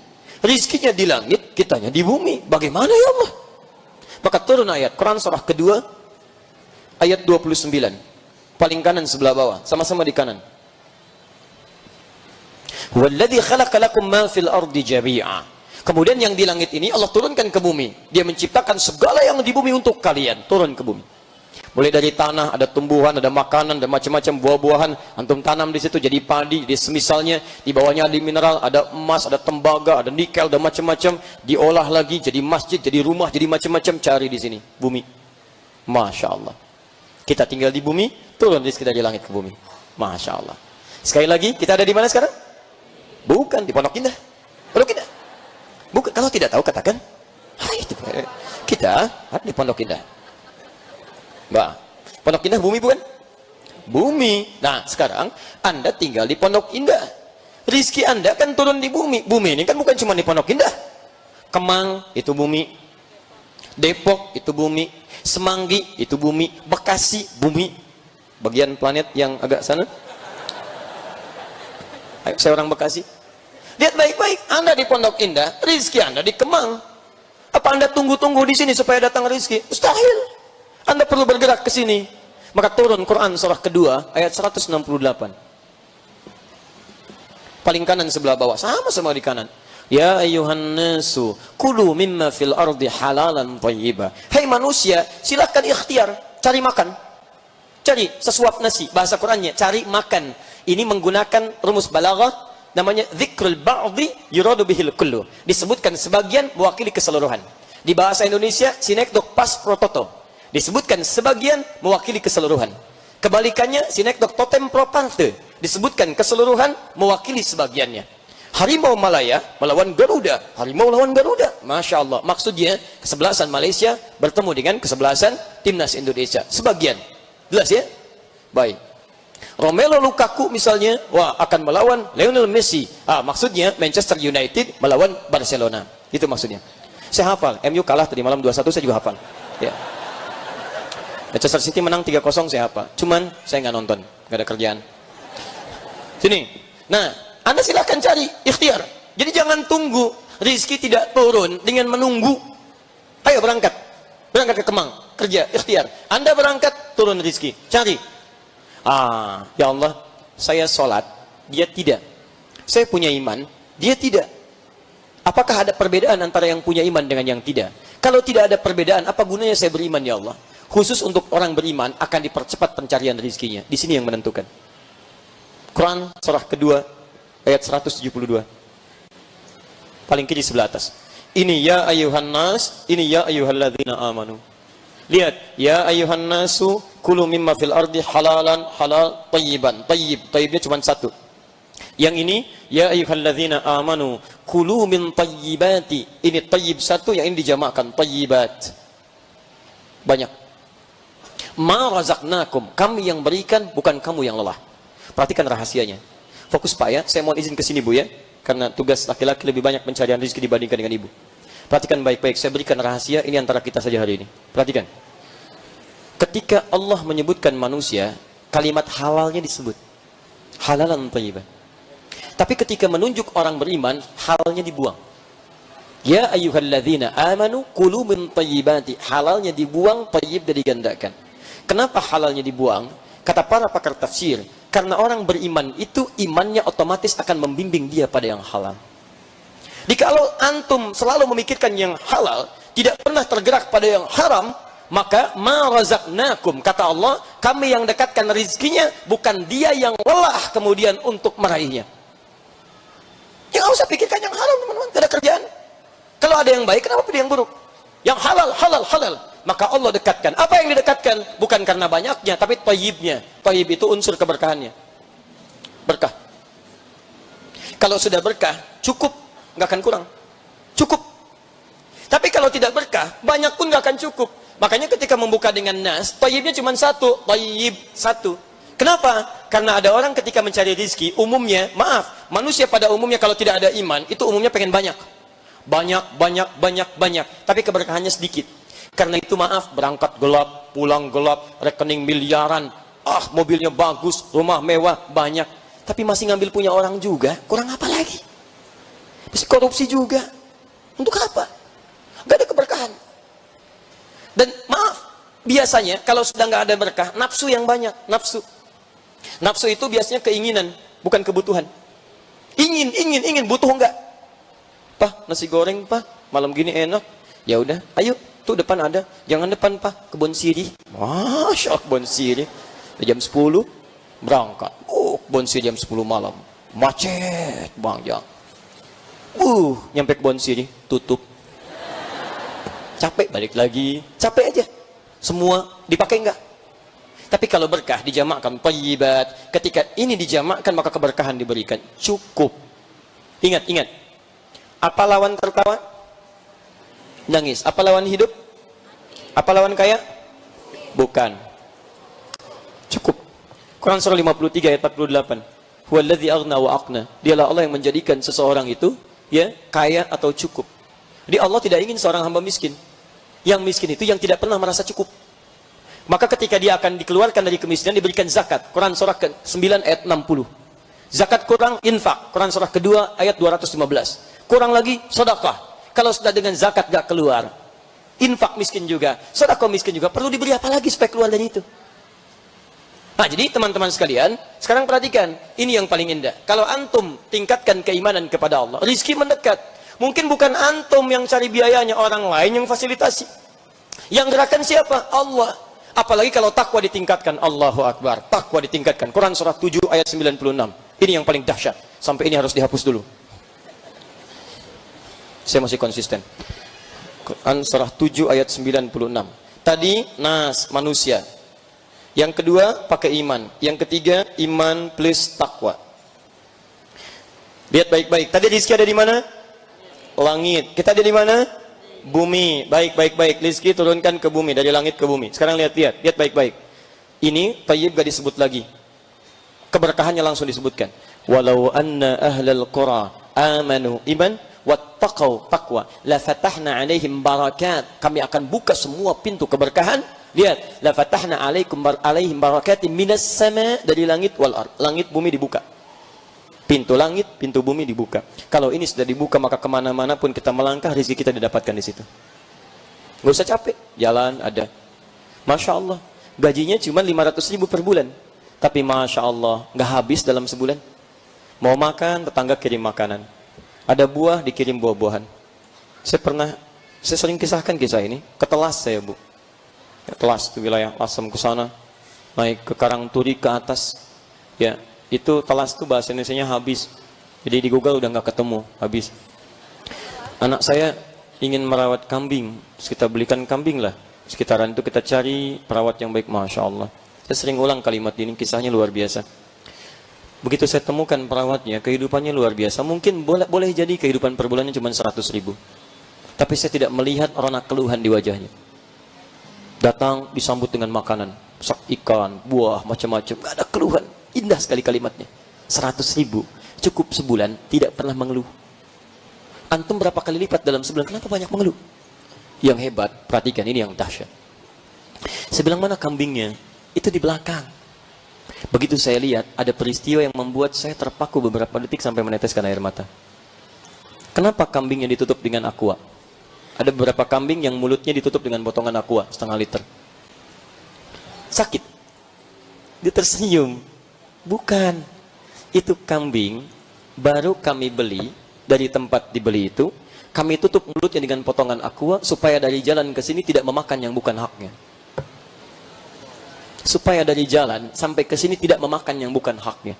Rizkinya di langit, kitanya di bumi. Bagaimana ya Allah? Maka turun ayat Quran surah kedua ayat 29. Paling kanan sebelah bawah, sama-sama di kanan. Walladzi khalaqa lakum ma fil ardi jami'a. Kemudian yang di langit ini Allah turunkan ke bumi. Dia menciptakan segala yang di bumi untuk kalian, turun ke bumi. Mulai dari tanah, ada tumbuhan, ada makanan, ada macam-macam buah-buahan. Antum tanam di situ jadi padi, di semisalnya di bawahnya ada mineral, ada emas, ada tembaga, ada nikel, ada macam-macam. Diolah lagi jadi masjid, jadi rumah, jadi macam-macam. Cari di sini, bumi. Masya Allah. Kita tinggal di bumi, turun rezeki dari langit ke bumi. Masya Allah. Sekali lagi, kita ada di mana sekarang? Bukan di Pondok Indah. Pondok Indah. Bukan. Kalau tidak tahu katakan, itu kita ada di Pondok Indah. Bah, Pondok Indah bumi bukan? Bumi. Nah, sekarang Anda tinggal di Pondok Indah. Rizki Anda kan turun di bumi. Bumi ini kan bukan cuma di Pondok Indah. Kemang itu bumi. Depok itu bumi. Semanggi itu bumi. Bekasi bumi. Bagian planet yang agak sana. Ayo, saya orang Bekasi. Lihat baik-baik, Anda di Pondok Indah, rizki Anda di Kemang. Apa Anda tunggu-tunggu di sini supaya datang rizki? Mustahil. Anda perlu bergerak ke sini. Maka turun Quran surah kedua ayat 168. Paling kanan sebelah bawah, sama-sama di kanan. Ya ayyuhan nasu kulu mimma fil ardi halalan thayyiba. Hai manusia, silakan ikhtiar, cari makan. Cari sesuap nasi, bahasa Qurannya cari makan. Ini menggunakan rumus balaghah namanya dzikrul ba'dhi yuradu bihil kullu. Disebutkan sebagian mewakili keseluruhan. Di bahasa Indonesia sinekdok pas pro toto. Disebutkan sebagian mewakili keseluruhan. Kebalikannya sinekdok totem pro parte. Disebutkan keseluruhan mewakili sebagiannya. Harimau Malaya melawan Garuda. Harimau lawan Garuda. Masya Allah. Maksudnya kesebelasan Malaysia bertemu dengan kesebelasan timnas Indonesia. Sebagian. Jelas ya? Baik. Romelu Lukaku misalnya, wah akan melawan Lionel Messi. Maksudnya Manchester United melawan Barcelona. Itu maksudnya. Saya hafal. MU kalah tadi malam 2-1, saya juga hafal. Ya. Manchester City menang 3-0, saya hafal. Cuman saya nggak nonton, nggak ada kerjaan. Sini. Nah, Anda silahkan cari, ikhtiar. Jadi jangan tunggu rizki tidak turun dengan menunggu. Ayo berangkat. Berangkat ke Kemang, kerja, ikhtiar. Anda berangkat, turun rizki. Cari. Ya Allah, saya sholat, dia tidak. Saya punya iman, dia tidak. Apakah ada perbedaan antara yang punya iman dengan yang tidak? Kalau tidak ada perbedaan, apa gunanya saya beriman ya Allah? Khusus untuk orang beriman akan dipercepat pencarian rizkinya. Di sini yang menentukan. Quran surah kedua ayat 172. Paling kiri sebelah atas. Ini ya ayuhan nas, ini ya ayyuhalladzina amanu. Lihat, ya ayuhan nasu kulu mimma fil ardi halalan halal tayyiban. Tayyibnya cuma satu. Yang ini ya ayyuhalladzina amanu kulu min tayyibati. Ini tayyib satu, yang ini dijamakkan tayyibat. Banyak. Ma razaqnakum, kami yang berikan, bukan kamu yang lelah. Perhatikan rahasianya. Fokus Pak ya, saya mohon izin ke sini Bu ya, karena tugas laki-laki lebih banyak pencarian rezeki dibandingkan dengan ibu. Perhatikan baik-baik, saya berikan rahasia ini antara kita saja hari ini. Perhatikan. Ketika Allah menyebutkan manusia, kalimat halalnya disebut. Halalan thayyiban. Tapi ketika menunjuk orang beriman, halalnya dibuang. Ya ayyuhalladzina amanu kulu min thayyibati. Halalnya dibuang, thayyibnya digandakan. Kenapa halalnya dibuang? Kata para pakar tafsir, karena orang beriman itu imannya otomatis akan membimbing dia pada yang halal. Jikalau antum selalu memikirkan yang halal, tidak pernah tergerak pada yang haram, maka ma razaqnakum, kata Allah, kami yang dekatkan rizkinya, bukan dia yang lelah kemudian untuk meraihnya. Ya nggak usah pikirkan yang haram teman-teman, tidak ada kerjaan. Kalau ada yang baik, kenapa pilih yang buruk? Yang halal, halal, halal. Maka Allah dekatkan. Apa yang didekatkan? Bukan karena banyaknya, tapi thayyibnya. Thayyib itu unsur keberkahannya. Berkah. Kalau sudah berkah, cukup. Nggak akan kurang. Cukup. Tapi kalau tidak berkah, banyak pun nggak akan cukup. Makanya ketika membuka dengan nas, thayyibnya cuma satu. Thayyib satu. Kenapa? Karena ada orang ketika mencari rizki, umumnya, maaf, manusia pada umumnya kalau tidak ada iman, itu umumnya pengen banyak. Banyak. Tapi keberkahannya sedikit. Karena itu maaf, berangkat gelap, pulang gelap, rekening miliaran, mobilnya bagus, rumah mewah, banyak, tapi masih ngambil punya orang juga, kurang apa lagi? Masih korupsi juga. Untuk apa? Gak ada keberkahan. Dan maaf, biasanya kalau sudah nggak ada berkah, nafsu yang banyak, nafsu. Nafsu itu biasanya keinginan, bukan kebutuhan. Ingin, butuh enggak? Pak, nasi goreng, Pak, malam gini enak. Ya udah, ayo, tuh depan ada. Jangan depan, Pak, kebun sirih. Masya Allah, kebun sirih. Jam 10 berangkat. Kebun sirih jam 10 malam. Macet, Bang Jang. Nyampe kebun sirih, tutup. Capek, balik lagi. Capek aja. Semua dipakai enggak? Tapi kalau berkah dijamakkan, thayyibat. Ketika ini dijamakkan, maka keberkahan diberikan. Cukup. Ingat. Apa lawan tertawa? Nangis. Apa lawan hidup? Apa lawan kaya? Bukan. Cukup. Quran surah 53 ayat 48. Huwallazi aghna wa aqna. Dialah Allah yang menjadikan seseorang itu ya kaya atau cukup. Jadi Allah tidak ingin seorang hamba miskin. Yang miskin itu yang tidak pernah merasa cukup. Maka ketika dia akan dikeluarkan dari kemiskinan, diberikan zakat. Quran surah ke-9 ayat 60. Zakat kurang, infak. Quran surah kedua ayat 215. Kurang lagi, sedekah. Kalau sudah dengan zakat gak keluar, infak miskin juga, sedekah miskin juga, perlu diberi apa lagi supaya keluar dari itu? Nah, jadi teman-teman sekalian, sekarang perhatikan, ini yang paling indah. Kalau antum tingkatkan keimanan kepada Allah, rizki mendekat. Mungkin bukan antum yang cari biayanya, orang lain yang fasilitasi. Yang gerakan siapa? Allah. Apalagi kalau takwa ditingkatkan, Allahu Akbar. Takwa ditingkatkan. Quran surah 7 ayat 96. Ini yang paling dahsyat. Sampai ini harus dihapus dulu. Saya masih konsisten. Quran surah 7 ayat 96. Tadi nas, manusia. Yang kedua pakai iman. Yang ketiga iman plus takwa. Lihat baik-baik. Tadi rizki ada di mana? Langit. Kita ada di mana? Bumi. Baik. Rizki turunkan ke bumi, dari langit ke bumi. Sekarang lihat baik-baik. Ini thayyib gak disebut lagi. Keberkahannya langsung disebutkan. Walau anna ahlal qura amanu iman wattaqau taqwa la fatahna alaihim barakat. Kami akan buka semua pintu keberkahan. Lihat, la fatahna alaihim barakatin minas sama, dari langit wal ard. Langit bumi dibuka. Pintu langit, pintu bumi dibuka. Kalau ini sudah dibuka, maka kemana-mana pun kita melangkah, rezeki kita didapatkan di situ. Gak usah capek, jalan ada. Masya Allah, gajinya cuma 500.000 per bulan. Tapi Masya Allah, gak habis dalam sebulan. Mau makan, tetangga kirim makanan. Ada buah, dikirim buah-buahan. Saya sering kisahkan kisah ini. Ketelas saya, Bu. Ketelas itu wilayah Lasem ke sana. Naik ke Karangturi ke atas. Ya. Itu telas itu bahasa Indonesianya habis. Jadi di Google udah nggak ketemu, habis. Anak saya ingin merawat kambing, terus kita belikan kambing lah. Sekitaran itu kita cari perawat yang baik, Masya Allah. Saya sering ulang kalimat ini, kisahnya luar biasa. Begitu saya temukan perawatnya, kehidupannya luar biasa. Mungkin boleh jadi kehidupan per bulannya cuma 100.000. Tapi saya tidak melihat ronak keluhan di wajahnya. Datang disambut dengan makanan, sak ikan, buah, macam-macam, nggak ada keluhan. Indah sekali kalimatnya. 100.000 cukup sebulan, tidak pernah mengeluh. Antum berapa kali lipat dalam sebulan, kenapa banyak mengeluh? Yang hebat, perhatikan ini yang dahsyat. Saya bilang, mana kambingnya? Itu di belakang. Begitu saya lihat, ada peristiwa yang membuat saya terpaku beberapa detik sampai meneteskan air mata. Kenapa kambingnya ditutup dengan aqua? Ada beberapa kambing yang mulutnya ditutup dengan potongan aqua setengah liter. Sakit. Dia tersenyum. Bukan, itu kambing baru kami beli dari tempat dibeli itu. Kami tutup mulutnya dengan potongan aqua supaya dari jalan ke sini tidak memakan yang bukan haknya. Supaya dari jalan sampai ke sini tidak memakan yang bukan haknya.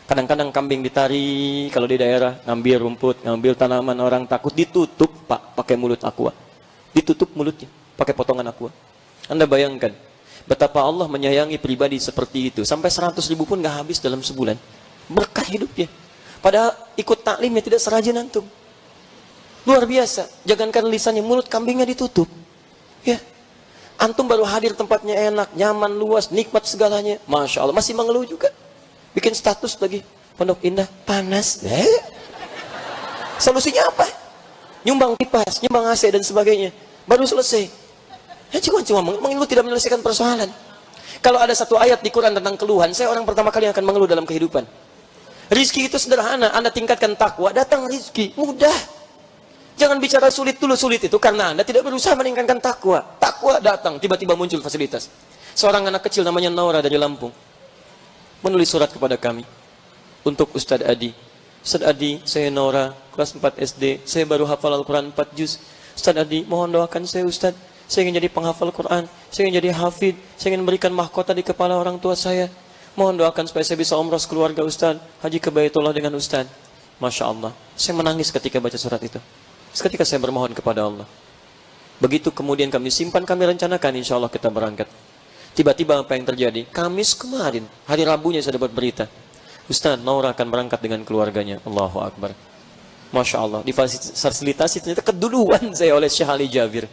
Kadang-kadang kambing ditarik kalau di daerah, ngambil rumput, ngambil tanaman, orang takut, ditutup Pak pakai mulut aqua. Ditutup mulutnya pakai potongan aqua. Anda bayangkan betapa Allah menyayangi pribadi seperti itu. Sampai 100.000 pun gak habis dalam sebulan. Berkah hidupnya. Padahal ikut taklimnya tidak serajin antum. Luar biasa. Jangankan lisannya, mulut kambingnya ditutup. Ya. Antum baru hadir, tempatnya enak, nyaman, luas, nikmat segalanya. Masya Allah. Masih mengeluh juga. Bikin status lagi. Pondok Indah, panas. Solusinya apa? Nyumbang kipas, nyumbang AC dan sebagainya. Baru selesai. Ya cuma mengeluh tidak menyelesaikan persoalan. Kalau ada satu ayat di Quran tentang keluhan, saya orang pertama kali yang akan mengeluh dalam kehidupan. Rizki itu sederhana, Anda tingkatkan takwa, datang rizki, mudah. Jangan bicara sulit dulu, sulit itu karena Anda tidak berusaha meningkatkan takwa. Takwa datang, tiba-tiba muncul fasilitas. Seorang anak kecil namanya Naura dari Lampung menulis surat kepada kami untuk Ustadz Adi. Ustadz Adi, saya Naura, kelas 4 SD, saya baru hafal Al-Quran 4 juz. Ustadz Adi, mohon doakan saya Ustadz. Saya ingin jadi penghafal Quran, saya ingin jadi hafid, saya ingin berikan mahkota di kepala orang tua saya. Mohon doakan supaya saya bisa umrah keluarga Ustadz, haji ke Baitullah dengan Ustadz. Masya Allah, saya menangis ketika baca surat itu. Ketika saya bermohon kepada Allah. Begitu kemudian kami simpan, kami rencanakan insya Allah kita berangkat. Tiba-tiba apa yang terjadi? Kamis kemarin, hari Rabunya saya dapat berita. Ustadz, Naura akan berangkat dengan keluarganya. Allahu Akbar. Masya Allah, difasilitasi ternyata keduluan saya oleh Syekh Ali Jabir.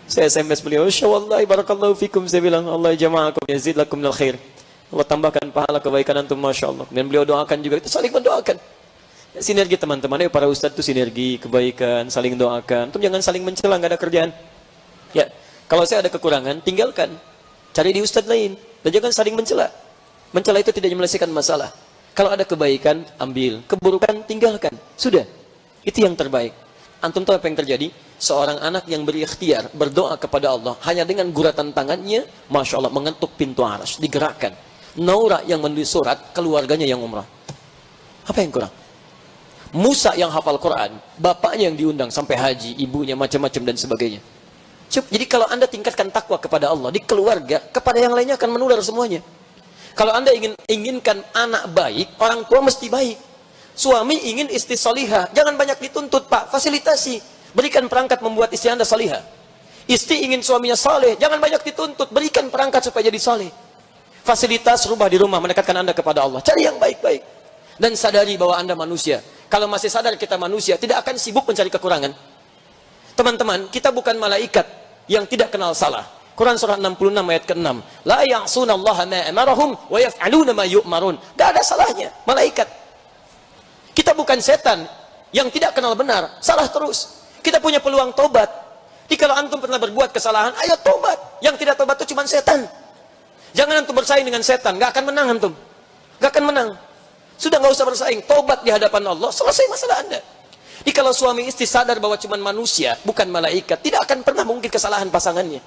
Saya SMS beliau, Insya-Allah, barakallahu fikum. Saya bilang, Allah jama'akum yazid lakum minal khair. Allah tambahkan pahala kebaikan antum, Masya Allah. Dan beliau doakan juga, kita saling mendoakan. Ya, sinergi teman-teman, ya, para ustadz itu sinergi, kebaikan, saling doakan. Antum jangan saling mencela, nggak ada kerjaan. Ya, kalau saya ada kekurangan, tinggalkan. Cari di ustadz lain. Dan jangan saling mencela. Mencela itu tidak menyelesaikan masalah. Kalau ada kebaikan, ambil. Keburukan, tinggalkan. Sudah. Itu yang terbaik. Antum tahu apa yang terjadi? Seorang anak yang berikhtiar berdoa kepada Allah hanya dengan guratan tangannya, Masya Allah, mengetuk pintu arsy, digerakkan. Naura yang menulis surat, keluarganya yang umrah. Apa yang kurang? Musa yang hafal Quran, bapaknya yang diundang sampai haji, ibunya macam-macam dan sebagainya. Jadi kalau Anda tingkatkan takwa kepada Allah di keluarga, kepada yang lainnya akan menular semuanya. Kalau Anda inginkan anak baik, orang tua mesti baik. Suami ingin istri salihah, jangan banyak dituntut, Pak, fasilitasi. Berikan perangkat membuat istri Anda salihah. Istri ingin suaminya saleh, jangan banyak dituntut, berikan perangkat supaya jadi saleh. Fasilitas rubah di rumah mendekatkan Anda kepada Allah. Cari yang baik-baik. Dan sadari bahwa Anda manusia. Kalau masih sadar kita manusia, tidak akan sibuk mencari kekurangan. Teman-teman, kita bukan malaikat yang tidak kenal salah. Quran surah 66 ayat ke-6. La ya'sunallaha ma amarahum wa yaf'aluna ma yu'marun. Tidak ada salahnya, malaikat. Kita bukan setan yang tidak kenal benar, salah terus. Kita punya peluang tobat. Jadi kalau antum pernah berbuat kesalahan, ayo tobat. Yang tidak tobat itu cuma setan. Jangan antum bersaing dengan setan, nggak akan menang antum. Nggak akan menang. Sudah nggak usah bersaing, tobat di hadapan Allah, selesai masalah Anda. Jadi kalau suami istri sadar bahwa cuma manusia, bukan malaikat, tidak akan pernah mungkin kesalahan pasangannya.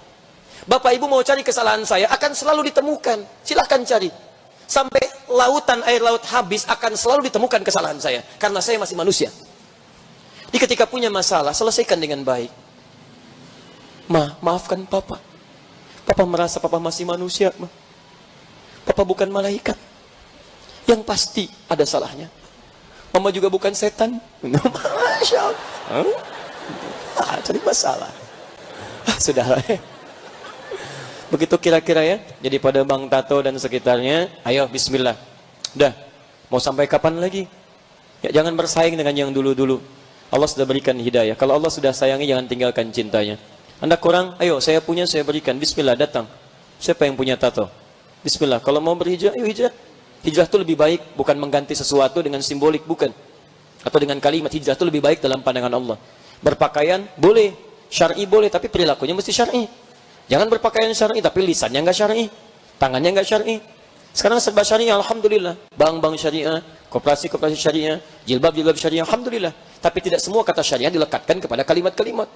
Bapak ibu mau cari kesalahan saya, akan selalu ditemukan. Silahkan cari. Sampai lautan, air laut habis, akan selalu ditemukan kesalahan saya. Karena saya masih manusia. Jadi ketika punya masalah, selesaikan dengan baik. Maafkan papa. Papa merasa papa masih manusia. Papa bukan malaikat. Yang pasti ada salahnya. Mama juga bukan setan. Masya Allah. Cari masalah. Sudahlah ya. Begitu kira-kira ya. Jadi pada Bang Tato dan sekitarnya, ayo bismillah. Udah, mau sampai kapan lagi? Ya, jangan bersaing dengan yang dulu-dulu. Allah sudah berikan hidayah. Kalau Allah sudah sayangi, jangan tinggalkan cintanya. Anda kurang, ayo saya punya, saya berikan. Bismillah, datang. Siapa yang punya tato? Bismillah, kalau mau berhijrah, ayo hijrah. Hijrah itu lebih baik, bukan mengganti sesuatu dengan simbolik, bukan. Atau dengan kalimat. Hijrah itu lebih baik dalam pandangan Allah. Berpakaian, boleh. Syar'i boleh, tapi perilakunya mesti syar'i. Jangan berpakaian syar'i, tapi lisannya nggak syar'i. Tangannya nggak syar'i. Sekarang serba syariah, alhamdulillah. Bank-bank syariah, koperasi-koperasi syariah, jilbab-jilbab syariah, alhamdulillah. Tapi tidak semua kata syariah dilekatkan kepada kalimat-kalimat.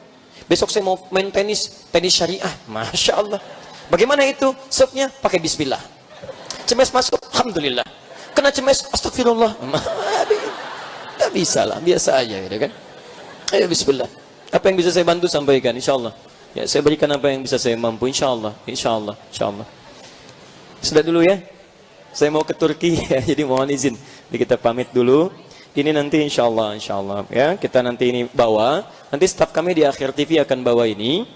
Besok saya mau main tenis syariah, Masya Allah. Bagaimana itu? Sebabnya pakai bismillah. Cemes masuk, alhamdulillah. Kena cemes, astagfirullah. Tidak bisa lah, biasa aja gitu kan. Ayo bismillah. Apa yang bisa saya bantu sampaikan, insya Allah. Ya, saya berikan apa yang bisa saya mampu, insya Allah, insya Allah, insya Allah. Sudah dulu ya. Saya mau ke Turki ya, jadi mohon izin. Jadi kita pamit dulu. Ini nanti insya Allah ya, kita nanti ini bawa. Nanti staf kami di Akhir TV akan bawa ini.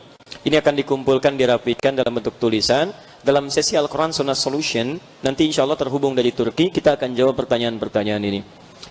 Ini akan dikumpulkan, dirapikan dalam bentuk tulisan. Dalam sesi Al-Quran Sunnah Solution, nanti insya Allah terhubung dari Turki, kita akan jawab pertanyaan-pertanyaan ini.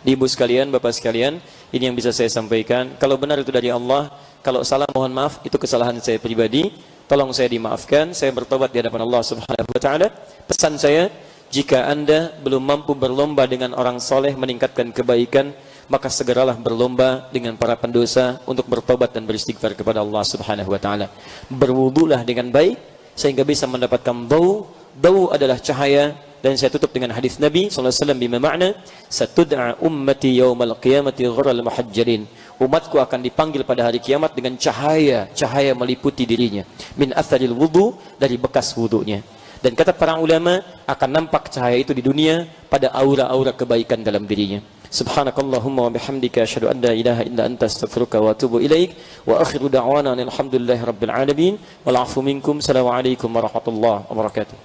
Ibu sekalian, bapak sekalian, ini yang bisa saya sampaikan. Kalau benar itu dari Allah, kalau salah mohon maaf, itu kesalahan saya pribadi. Tolong saya dimaafkan, saya bertobat di hadapan Allah Subhanahu wa Ta'ala. Pesan saya, jika Anda belum mampu berlomba dengan orang soleh meningkatkan kebaikan, maka segeralah berlomba dengan para pendosa untuk bertobat dan beristighfar kepada Allah Subhanahu wa taala. Berwudulah dengan baik sehingga bisa mendapatkan dau. Dau adalah cahaya, dan saya tutup dengan hadis Nabi sallallahu alaihi wasallam bima makna satud'a ummati yaumal qiyamati ghurral muhajjalin. Umatku akan dipanggil pada hari kiamat dengan cahaya meliputi dirinya, min atharil wudu, dari bekas wudunya. Dan kata para ulama, akan nampak cahaya itu di dunia pada aura-aura kebaikan dalam dirinya. Subhanakallahumma wa bihamdika asyhadu an la ilaha illa anta astaghfiruka wa atubu ilaik. Wa akhiru da'wana alhamdulillahi rabbil alamin. Wal 'afu minkum. Assalamualaikum warahmatullahi wabarakatuh.